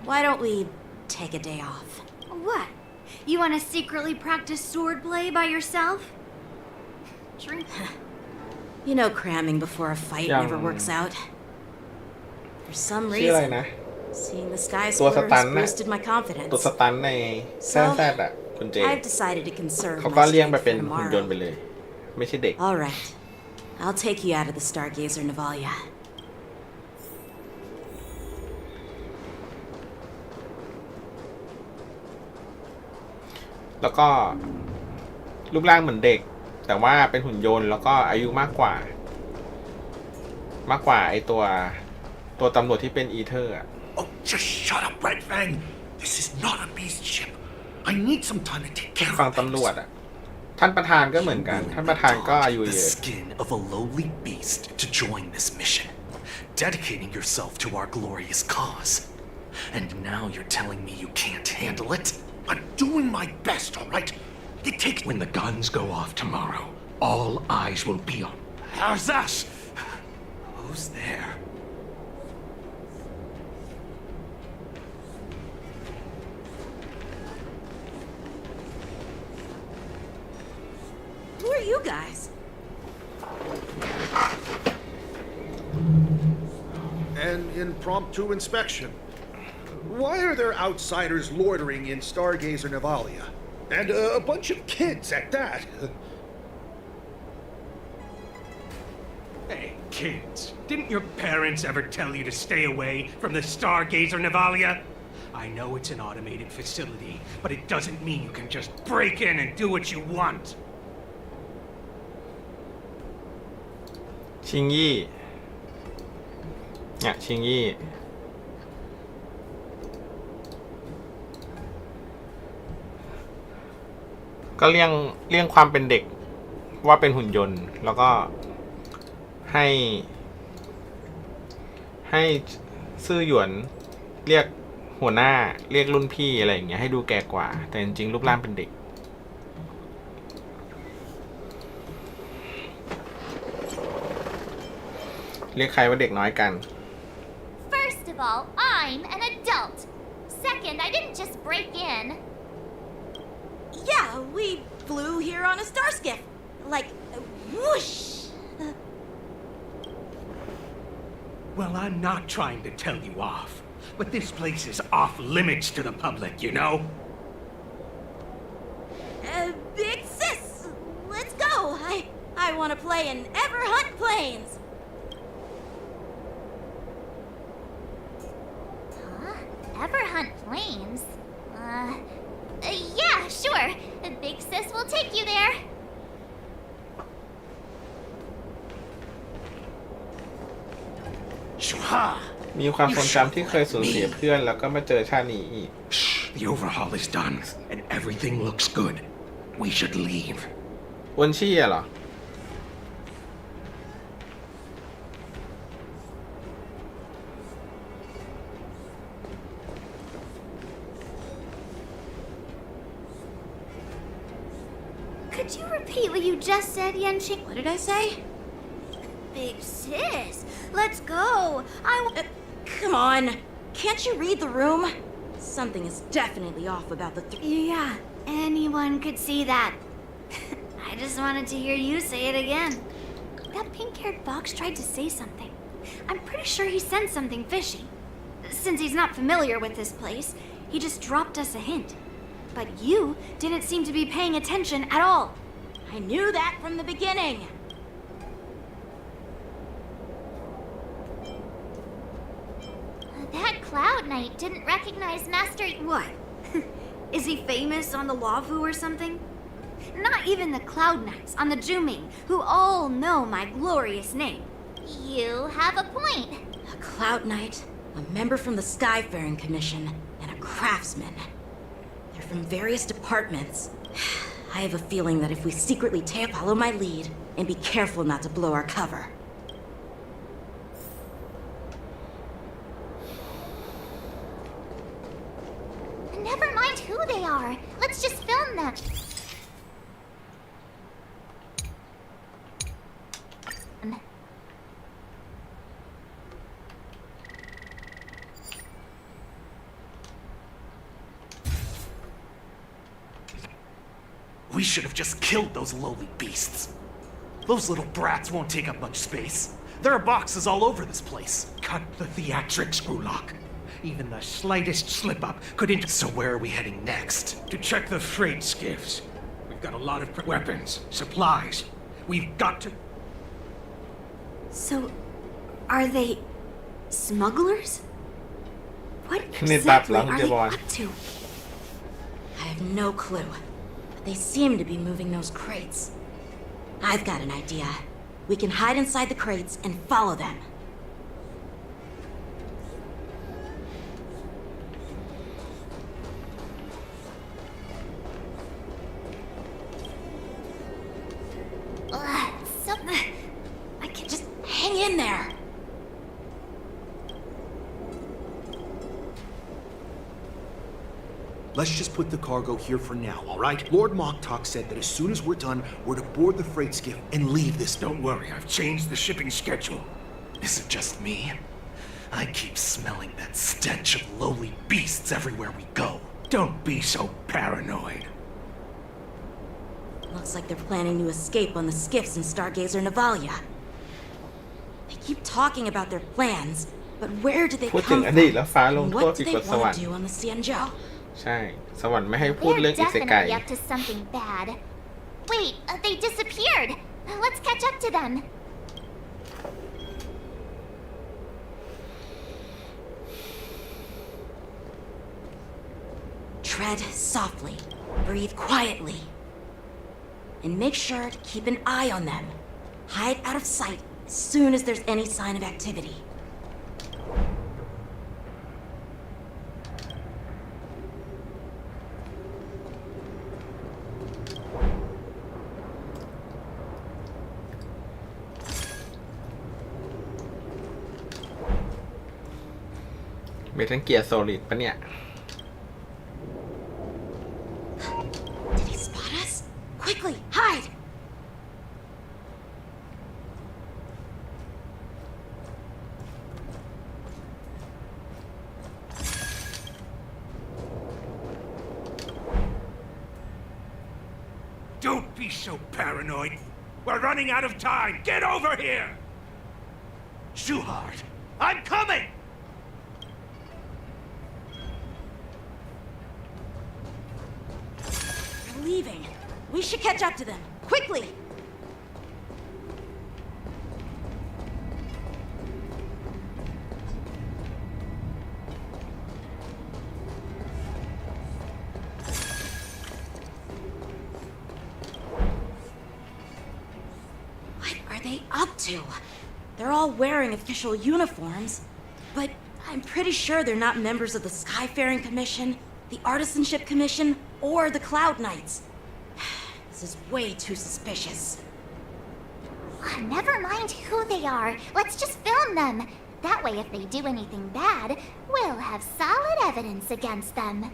Why don't we take a day off? What? You want to secretly practice swordplay by yourself? Drink. You know cramming before a fight Yang- never works out. For some ชื่ออะไร reason, นะ seeing the Sky ตัวส Splitter ตัน has น่ะ boosted my confidence. ตัวสตันในแซ่แซ่อะคุณเจ I've decided to conserve เขาก็ my เลี่ยงไป strength เป็น for หุ่นยนต์ไป tomorrow. เลย ไม่ใช่เด็ก All right. I'll take you out of the Stargazer Navalia. แล้วก็รูปร่างเหมือนเด็ก แต่ว่าเป็นหุ่นยนต์แล้วก็อายุมากกว่า ไอตัวตำรวจที่เป็นอีเทอร์อะ Oh, just shut up, Red Fang. This is not a beast ship. I need some time to take care ฟัง of ตำรวจ things. อ่ะ ท่านประธานก็เหมือนกัน ท่านประธานก็อายุ The เยอะ skin of a lowly beast to join this mission, dedicating yourself to our glorious cause. And now you're telling me you can't handle it? I'm doing my best, all right? It takes... When the guns go off tomorrow, all eyes will be on... How's that? Who's there? Who are you guys? An impromptu inspection. Why are there outsiders loitering in Stargazer Navalia? And a bunch of kids at that. Hey, kids, didn't your parents ever tell you to stay away from the Stargazer Navalia? I know it's an automated facility, but it doesn't mean you can just break in and do what you want. ชิงยี่เนี่ยชิงยี่ ก็เลี่ยงความเป็นเด็กว่าเป็นหุ่นยนต์ แล้วก็ให้ซื่อหยวนเรียกหัวหน้าเรียกรุ่นพี่อะไรอย่างเงี้ยให้ดูแก่กว่า แต่จริงๆรูปร่างเป็นเด็ก เรียกใครว่าเด็กน้อยกัน First of all, I'm an adult. Second, I didn't just break in. Yeah, we flew here on a star skiff. Like, whoosh! Well, I'm not trying to tell you off, but this place is off limits to the public, you know? Big sis, let's go. I want to play in Everhunt Plains. Everhunt Plains? Yeah, sure. The big sis will take you there. มีความทรงจำที่เคยสูญเสียเพื่อนแล้วก็มาเจอชาตินี้อีก The overhaul is done, and everything looks good. We should leave. วนชี่อะเหรอ Could you repeat what you just said, Yenching? What did I say? Big sis, let's go. Come on. Can't you read the room? Something is definitely off about the Yeah, anyone could see that. I just wanted to hear you say it again. That pink-haired fox tried to say something. I'm pretty sure he sensed something fishy. Since he's not familiar with this place, he just dropped us a hint. But you didn't seem to be paying attention at all. I knew that from the beginning. That Cloud Knight didn't recognize Master... What? Is he famous on the Lavu or something? Not even the Cloud Knights on the Juming, who all know my glorious name. You have a point. A Cloud Knight, a member from the Skyfaring Commission, and a craftsman. They're from various departments. I have a feeling that if we secretly follow my lead and be careful not to blow our cover. Never mind who they are. Let's just film them. We should have just killed those lowly beasts. Those little brats won't take up much space. There are boxes all over this place. Cut the theatrics, Gulak. Even the slightest slip-up could injure... So where are we heading next? To check the freight skiffs. We've got a lot of weapons, supplies. We've got to... So, are they... smugglers? What Ni exactly tap lang, are di they ba? up to? I have no clue, but they seem to be moving those crates. I've got an idea. We can hide inside the crates and follow them. in there! Let's just put the cargo here for now, all right? Lord Moktok said that as soon as we're done, we're to board the freight skiff and leave this. Don't worry, I've changed the shipping schedule. Is it just me? I keep smelling that stench of lowly beasts everywhere we go. Don't be so paranoid. Looks like they're planning to escape on the skiffs in Stargazer Navalia. They keep talking about their plans, but where do they พูด come ถึง from? อดีตแล้วฟ้าลง And โทษ what ผิ do ด they กฎสวรร want to ค์ do on the Xianzhou? ใช่ สวรรค์ไม่ให้พูด They're เรื่องอิเซไก definitely up to something bad. Wait, they disappeared. Let's catch up to them. Tread softly, breathe quietly, and make sure to keep an eye on them. Hide out of sight as soon as there's any sign of activity. Metal Gear Solid ปะเนี่ย Did he spot us? Quickly, hide! Don't be so paranoid. We're running out of time. Get over here! Shuhart, I'm coming! They're leaving. We should catch up to them. Quickly! What are they up to? They're all wearing official uniforms, but I'm pretty sure they're not members of the Skyfaring Commission, the Artisanship Commission, or the Cloud Knights. This is way too suspicious. Never mind who they are. Let's just film them. That way, if they do anything bad, we'll have solid evidence against them.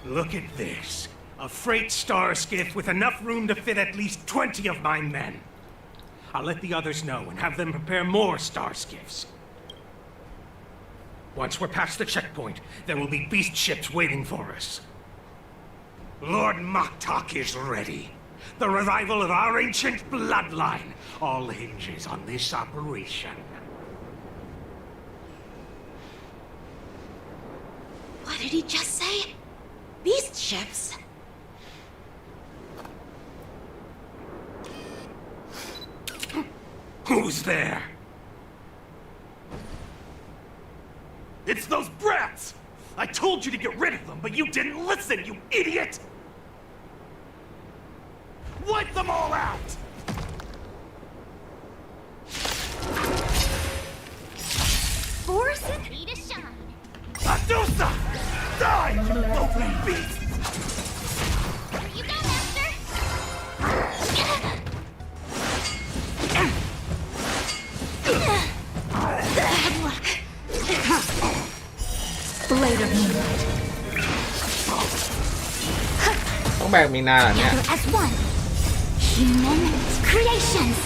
Look at this. A freight star skiff with enough room to fit at least 20 of my men. I'll let the others know and have them prepare more star skiffs. Once we're past the checkpoint, there will be beast ships waiting for us. Lord Moktok is ready. The revival of our ancient bloodline all hinges on this operation. What did he just say? Beast ships? Who's there? It's those brats! I told you to get rid of them, but you didn't listen, you idiot! Wipe them all out! Force it? Need a shine. Adusa! Die, you filthy beast! Here you go, Master. Bad luck. Blade of Moonlight. ต้องแบกมีนาเหรอเนี่ย Gather as one. Human creations.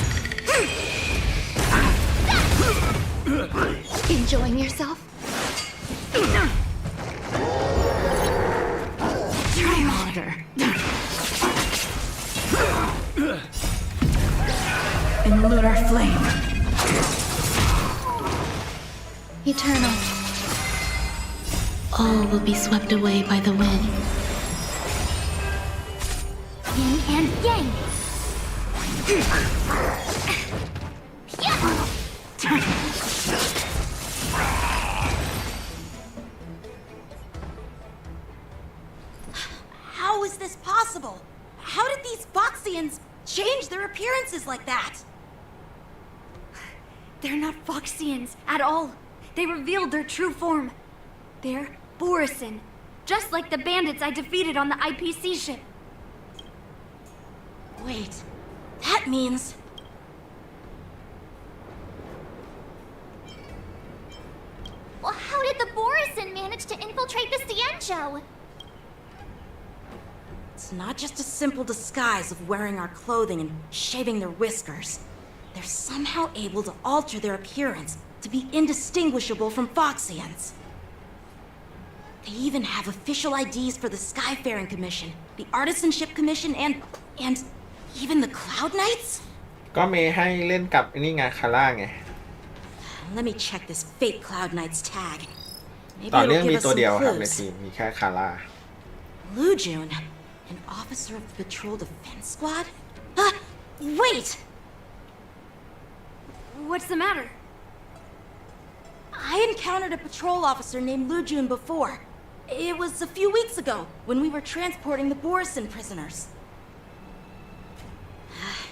Enjoying yourself? Harder. In lunar flame. Eternal. All will be swept away by the wind. Yin and yang. How is this possible? How did these Foxians change their appearances like that? They're not Foxians at all. they revealed their true form. They're Borisin, just like the bandits I defeated on the IPC ship. Wait, that means... Well, how did the Borisin manage to infiltrate the Cienjo? It's not just a simple disguise of wearing our clothing and shaving their whiskers. They're somehow able to alter their appearance to be indistinguishable from Foxians. They even have official IDs for the Skyfaring Commission, the Artisanship Commission, and even the Cloud Knights? ก็เมย์ให้เล่นกับนี่ไงคาร่าไง Let me check this fake Cloud Knight's tag. Maybe ต่อ it'll เรื่อง give มี us ตัว some เดียวครับใน clues. ทีมมีแค่คาร่า Lujun, an officer of the Patrol Defense Squad? Wait! What's the matter? I encountered a patrol officer named Lujun before. It was a few weeks ago, when we were transporting the Borisin prisoners.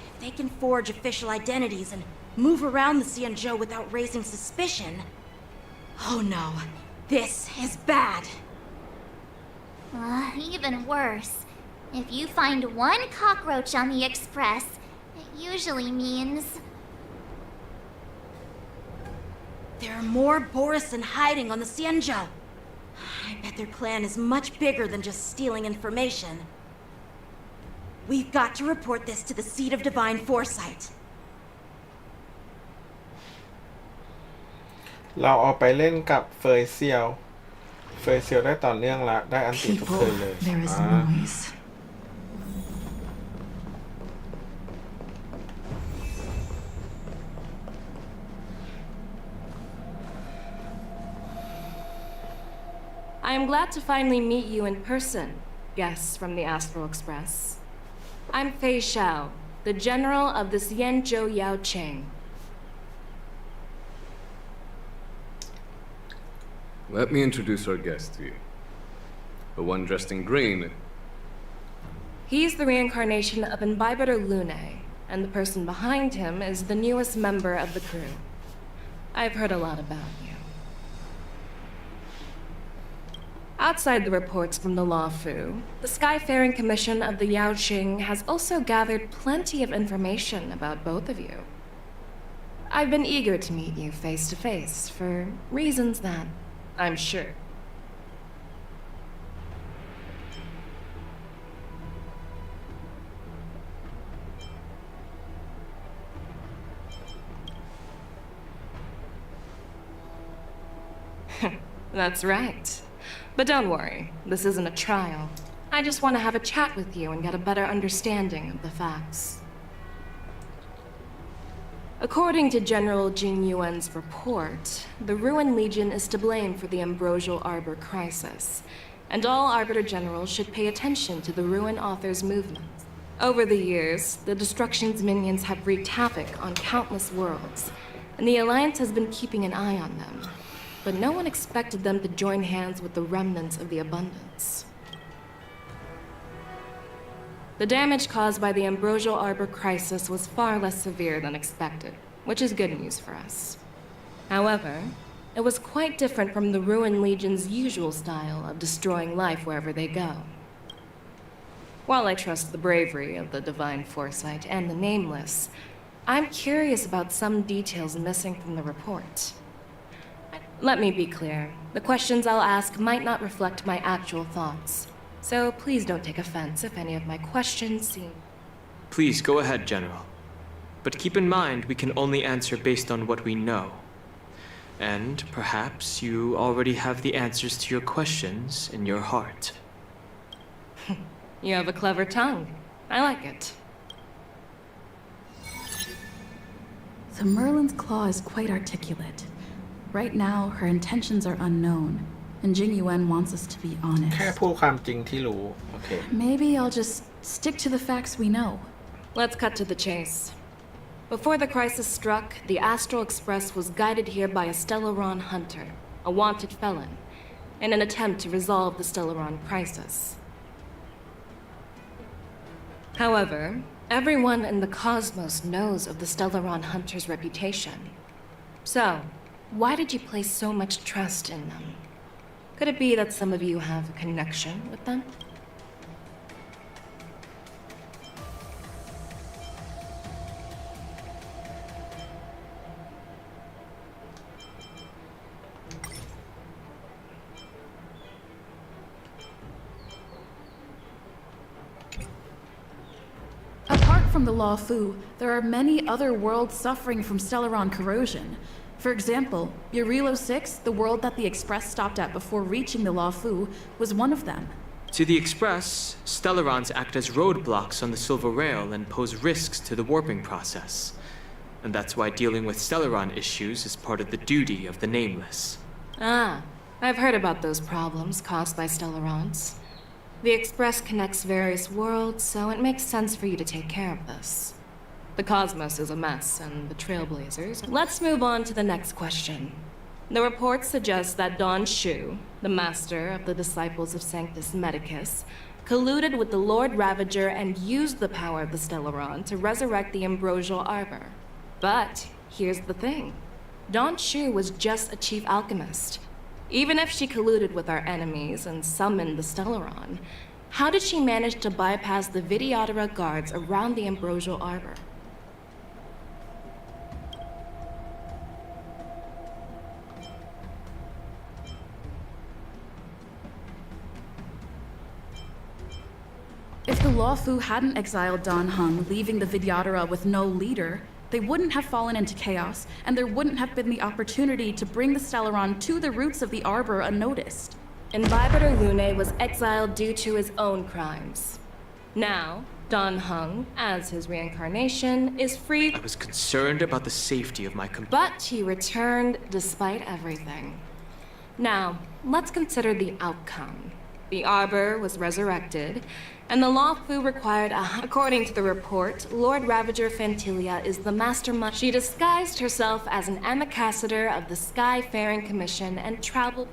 If they can forge official identities and move around the Cienjo without raising suspicion... Oh no, this is bad. Even worse. If you find one cockroach on the Express, it usually means... There are more Borisin hiding on the Cienjo. I bet their plan is much bigger than just stealing information. We've got to report this to the Seat of Divine Foresight. เราเอาไปเล่นกับเฟยเซียวได้ต่อเนื่องละได้อันติทุกคืนเลย There is noise. I am glad to finally meet you in person, guests from the Astral Express. I'm Fei Xiao, the general of the Cienjo Yao Cheng. Let me introduce our guest to you. The one dressed in green. He's the reincarnation of Imbibitor Lune, and the person behind him is the newest member of the crew. I've heard a lot about you. Outside the reports from the Law Fu, the Skyfaring Commission of the Yaoqing has also gathered plenty of information about both of you. I've been eager to meet you face to face for reasons that I'm sure. That's right. But don't worry, this isn't a trial. I just want to have a chat with you and get a better understanding of the facts. According to General Jing Yuan's report, the Ruin Legion is to blame for the Ambrosial Arbor crisis, and all Arbiter Generals should pay attention to the Ruin Author's movements. Over the years, the Destruction's minions have wreaked havoc on countless worlds, and the Alliance has been keeping an eye on them. But no one expected them to join hands with the remnants of the Abundance. The damage caused by the Ambrosial Arbor crisis was far less severe than expected, which is good news for us. However, it was quite different from the Ruin Legion's usual style of destroying life wherever they go. While I trust the bravery of the Divine Foresight and the Nameless, I'm curious about some details missing from the report. Let me be clear. The questions I'll ask might not reflect my actual thoughts. So please don't take offense if any of my questions seem... Please go ahead, General. But keep in mind we can only answer based on what we know. And perhaps you already have the answers to your questions in your heart. You have a clever tongue. I like it. The Merlin's claw is quite articulate. Right now, her intentions are unknown, and Jing Yuan wants us to be honest. แค่พูดความจริงที่รู้ โอเค Maybe I'll just stick to the facts we know. Let's cut to the chase. Before the crisis struck, the Astral Express was guided here by a Stellaron hunter, a wanted felon, in an attempt to resolve the Stellaron crisis. However, everyone in the cosmos knows of the Stellaron hunter's reputation. So, Why did you place so much trust in them? Could it be that some of you have a connection with them? Apart from the Law Fu, there are many other worlds suffering from Stellaron corrosion. For example, Urilo 6, the world that the Express stopped at before reaching the Law Fu, was one of them. To the Express, Stellarons act as roadblocks on the Silver Rail and pose risks to the warping process. And that's why dealing with Stellaron issues is part of the duty of the Nameless. Ah, I've heard about those problems caused by Stellarons. The Express connects various worlds, so it makes sense for you to take care of this. The cosmos is a mess, and the Trailblazers... Let's move on to the next question. The reports suggest that Don Shu, the master of the Disciples of Sanctus Medicus, colluded with the Lord Ravager and used the power of the Stellaron to resurrect the Ambrosial Arbor. But here's the thing. Don Shu was just a chief alchemist. Even if she colluded with our enemies and summoned the Stellaron, how did she manage to bypass the Vidyadhara guards around the Ambrosial Arbor? If the Law Fu hadn't exiled Dan Heng, leaving the Vidyadhara with no leader, they wouldn't have fallen into chaos, and there wouldn't have been the opportunity to bring the Stellaron to the roots of the Arbor unnoticed. Imbibitor Lune was exiled due to his own crimes. Now, Dan Heng, as his reincarnation, is free. I was concerned about the safety of my But he returned despite everything. Now, let's consider the outcome. The Arbor was resurrected, and the Law Fu required According to the report, Lord Ravager Fantilia is the mastermind. She disguised herself as an ambassador of the Skyfaring Commission and traveled...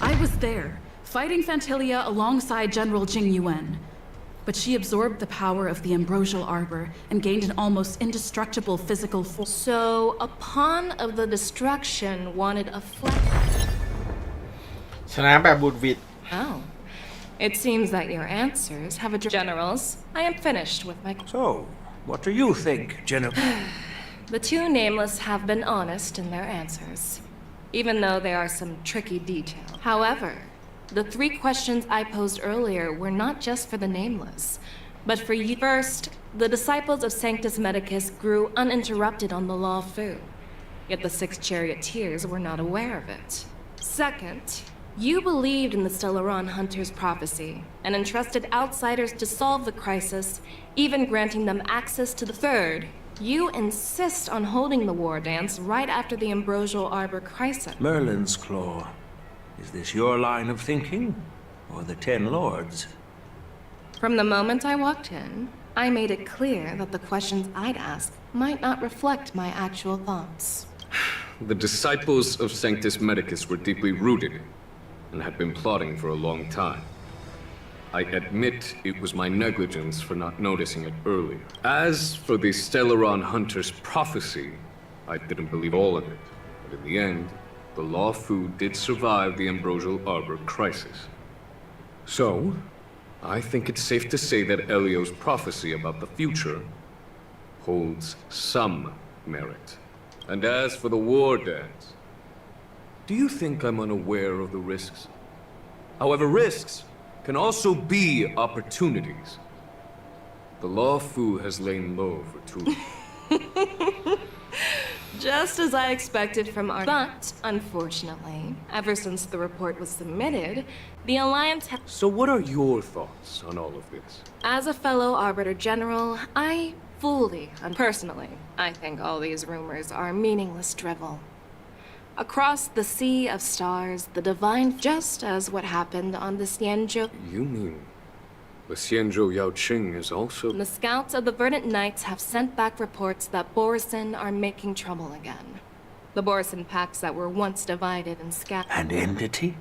I was there, fighting Fantilia alongside General Jing Yuan. But she absorbed the power of the Ambrosial Arbor and gained an almost indestructible physical force. So, a pawn of the destruction wanted a flat... ชนะแบบบุดหวิด Oh. It seems that your answers have a... Generals, I am finished with my... So, what do you think, General? The two Nameless have been honest in their answers, even though there are some tricky details. However, the three questions I posed earlier were not just for the Nameless, but for you. First, the Disciples of Sanctus Medicus grew uninterrupted on the Law Fu, yet the six charioteers were not aware of it. Second, you believed in the Stellaron Hunter's prophecy and entrusted outsiders to solve the crisis, even granting them access to the third. You insist on holding the war dance right after the Ambrosial Arbor crisis. Merlin's Claw. Is this your line of thinking, or the Ten Lords? From the moment I walked in, I made it clear that the questions I'd ask might not reflect my actual thoughts. The Disciples of Sanctus Medicus were deeply rooted and had been plotting for a long time. I admit it was my negligence for not noticing it earlier. As for the Stellaron Hunter's prophecy, I didn't believe all of it, but in the end, the Law Fu did survive the Ambrosial Arbor crisis. So, I think it's safe to say that Elio's prophecy about the future holds some merit. And as for the war dance, do you think I'm unaware of the risks? However, risks can also be opportunities. The Law Fu has lain low for too long. Just as I expected from our... But, unfortunately, ever since the report was submitted, the Alliance has... So what are your thoughts on all of this? As a fellow Arbiter General, I fully and personally, I think all these rumors are meaningless drivel. Across the sea of stars, the divine... Just as what happened on the Xianzhou... You mean... the Xianzhou Yaoqing is also... The scouts of the Verdant Knights have sent back reports that Borisin are making trouble again. The Borisin packs that were once divided and scattered... An entity?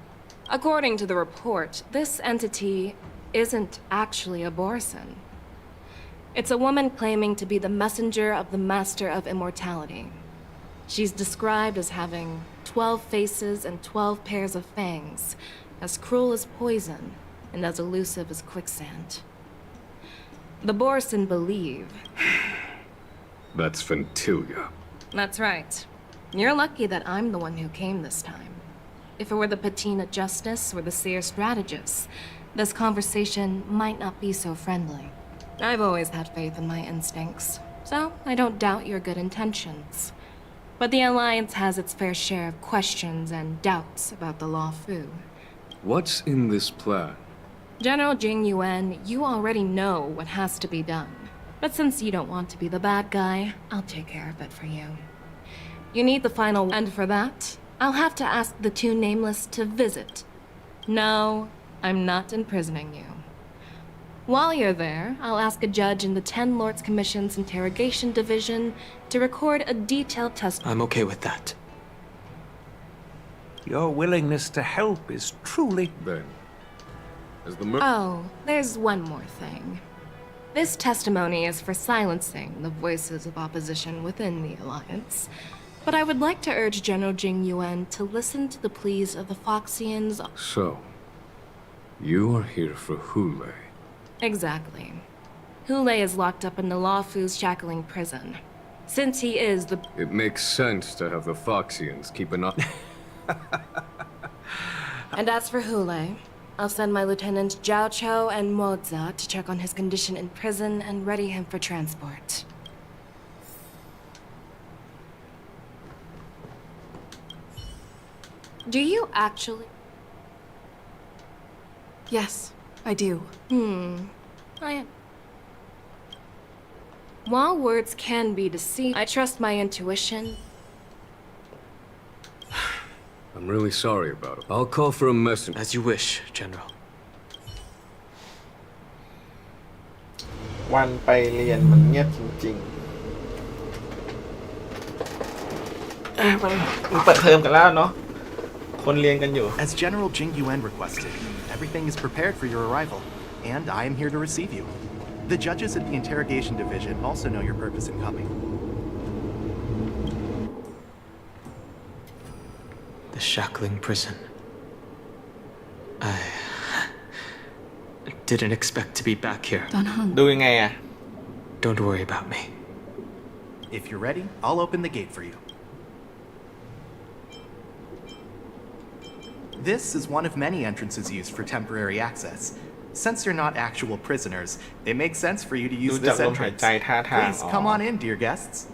According to the report, this entity isn't actually a Borisin. It's a woman claiming to be the messenger of the Master of Immortality. She's described as having 12 faces and 12 pairs of fangs, as cruel as poison, and as elusive as quicksand. The Borson believe... That's Ventilia. That's right. You're lucky that I'm the one who came this time. If it were the Patina Justice or the Seer Strategist, this conversation might not be so friendly. I've always had faith in my instincts, so I don't doubt your good intentions. But the Alliance has its fair share of questions and doubts about the Luofu. What's in this plan? General Jing Yuan, you already know what has to be done. But since you don't want to be the bad guy, I'll take care of it for you. You need the final, and for that, I'll have to ask the two Nameless to visit. No, I'm not imprisoning you. While you're there, I'll ask a judge in the 10 Lords Commission's Interrogation Division to record a detailed testimony. I'm okay with that. Your willingness to help is truly... Then, as the Oh, there's one more thing. This testimony is for silencing the voices of opposition within the Alliance. But I would like to urge General Jing Yuan to listen to the pleas of the Foxians. So, you are here for Hule. Exactly. Hule is locked up in the Luofu's shackling prison. Since he is the... It makes sense to have the Foxians keep an eye... And as for Hule, I'll send my lieutenants Zhao Cho and Moza to check on his condition in prison and ready him for transport. Do you actually... Yes, I do. While words can be deceiving, I trust my intuition. I'm really sorry about it. I'll call for a messenger. As you wish, General. วันไปเรียนมันเงียบจริงๆมันเปิดเทอมกันแล้วเนาะคนเรียนกันอยู่ As General Jing Yuan requested, everything is prepared for your arrival, and I am here to receive you. The judges at the Interrogation Division also know your purpose in coming. The shackling prison. I didn't expect to be back here. ดูยังไงอะ Don't worry about me. If you're ready, I'll open the gate for you. This is one of many entrances used for temporary access. Since you're not actual prisoners, it makes sense for you to use this entrance. Please come on in, dear guests.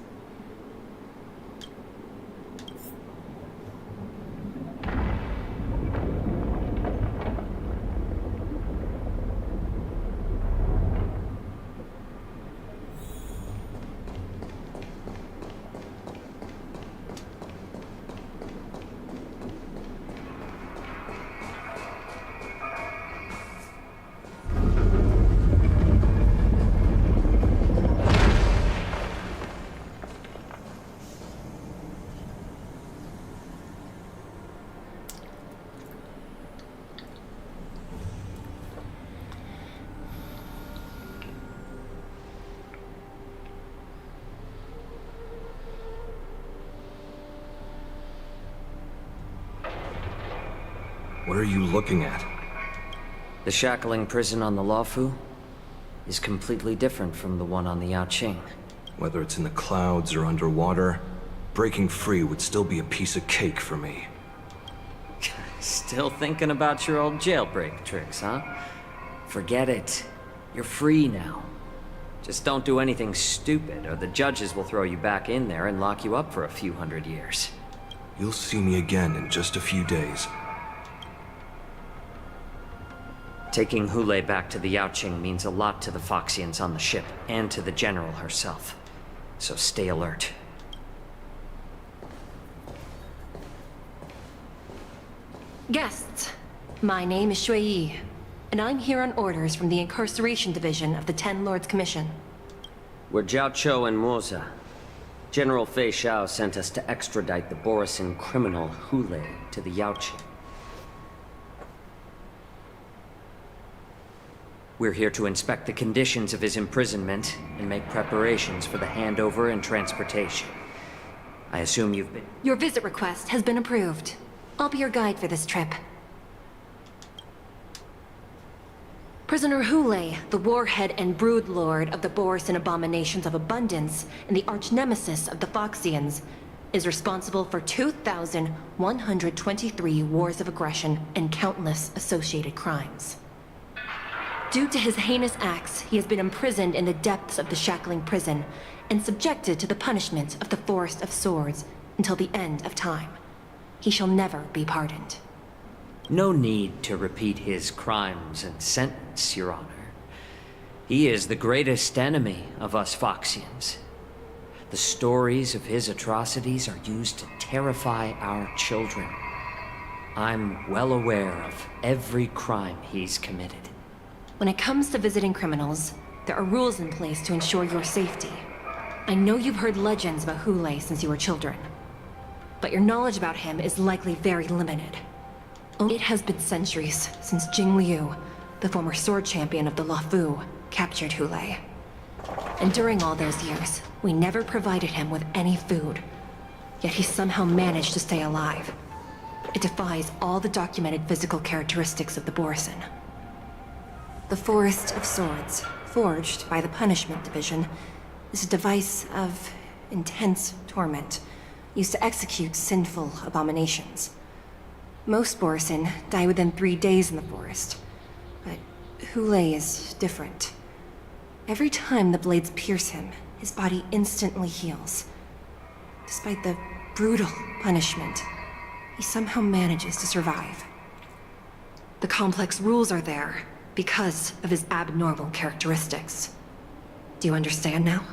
What are you looking at? The shackling prison on the Luofu is completely different from the one on the Yaoqing. Whether it's in the clouds or underwater, breaking free would still be a piece of cake for me. Still thinking about your old jailbreak tricks, huh? Forget it. You're free now. Just don't do anything stupid, or the judges will throw you back in there and lock you up for a few hundred years. You'll see me again in just a few days. Taking Hule back to the Yaoqing means a lot to the Foxians on the ship, and to the General herself. So stay alert. Guests, my name is Shui Yi, and I'm here on orders from the Incarceration Division of the 10 Lords Commission. We're Zhao Cho and Moza. General Fei Xiao sent us to extradite the Borison criminal Hule to the Yaoqing. We're here to inspect the conditions of his imprisonment and make preparations for the handover and transportation. I assume you've been... Your visit request has been approved. I'll be your guide for this trip. Prisoner Hule, the warhead and brood lord of the Borisin abominations of abundance and the arch-nemesis of the Foxians, is responsible for 2,123 wars of aggression and countless associated crimes. Due to his heinous acts, he has been imprisoned in the depths of the Shackling prison and subjected to the punishment of the Forest of Swords until the end of time. He shall never be pardoned. No need to repeat his crimes and sentence, Your Honor. He is the greatest enemy of us Foxians. The stories of his atrocities are used to terrify our children. I'm well aware of every crime he's committed. When it comes to visiting criminals, there are rules in place to ensure your safety. I know you've heard legends about Hule since you were children, but your knowledge about him is likely very limited. It has been centuries since Jing Liu, the former sword champion of the Luofu, captured Hule. And during all those years, we never provided him with any food. Yet he somehow managed to stay alive. It defies all the documented physical characteristics of the Borisin. The Forest of Swords, forged by the Punishment Division, is a device of intense torment, used to execute sinful abominations. Most Borisin die within 3 days in the forest, but Hule is different. Every time the blades pierce him, his body instantly heals. Despite the brutal punishment, he somehow manages to survive. The complex rules are there because of his abnormal characteristics. Do you understand now?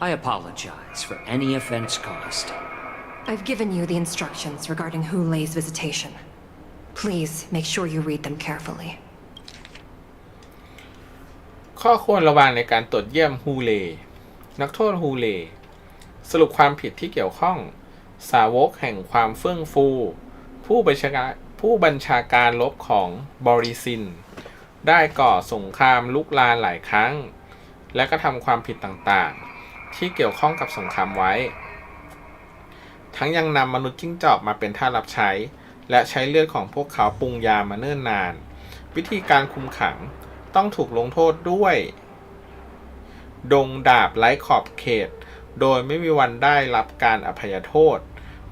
I apologize for any offense caused. I've given you the instructions regarding Hule's visitation. Please make sure you read them carefully. ข้อควรระวังในการตรวจเยี่ยมฮูเลนักโทษฮูเลสรุปความผิดที่เกี่ยวข้องสาวกแห่งความเฟื่องฟูผู้บัญชาการรบของบริซินได้ก่อสงครามลุกลามหลายครั้งและก็ทำความผิดต่างๆที่เกี่ยวข้องกับสงครามไว้ทั้งยังนำมนุษย์จิ้งจอกมาเป็นท่าสรับใช้และใช้เลือดของพวกเขาปรุงยามาเนิ่นนานวิธีการคุมขังต้องถูกลงโทษด้วยดงดาบไร้ขอบเขตโดยไม่มีวันได้รับการอภัยโทษ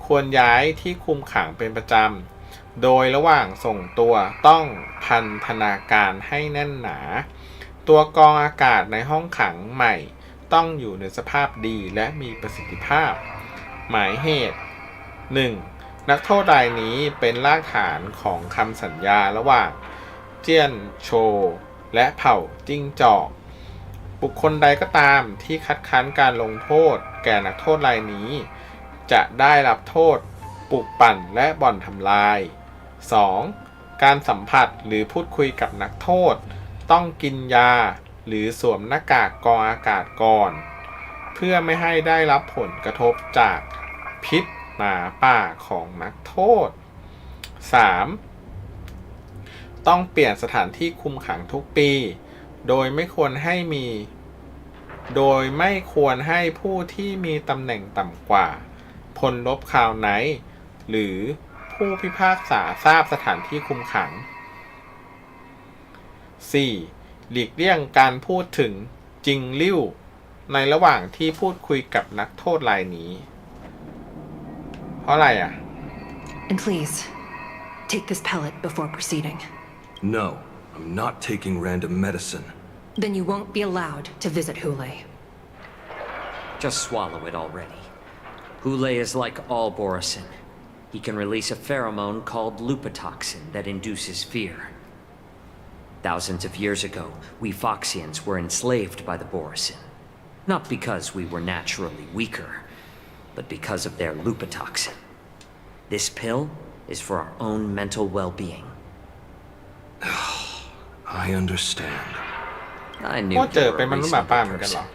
ควรย้ายที่คุมขังเป็นประจำโดยระหว่างส่งตัวต้องพันธนาการให้แน่นหนาตัวกรองอากาศในห้องขังใหม่ต้องอยู่ในสภาพดีและมีประสิทธิภาพหมายเหตุ 1. นักโทษรายนี้เป็นรากฐานของคำสัญญาระหว่างเจี้ยนโชและเผ่าจิ้งจอกบุคคลใดก็ตามที่คัดค้านการลงโทษแก่นักโทษรายนี้จะได้รับโทษปลุกปั่นและบ่อนทำลาย 2. การสัมผัสหรือพูดคุยกับนักโทษต้องกินยาหรือสวมหน้ากากกรองอากาศก่อนเพื่อไม่ให้ได้รับผลกระทบจากพิษหมาป่าของนักโทษ 3. ต้องเปลี่ยนสถานที่คุมขังทุกปีโดยไม่ควรให้ผู้ที่มีตำแหน่งต่ำกว่าพลรบคราวไหนหรือผู้พิพากษาทราบสถานที่คุมขัง 4. หลีกเลี่ยงการพูดถึงจิงลิ่วในระหว่างที่พูดคุยกับนักโทษรายนี้เพราะอะไรอ่ะ And please, take this pellet before proceeding. No, I'm not taking random medicine. Then you won't be allowed to visit Hule. Just swallow it already. Hule is like all Borisin. He can release a pheromone called lupatoxin that induces fear. Thousands of years ago, we Foxians were enslaved by the Borisin. Not because we were naturally weaker, but because of their lupatoxin. This pill is for our own mental well-being. I understand. I knew you were a reasonable person.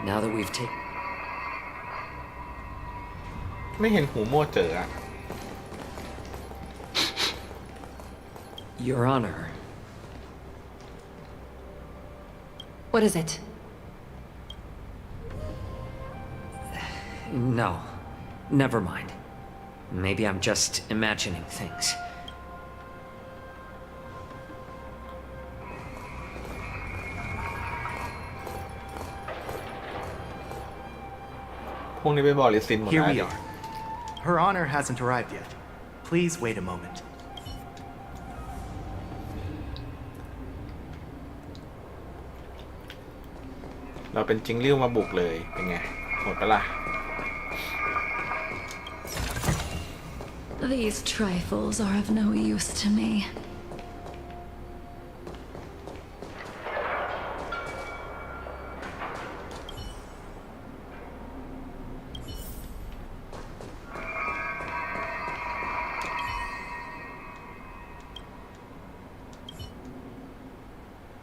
Now that we've taken... ไม่เห็นหูมั่วเจออะ Your Honor, What is it? No. Never mind. Maybe I'm just imagining things. พวกนี้ไปบอกลิซินหมด Here แล้ว we ดิ are. Her honor hasn't arrived yet. Please wait a moment. เราเป็นจิงลิ้วมาบุกเลยเป็นไงโหดปะล่ะ These trifles are of no use to me.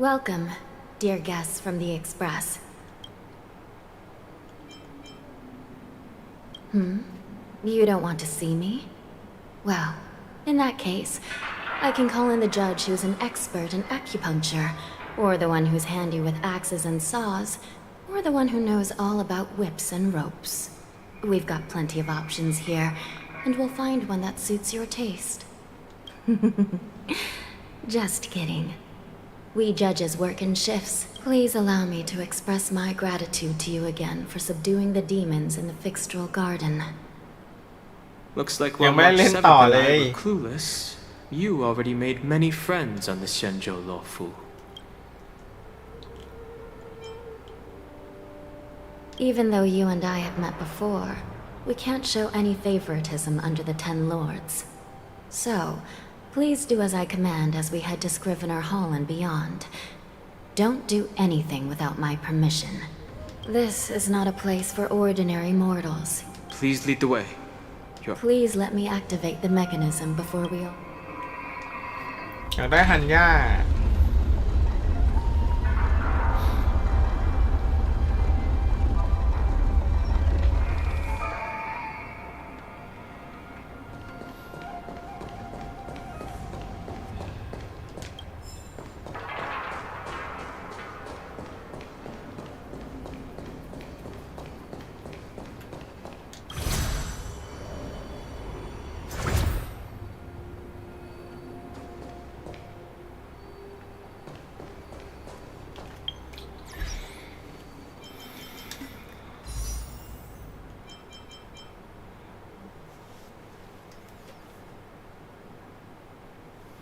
Welcome, dear guests from the Express. You don't want to see me? Well, in that case, I can call in the judge who's an expert in acupuncture, or the one who's handy with axes and saws, or the one who knows all about whips and ropes. We've got plenty of options here, and we'll find one that suits your taste. Just kidding. We judges work in shifts. Please allow me to express my gratitude to you again for subduing the demons in the Fixtral Garden. Looks like while ยังไม่ได้ March เล่น 7th ต่อ and เล I ย were clueless, you already made many friends on the Xianzhou Luofu. Even though you and I have met before, we can't show any favoritism under the Ten Lords. So, please do as I command as we head to Scrivener Hall and beyond. Don't do anything without my permission. This is not a place for ordinary mortals. Please lead the way. Please let me activate the mechanism before we... อยากได้ฮันย่า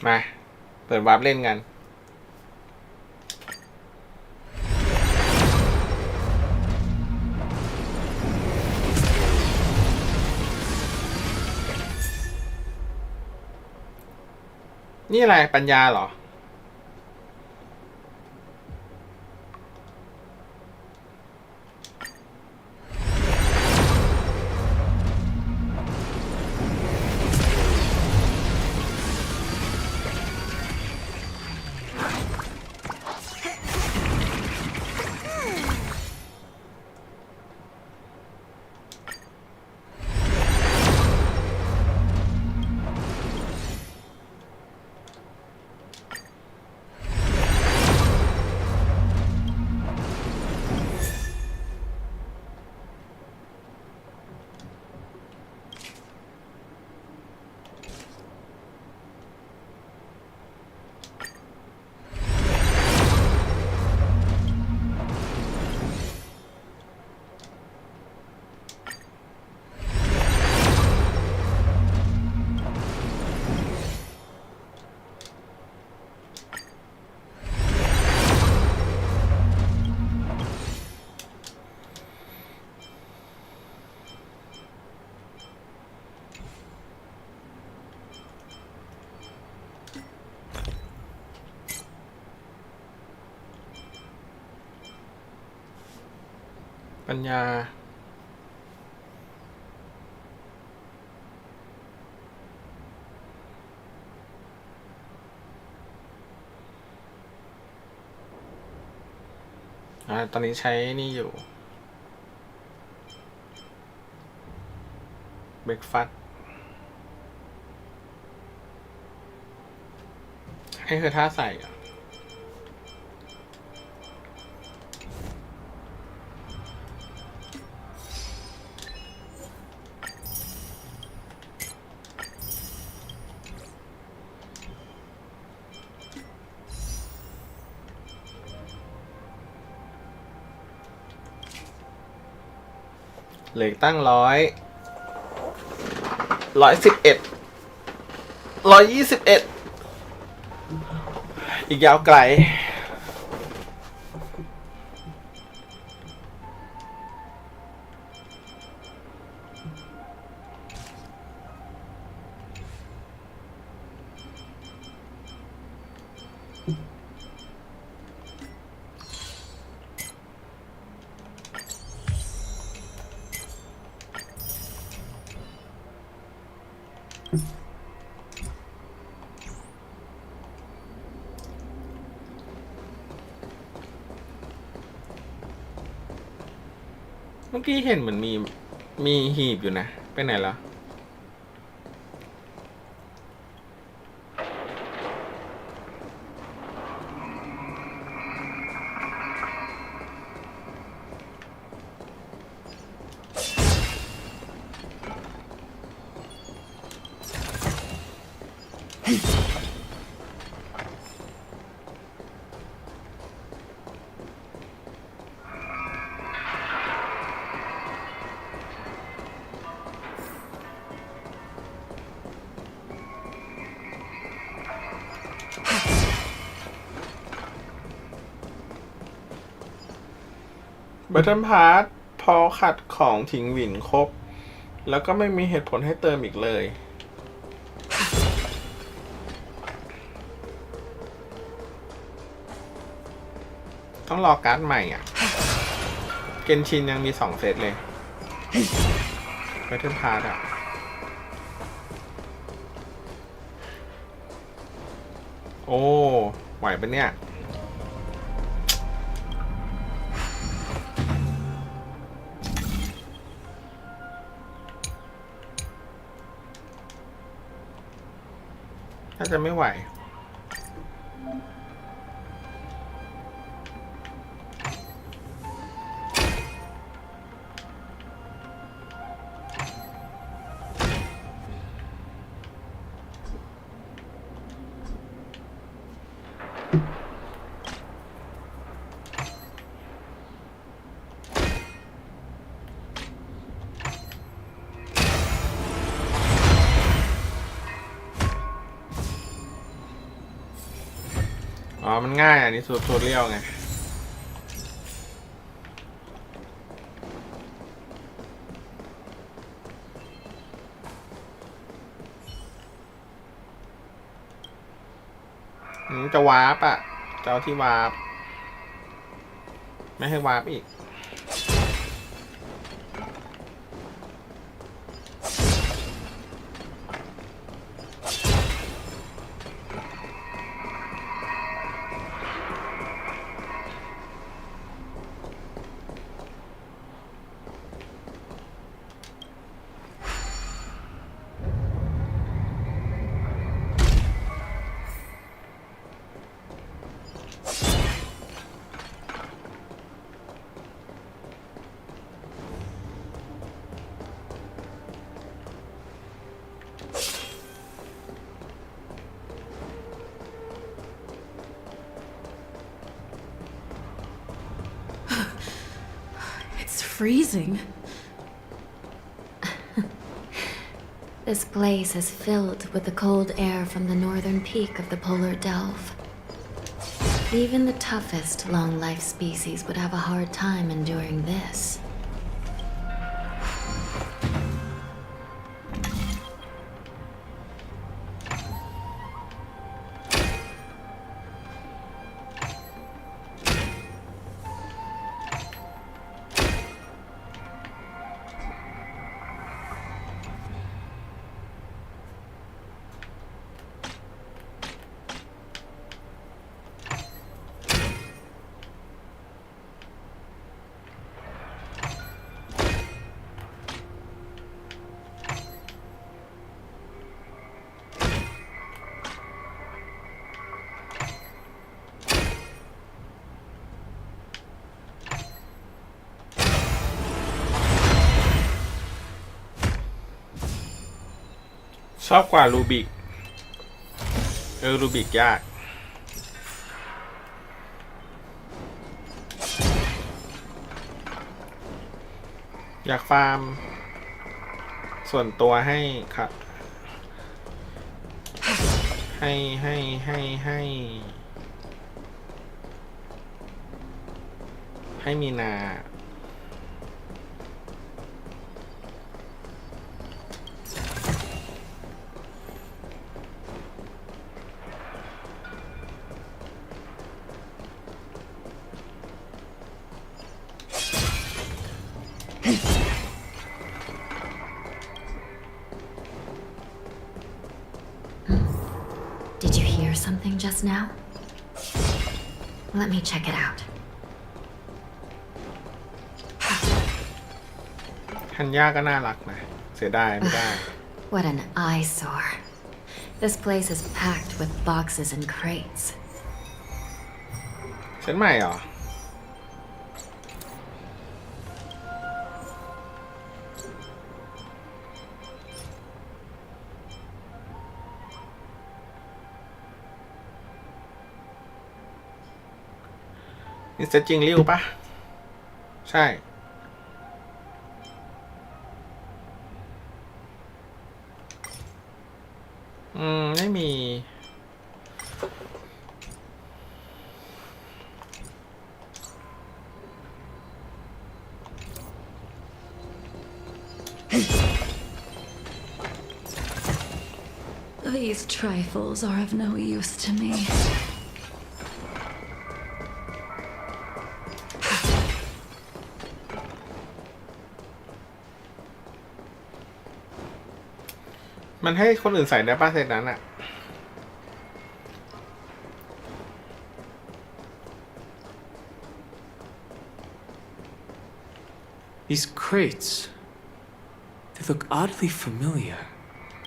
มาเปิดวาร์ปเล่นกันนี่อะไรปัญญาเหรอปัญญาตอนนี้ใช้นี่อยู่เบรกฟาสต์ให้คือท่าใส่ เหลือตั้ง111อีกยาวไกลเมื่อกี้เห็นเหมือนมีหีบอยู่นะไปไหนแล้วบัตเทิลพาสพอขัดของทิ้งหวินครบแล้วก็ไม่มีเหตุผลให้เติมอีกเลยต้องรอการ์ดใหม่อ่ะเกนชินยังมี2 เซตเลยบัตเทิลพาสอ่ะโอ้ไหวปะเนี่ยน่าจะไม่ไหวอ๋อมันง่ายอันนี้ทูเรียลไงจะวาร์ปอ่ะจะเอาที่วาร์ปไม่ให้วาร์ปอีกFreezing. This place is filled with the cold air from the northern peak of the polar delve. Even the toughest long-life species would have a hard time enduring this.ชอบกว่ารูบิกรูบิกยาก อยากฟาร์มส่วนตัวให้ค่ะให้มีนาDid you hear something just now? Let me check it out. ฮันย่าก็น่ารักนะเสียดายไม่ได้ What an eyesore. This place is packed with boxes and crates. เซตใหม่เหรอนี่เซตจริงริ้วปะใช่ไม่มี These trifles are of no use to me. มันให้คนอื่นใส่ได้ป่ะเซตนั้นอะ These crates. They look oddly familiar.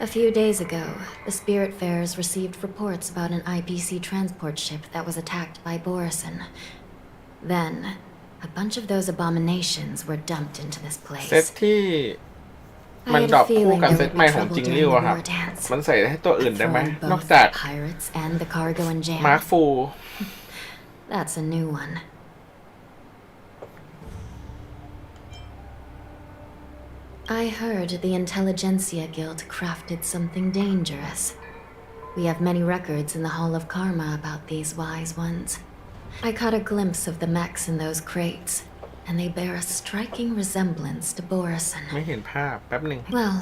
A few days ago, the Spiritfarers received reports about an IPC transport ship that was attacked by Borison. Then, a bunch of those abominations were dumped into this เซต place. ที่มันดรอปคู่กับเซตใหม่ของจริงริ้วอะครับ มันใส่ให้ตัวอื่นได้ไหม For นอก both จาก the pirates and the cargo and jam. มาร์คฟู That's a new one. I heard the Intelligentsia Guild crafted something dangerous. We have many records in the Hall of Karma about these wise ones. I caught a glimpse of the mechs in those crates, and they bear a striking resemblance to Borison. ไม่เห็นภาพแป๊บหนึ่ง Well,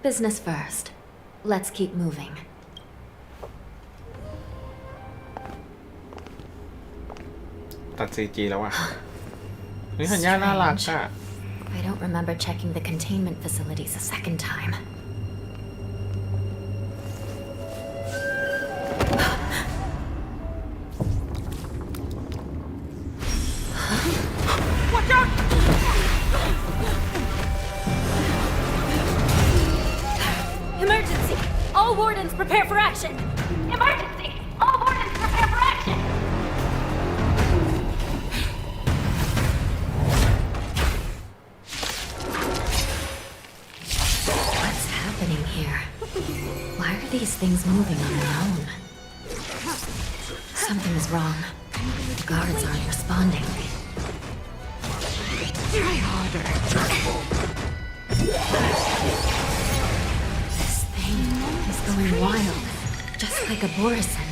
business first. Let's keep moving. ตัด CG แล้วอะนี่ฮันย่าน่ารักอะ I don't remember checking the containment facilities a second time. Watch out! Emergency! All wardens prepare for action! Emergency! All wardens prepare for action! What's happening here? Why are these things moving on their own? Something is wrong. The guards aren't responding. Try harder. This thing is going wild, just like a Borison.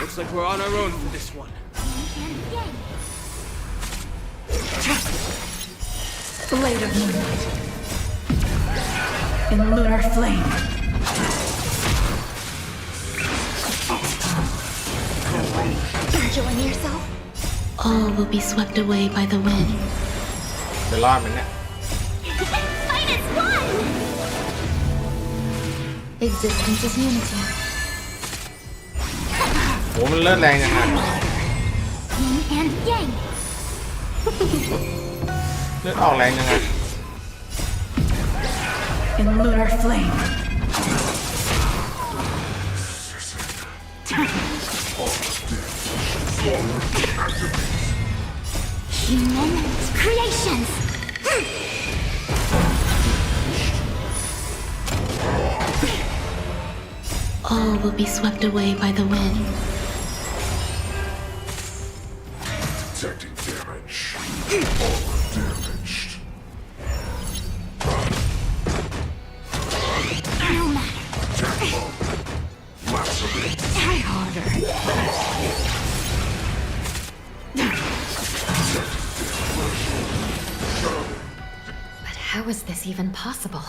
Looks like we're on our own for this one. Blade of Moonlight. In lunar flame. Enjoying yourself? All will be swept away by the wind. จะรอดไหมเนี่ย Fight as one! Existence is unity. โหมันเลิศแรงยังไง Yin and yang! เลือดออกแรงยังไง In lunar flame. Human creations! All will be swept away by the wind. Detecting damage. But how is this even possible?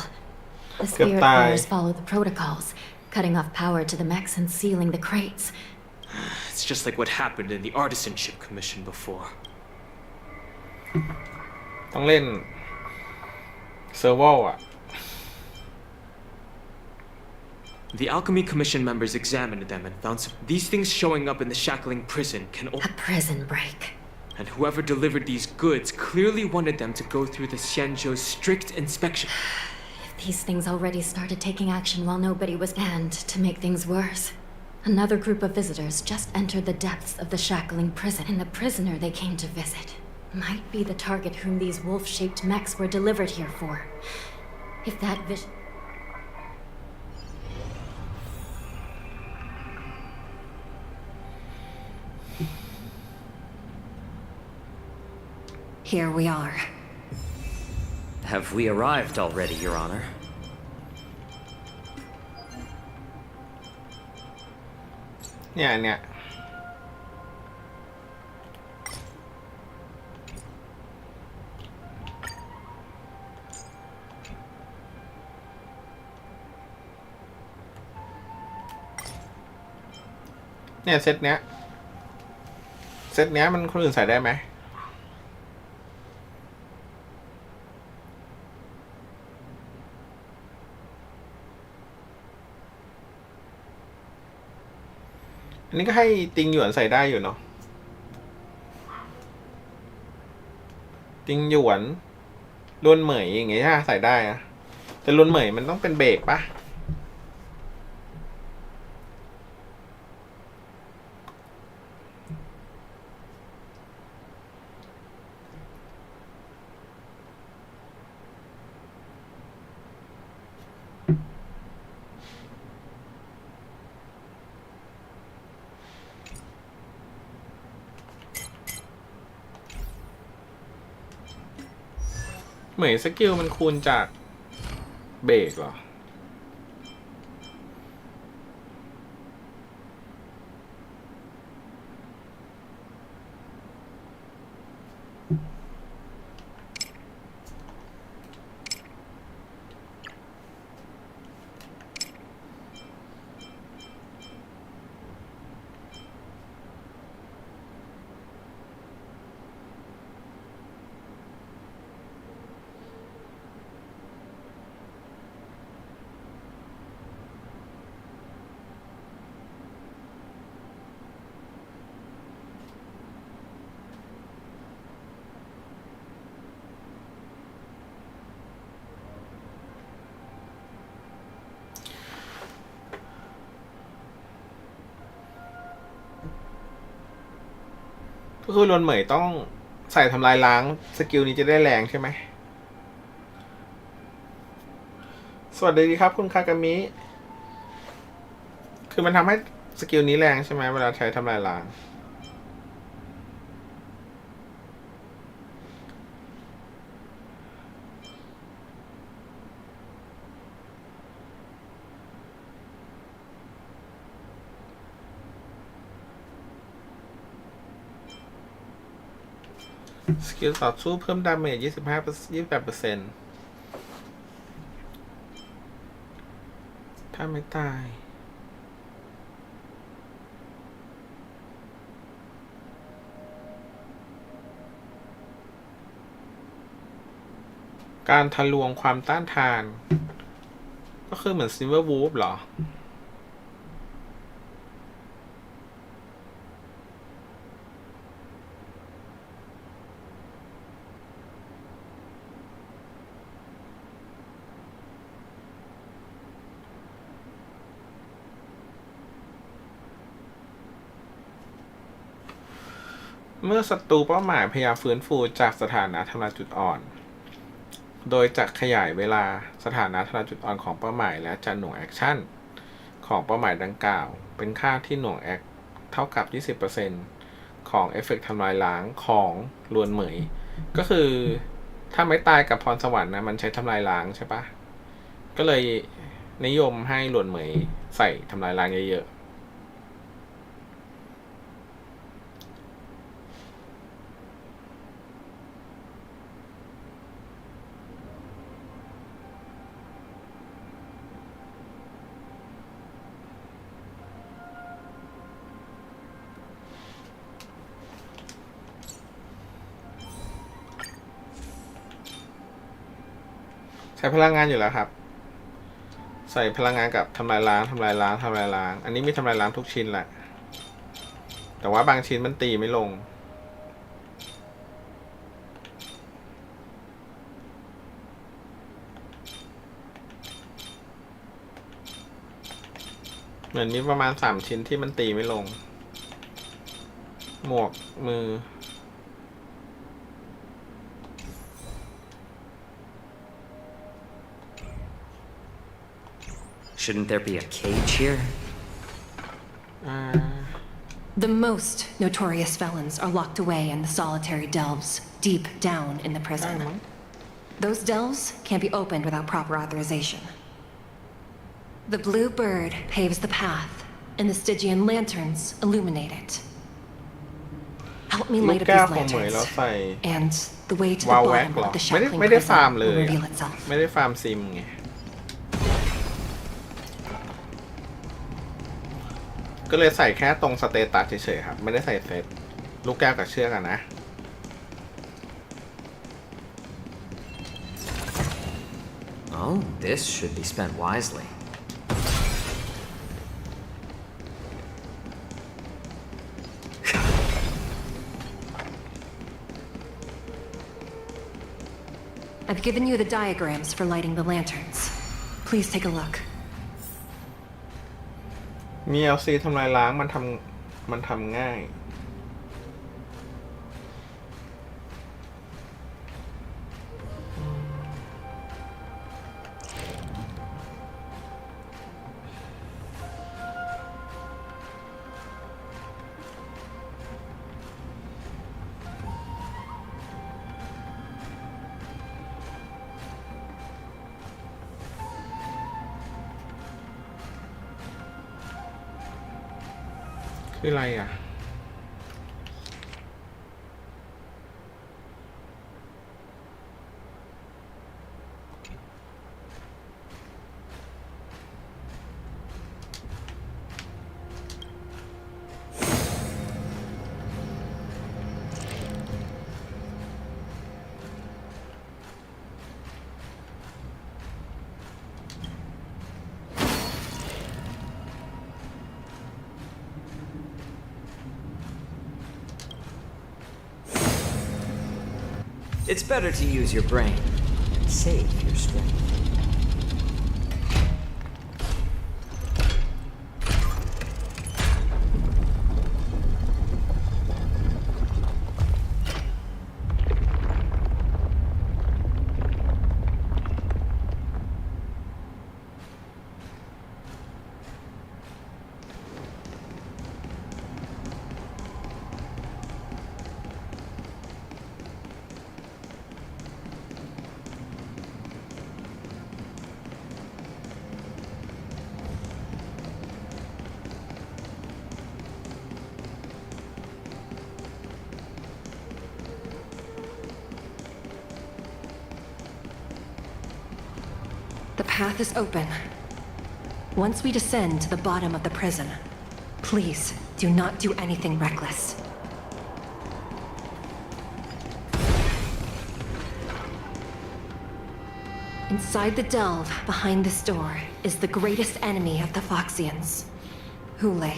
The spirit bearers follow the protocols, cutting off power to the mechs and sealing the crates. It's just like what happened in the Artisanship Commission before. ต้องเล่นเซอร์วอลอะ The Alchemy Commission members examined them and found these things showing up in the shackling prison can A prison break. And whoever delivered these goods clearly wanted them to go through the Xianzhou's strict inspection. If these things already started taking action while nobody was, and to make things worse, another group of visitors just entered the depths of the shackling prison, and the prisoner they came to visit might be the target whom these wolf-shaped mechs were delivered here for. If that vision... Here we are. Have we arrived already, Your Honor? เนี่ยเซตเนี้ยมันคนอื่นใส่ได้ไหมอันนี้ก็ให้ติงหยวนใส่ได้อยู่เนาะติงหยวนลวนเหมยอย่างเงี้ยใส่ได้อะแต่ลวนเหมยมันต้องเป็นเบรกปะเหมยสกิลมันคูณจากเบรกเหรอก็คือลวนเหมยต้องใส่ทำลายล้างสกิลนี้จะได้แรงใช่ไหมสวัสดีครับคุณคากามิคือมันทำให้สกิลนี้แรงใช่ไหมเวลาใช้ทำลายล้างสกิลต่อสู้เพิ่มดาเมจ 28% ถ้าไม่ตายการทะลวงความต้านทานก็คือเหมือนซิลเวอร์วูฟเหรอเมื่อศัตรูเป้าหมายพยายามฟื้นฟูจากสถานะทำลายจุดอ่อน โดยจะขยายเวลาสถานะทำลายจุดอ่อนของเป้าหมายและจะหน่วงแอคชั่นของเป้าหมายดังกล่าวเป็นค่าที่หน่วงแอคเท่ากับ 20% ของเอฟเฟกต์ทำลายล้างของลวนเหมยก็คือถ้าไม่ตายกับพรสวรรค์นะมันใช้ทำลายล้างใช่ปะก็เลยนิยมให้ลวนเหมยใส่ทำลายล้างเยอะๆ ใช้พลังงานอยู่แล้วครับใส่พลังงานกับทำลายล้างทำลายล้างทำลายล้างอันนี้มีทำลายล้างทุกชิ้นแหละแต่ว่าบางชิ้นมันตีไม่ลงเหมือนมีประมาณ3ชิ้นที่มันตีไม่ลงหมวกมือShouldn't there be a cage here? The most notorious felons are locked away in the solitary delves, deep down in the prison. Those delves can't be opened without proper authorization. The blue bird paves the path, and the Stygian lanterns illuminate it. Help me light up these lanterns, and the way to the bottom of the shackling prison will reveal itself. ไม่ได้ฟาร์มซิมไงก็เลยใส่แค่ตรงสเตตัสเฉยๆครับไม่ได้ใส่เซตลูกแก้วกับเชือกนะ Oh, this should be spent wisely. I've given you the diagrams for lighting the lanterns. Please take a look. มี LC ทำลายล้างมันทำง่ายคืออะไรอ่ะIt's better to use your brain and save your strength. The path is open. Once we descend to the bottom of the prison, please do not do anything reckless. Inside the delve behind this door is the greatest enemy of the Foxians, Hule.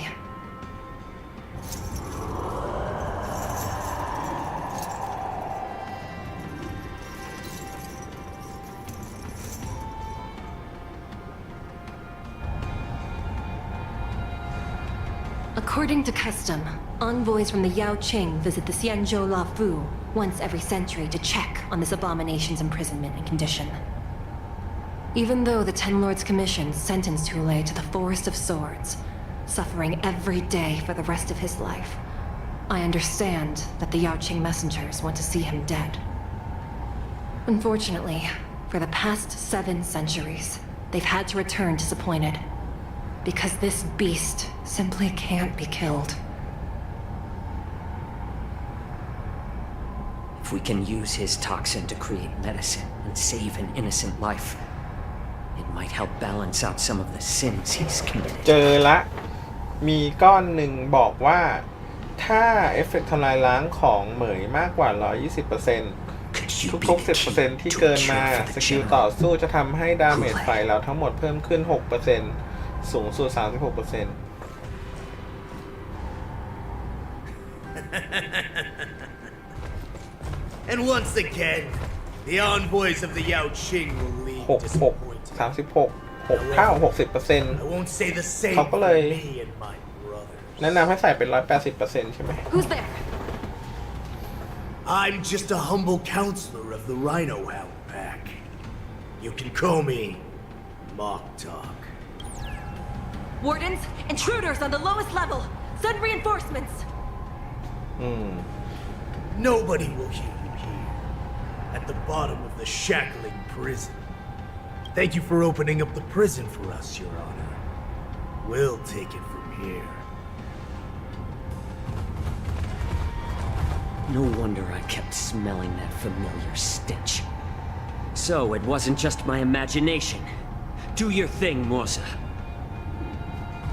According to custom, envoys from the Yao Qing visit the Xianzhou La Fu once every century to check on this abomination's imprisonment and condition. Even though the Ten Lords Commission sentenced Hule to the Forest of Swords, suffering every day for the rest of his life, I understand that the Yao Qing messengers want to see him dead. Unfortunately, for the past 7 centuries, they've had to return disappointed. Because this beast simply can't be killed. If we can use his toxin to create medicine and save an innocent life, it might help balance out some of the sins he's committed. เจอละมีก้อนหนึ่งบอกว่าถ้าเอฟเฟกต์ทำลายล้างของเหมยมากกว่า 120% you ทุก be ๆ the 10% key ที่ to เกิน a มา cure for ส the กิล general. ต่อสู้จะทำให้ดาเมจฝ่ายเราทั้งหมดเพิ่มขึ้น 6% สูงสุด 36% And once again, the envoys of the Yao Qing will lead 66 36 69 60% I won't say the same เขาก็ for เลย me and my brothers. แนะนำให้ใส่เป็น 180% ใช่ไหม Who's there? I'm just a humble counselor of the Rhino Hound Pack. You can call me Mock Talk. Wardens, intruders on the lowest level. Send reinforcements. Nobody will hear you here. At the bottom of the shackling prison. Thank you for opening up the prison for us, Your Honor. We'll take it from here. No wonder I kept smelling that familiar stench. So, it wasn't just my imagination. Do your thing, Mosa.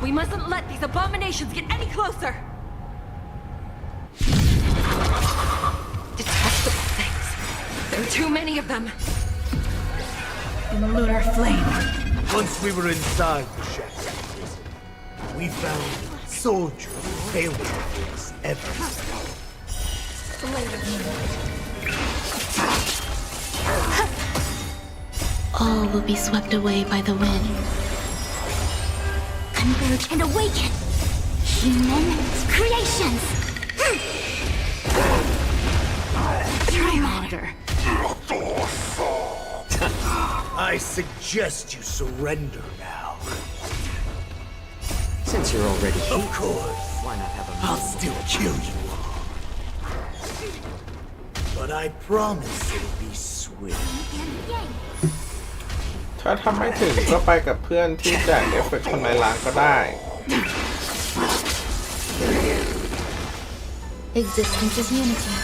We mustn't let these abominations get any closer. Detestable things. There are too many of them. In lunar flame. Once we were inside the shackling prison, we found soldiers failing us everywhere. All will be swept away by the wind. Converge and awaken! Human creations! Try harder. I suggest you surrender now. Since you're already here, Of course. why not have a I'll meal still before kill you all. But I promise it'll be swift. ถ้าทำไม่ถึงก็ไปกับเพื่อนที่แจกเอฟเฟกต์คนในร้านก็ได้ Existence is unity.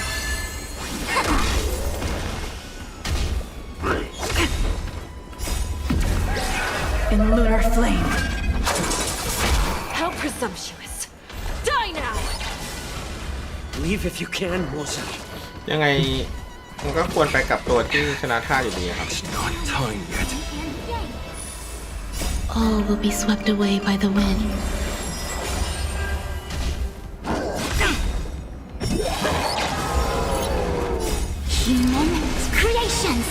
In lunar flame. How presumptuous. Die now! Leave if you can, Mosa. ยังไงมันก็ควรไปกับตัวที่ชนะท่าอยู่ดีครับ Not time yet. All will be swept away by the wind. Human creations!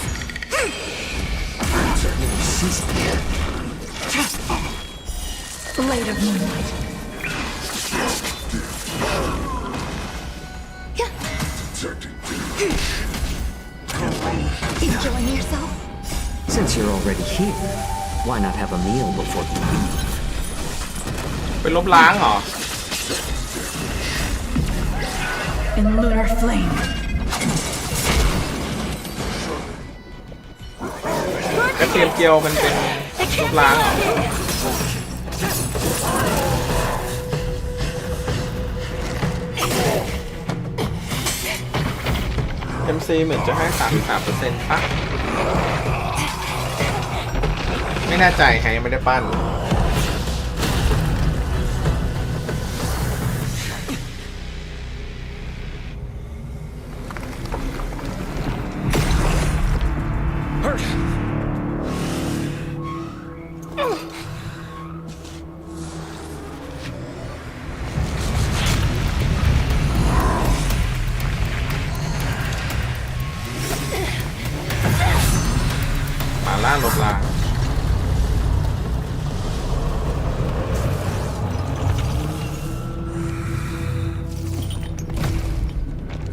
Blade of moonlight. Enjoying yourself? Since you're already here, why not have a meal before you leave? เป็นลบล้างเหรอ In lunar flame. กระเทียมเจียวมันเป็นลบล้างเหรอ MC เหมือนจะให้ 33% ป่ะ ไม่แน่ใจใครยังไม่ได้ปั้น มาล่าลบล้าง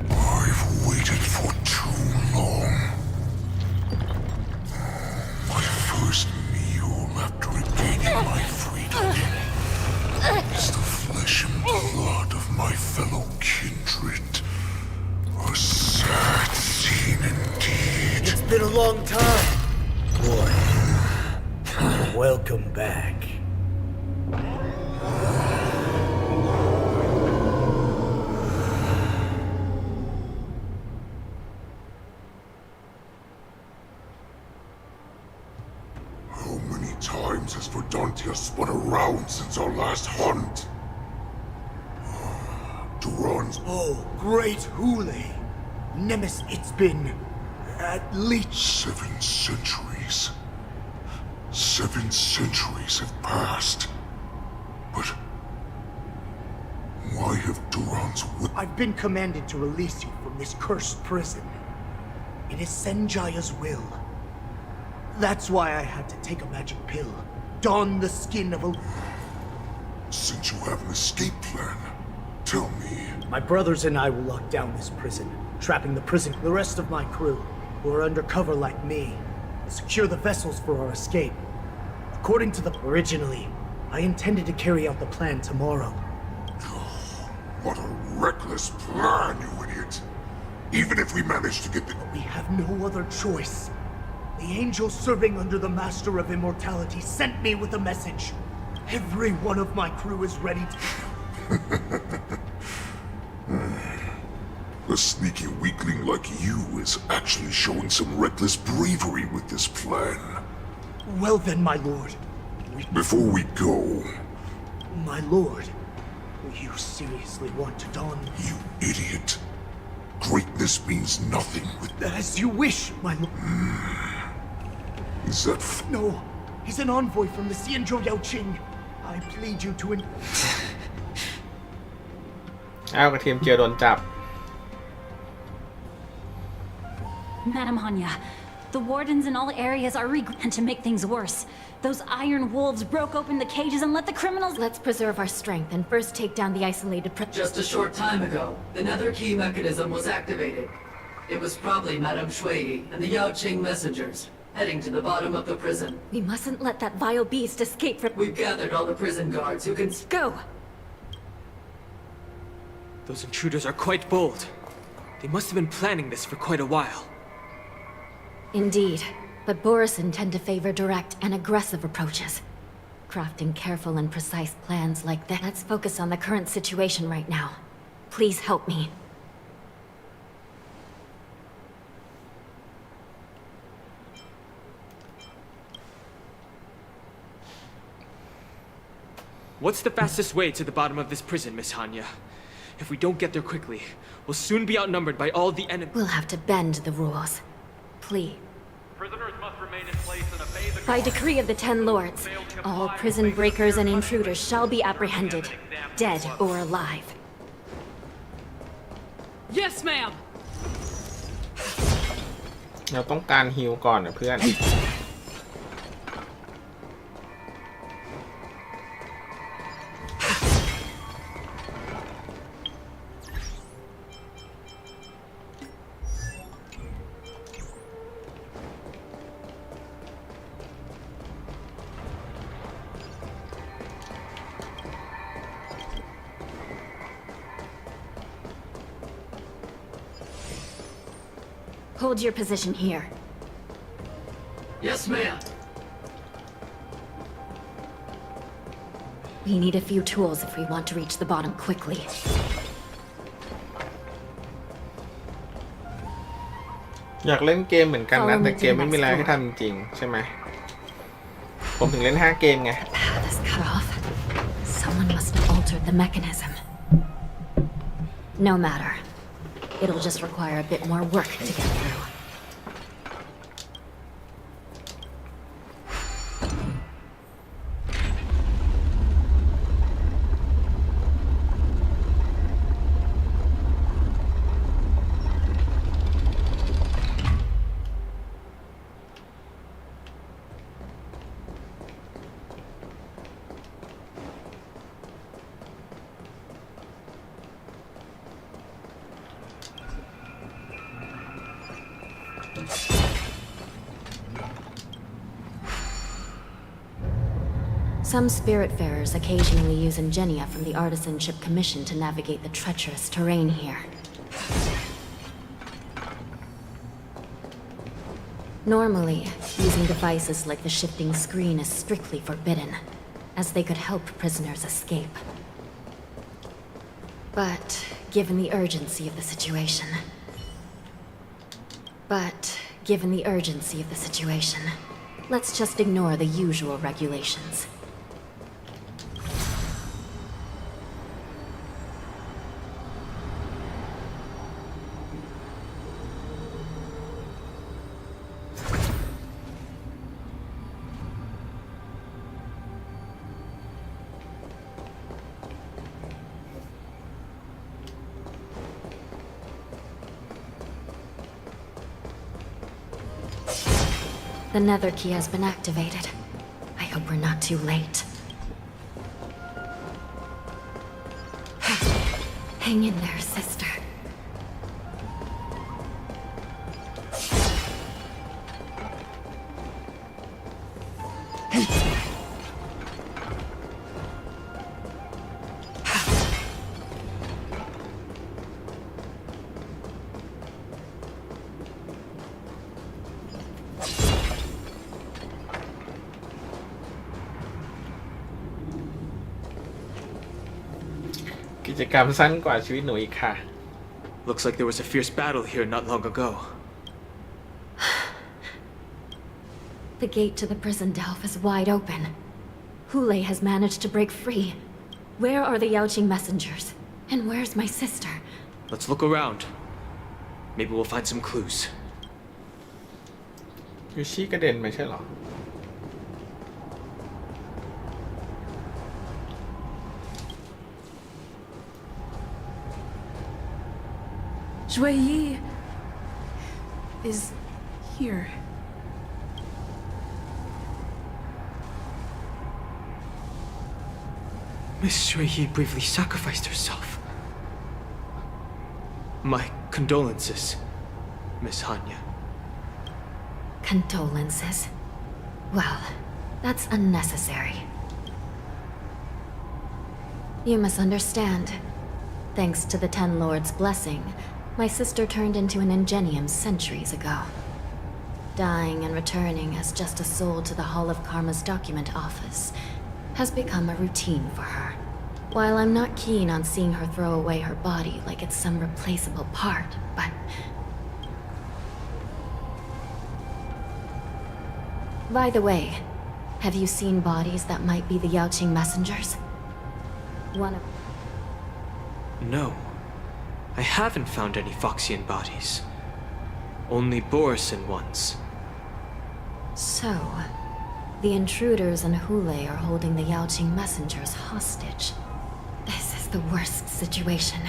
I've waited for too long. My first meal after regaining my freedom is the flesh and blood of my fellow kindred. A sad scene indeed. It's been a long time, boy. Welcome back. How many times has Verdantia spun around since our last hunt? Duran's... Oh, great Hule! Nemes, it's been At least 7 centuries. 7 centuries have passed. But why have Duran's will? I've been commanded to release you from this cursed prison. It is Senjaya's will. That's why I had to take a magic pill, don the skin of a... Since you have an escape plan, tell me. My brothers and I will lock down this prison, trapping the rest of my crew, who are undercover like me, and secure the vessels for our escape. According to originally, I intended to carry out the plan tomorrow. What a reckless plan, you idiot! Even if we manage to get the... We have no other choice. The angel serving under the Master of Immortality sent me with a message. Every one of my crew is ready to... A sneaky weakling like you is actually showing some reckless bravery with this plan. Well then, my lord. Before we go... My lord, you seriously want to don... You idiot. Greatness means nothing with... As you wish, my lord. Is that... No, he's an envoy from the Xianzhou Yaoqing. I plead you to... อ้าวกระเทียมเจียวโดนจับ Madam Hanya, the wardens in all areas are and to make things worse. Those iron wolves broke open the cages and let the criminals... Let's preserve our strength and first take down the isolated Just a short time ago, another key mechanism was activated. It was probably Madame Shui and the Yaoqing messengers, heading to the bottom of the prison. We mustn't let that vile beast escape from... We've gathered all the prison guards who can... Go! Those intruders are quite bold. They must have been planning this for quite a while. Indeed, but Borisin tend to favor direct and aggressive approaches. Crafting careful and precise plans like that. Let's focus on the current situation right now. Please help me. What's the fastest way to the bottom of this prison, Miss Hanya? If we don't get there quickly, we'll soon be outnumbered by all the enemy. We'll have to bend the rules. Please. Prisoners must remain in place and obey the By decree of the Ten Lords, all prison breakers and intruders shall be apprehended, dead or alive. Yes, ma'am! เราต้องการฮีลก่อนนะเพื่อน Hold your position here. Yes, ma'am. We need a few tools if we want to reach the bottom quickly. อยากเล่นเกมเหมือนกันนะแต่เกมไม่มีอะไรให้ทำจริงๆใช่ไหมผมถึงเล่น5 เกมไง Path is cut off. Someone must have altered the mechanism. No matter. It'll just require a bit more work to get through. Some Spiritfarers occasionally use ingenia from the Artisanship Commission to navigate the treacherous terrain here. Normally, using devices like the shifting screen is strictly forbidden, as they could help prisoners escape. But, given the urgency of the situation... let's just ignore the usual regulations. The nether key has been activated. I hope we're not too late. Hang in there, sister.กิจกรรมสั้นกว่าชีวิตหนูอีกค่ะ Looks like there was a fierce battle here not long ago. The gate to the prison delve is wide open. Hule has managed to break free. Where are the Yaoqing messengers? And where's my sister? Let's look around. Maybe we'll find some clues. ยูชิกระเด็นไม่ใช่เหรอ Shui is here. Miss Shui bravely sacrificed herself. My condolences, Miss Hanya. Condolences? Well, that's unnecessary. You must understand. Thanks to the Ten Lords' blessing, my sister turned into an Ingenium centuries ago. Dying and returning as just a soul to the Hall of Karma's document office has become a routine for her. While I'm not keen on seeing her throw away her body like it's some replaceable part, but... By the way, have you seen bodies that might be the Yaoqing messengers? One of... No. I haven't found any Foxian bodies. Only Borisin ones. So, the intruders and Hule are holding the Yaoqing messengers hostage. This is the worst situation.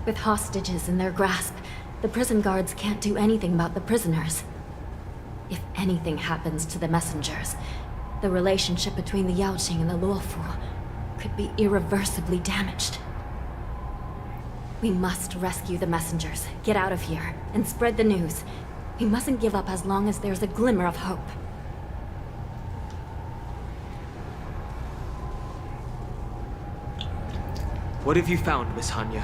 With hostages in their grasp, the prison guards can't do anything about the prisoners. If anything happens to the messengers, the relationship between the Yaoqing and the Luofu could be irreversibly damaged. We must rescue the messengers, get out of here, and spread the news. We mustn't give up as long as there's a glimmer of hope. What have you found, Miss Hanya?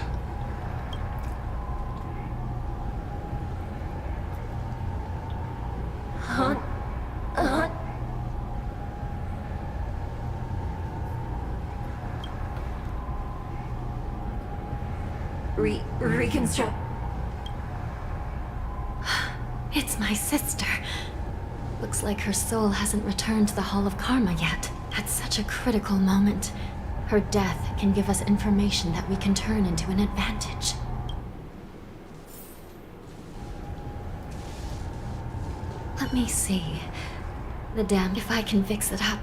Reconstruct. It's my sister. Looks like her soul hasn't returned to the Hall of Karma yet. At such a critical moment, her death can give us information that we can turn into an advantage. Let me see. The dam, if I can fix it up.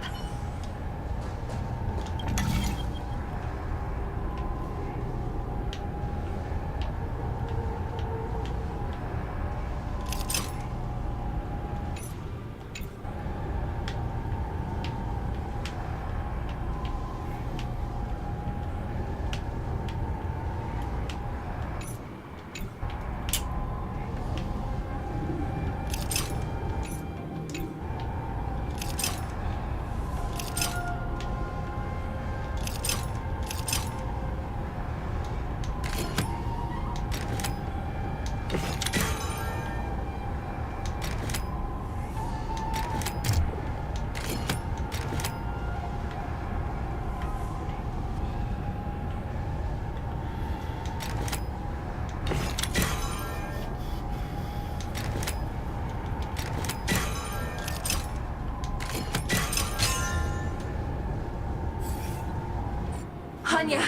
Hanya,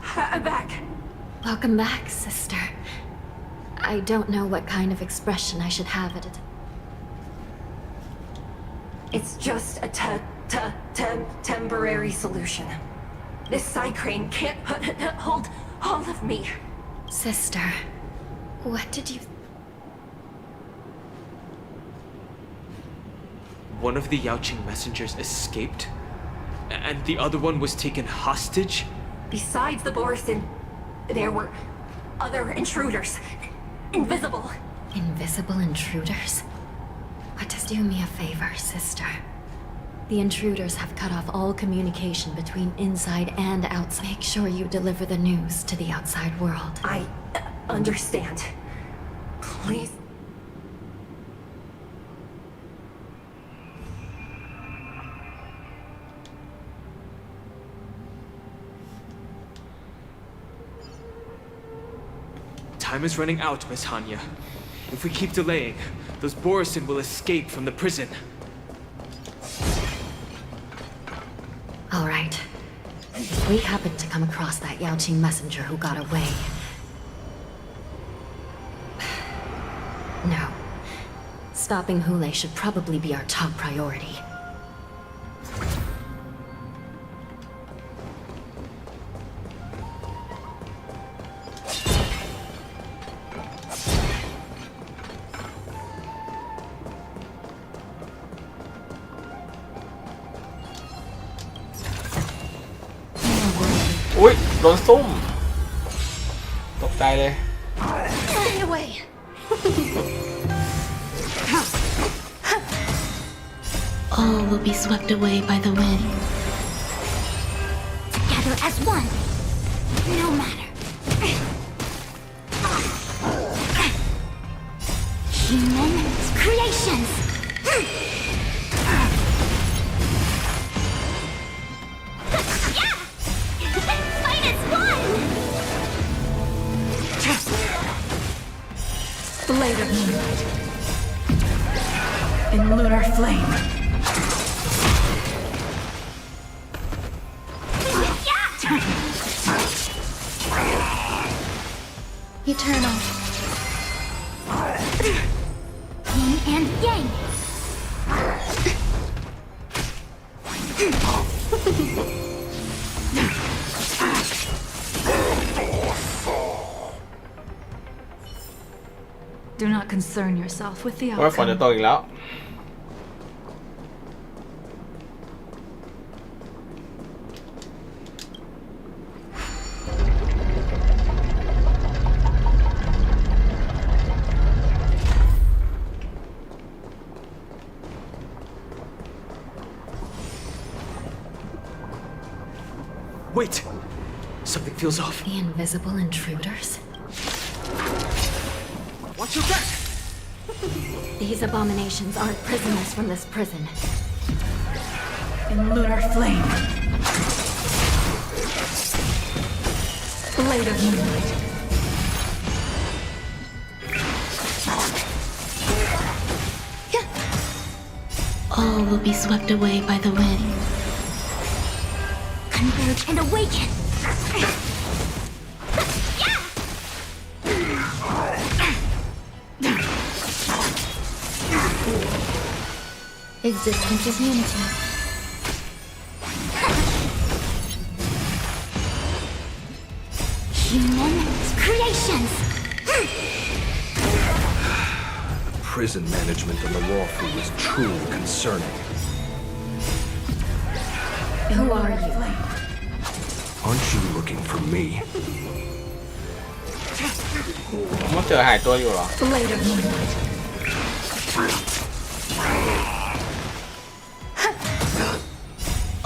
I'm back. Welcome back, sister. I don't know what kind of expression I should have at it. It's just a temporary solution. This side crane can't hold all of me. Sister, what did you... one of the Yaoqing messengers escaped, and the other one was taken hostage? Besides the Borisin, there were other intruders. Invisible. Invisible intruders? But just do me a favor, sister. The intruders have cut off all communication between inside and outside. Make sure you deliver the news to the outside world. I understand. Please. Time is running out, Miss Hanya. If we keep delaying, those Borisin will escape from the prison. All right. If we happen to come across that Yaoqing messenger who got away... No. Stopping Hule should probably be our top priority. Ui, โดนซุ่มตกใจเลย Stay away. All will be swept away by the wind. Together as one. No matter. Human creations. Fight as one. Blade of moonlight. In lunar flame. Eternal. Yin and yang. Do not concern yourself with the โอ้ยฝนจะ outcome. ตกอีกแล้ว Wait! Something feels off. The invisible intruders? Watch your back! These abominations aren't prisoners from this prison. In lunar flame. Blade of moonlight. All will be swept away by the wind. Converge and awaken. Existence is unity. Human creations. Prison management on the Lawfu is truly concerning. Who are you? Aren't you looking for me? มันเจอหายตัวอยู่เหรอ Blade of moonlight.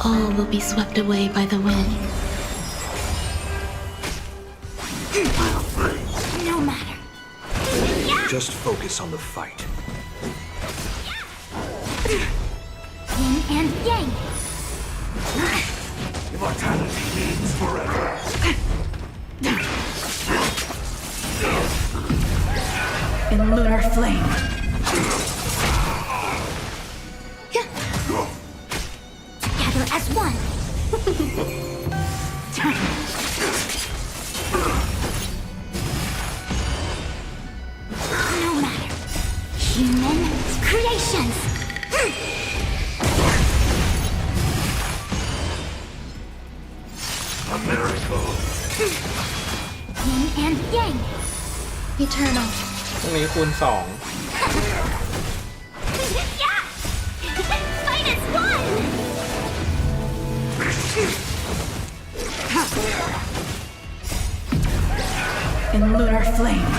All will be swept away by the wind. No matter. Just focus on the fight. Yin and yang. Immortality means forever. In lunar flame. Together as one. No matter. Human creations. A miracle. Yin and yang. Eternal. พรุ่งนี้คูณ 2 minus one! In lunar flame.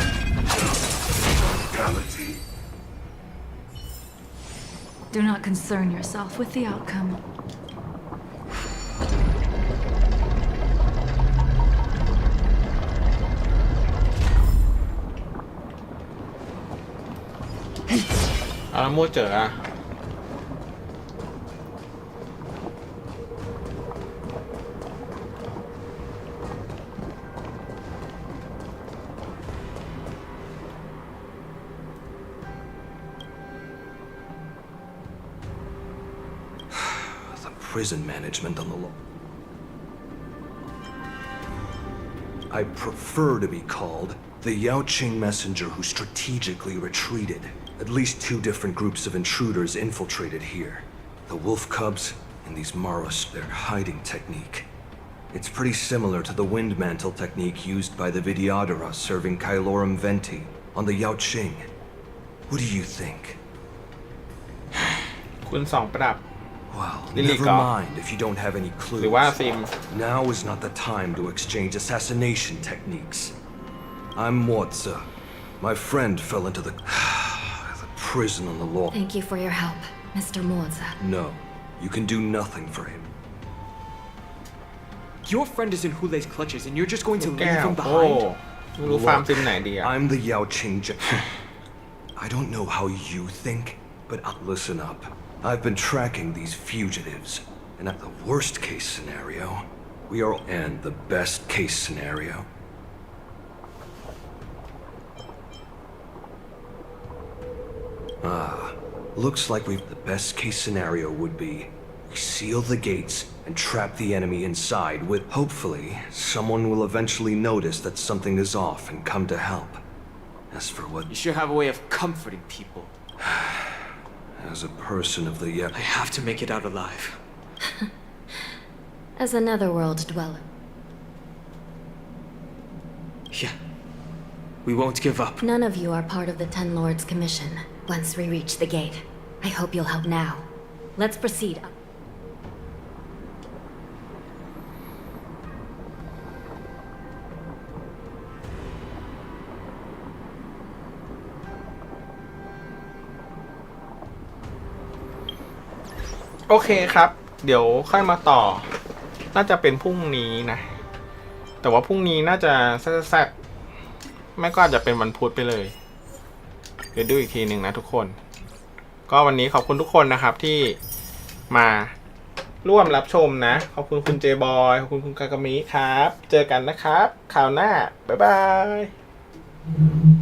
Do not concern yourself with the outcome.แล้วมั่วเจออะPrison management on the law. I prefer to be called the Yaoqing messenger who strategically retreated. At least 2 different groups of intruders infiltrated here. The wolf cubs and these Maros, their hiding technique. It's pretty similar to the wind mantle technique used by the Vidyadhara serving Kailorum Venti on the Yaoqing. What do you think? คุณสองประดับ Well, Lily never Gall. mind if you don't have any หรือ clues. ว่าซิม Now is not the time to exchange assassination techniques. I'm Moza. My friend fell into the prison on the law. Thank you for your help, Mr. Moza. No, you can do nothing for him. Your friend is in Hule's clutches and you're just going to แก้ leave ว him โอ้ behind? ไม่รู้ฟาร์มซิมไหนดีอะ I'm the Yaoqing I don't know how you think, but listen up. I've been tracking these fugitives, and at the worst case scenario, we are and the best case scenario. Looks like the best case scenario would be we seal the gates and trap the enemy inside with, hopefully, someone will eventually notice that something is off and come to help. As for what... You sure have a way of comforting people. As a person of the I have to make it out alive. As a netherworld dweller. Yeah. We won't give up. None of you are part of the Ten Lords Commission. Once we reach the gate, I hope you'll help now. Let's proceed. โอเคครับ เดี๋ยวค่อยมาต่อ น่าจะเป็นพรุ่งนี้นะ แต่ว่าพรุ่งนี้น่าจะแซ่บๆไม่ก็อาจจะเป็นวันพุธไปเลย เดี๋ยวดูอีกทีหนึ่งนะทุกคน ก็วันนี้ขอบคุณทุกคนนะครับที่มาร่วมรับชมนะ ขอบคุณคุณเจบอย ขอบคุณคุณกากามิครับ เจอกันนะครับ คราวหน้า บ๊ายบาย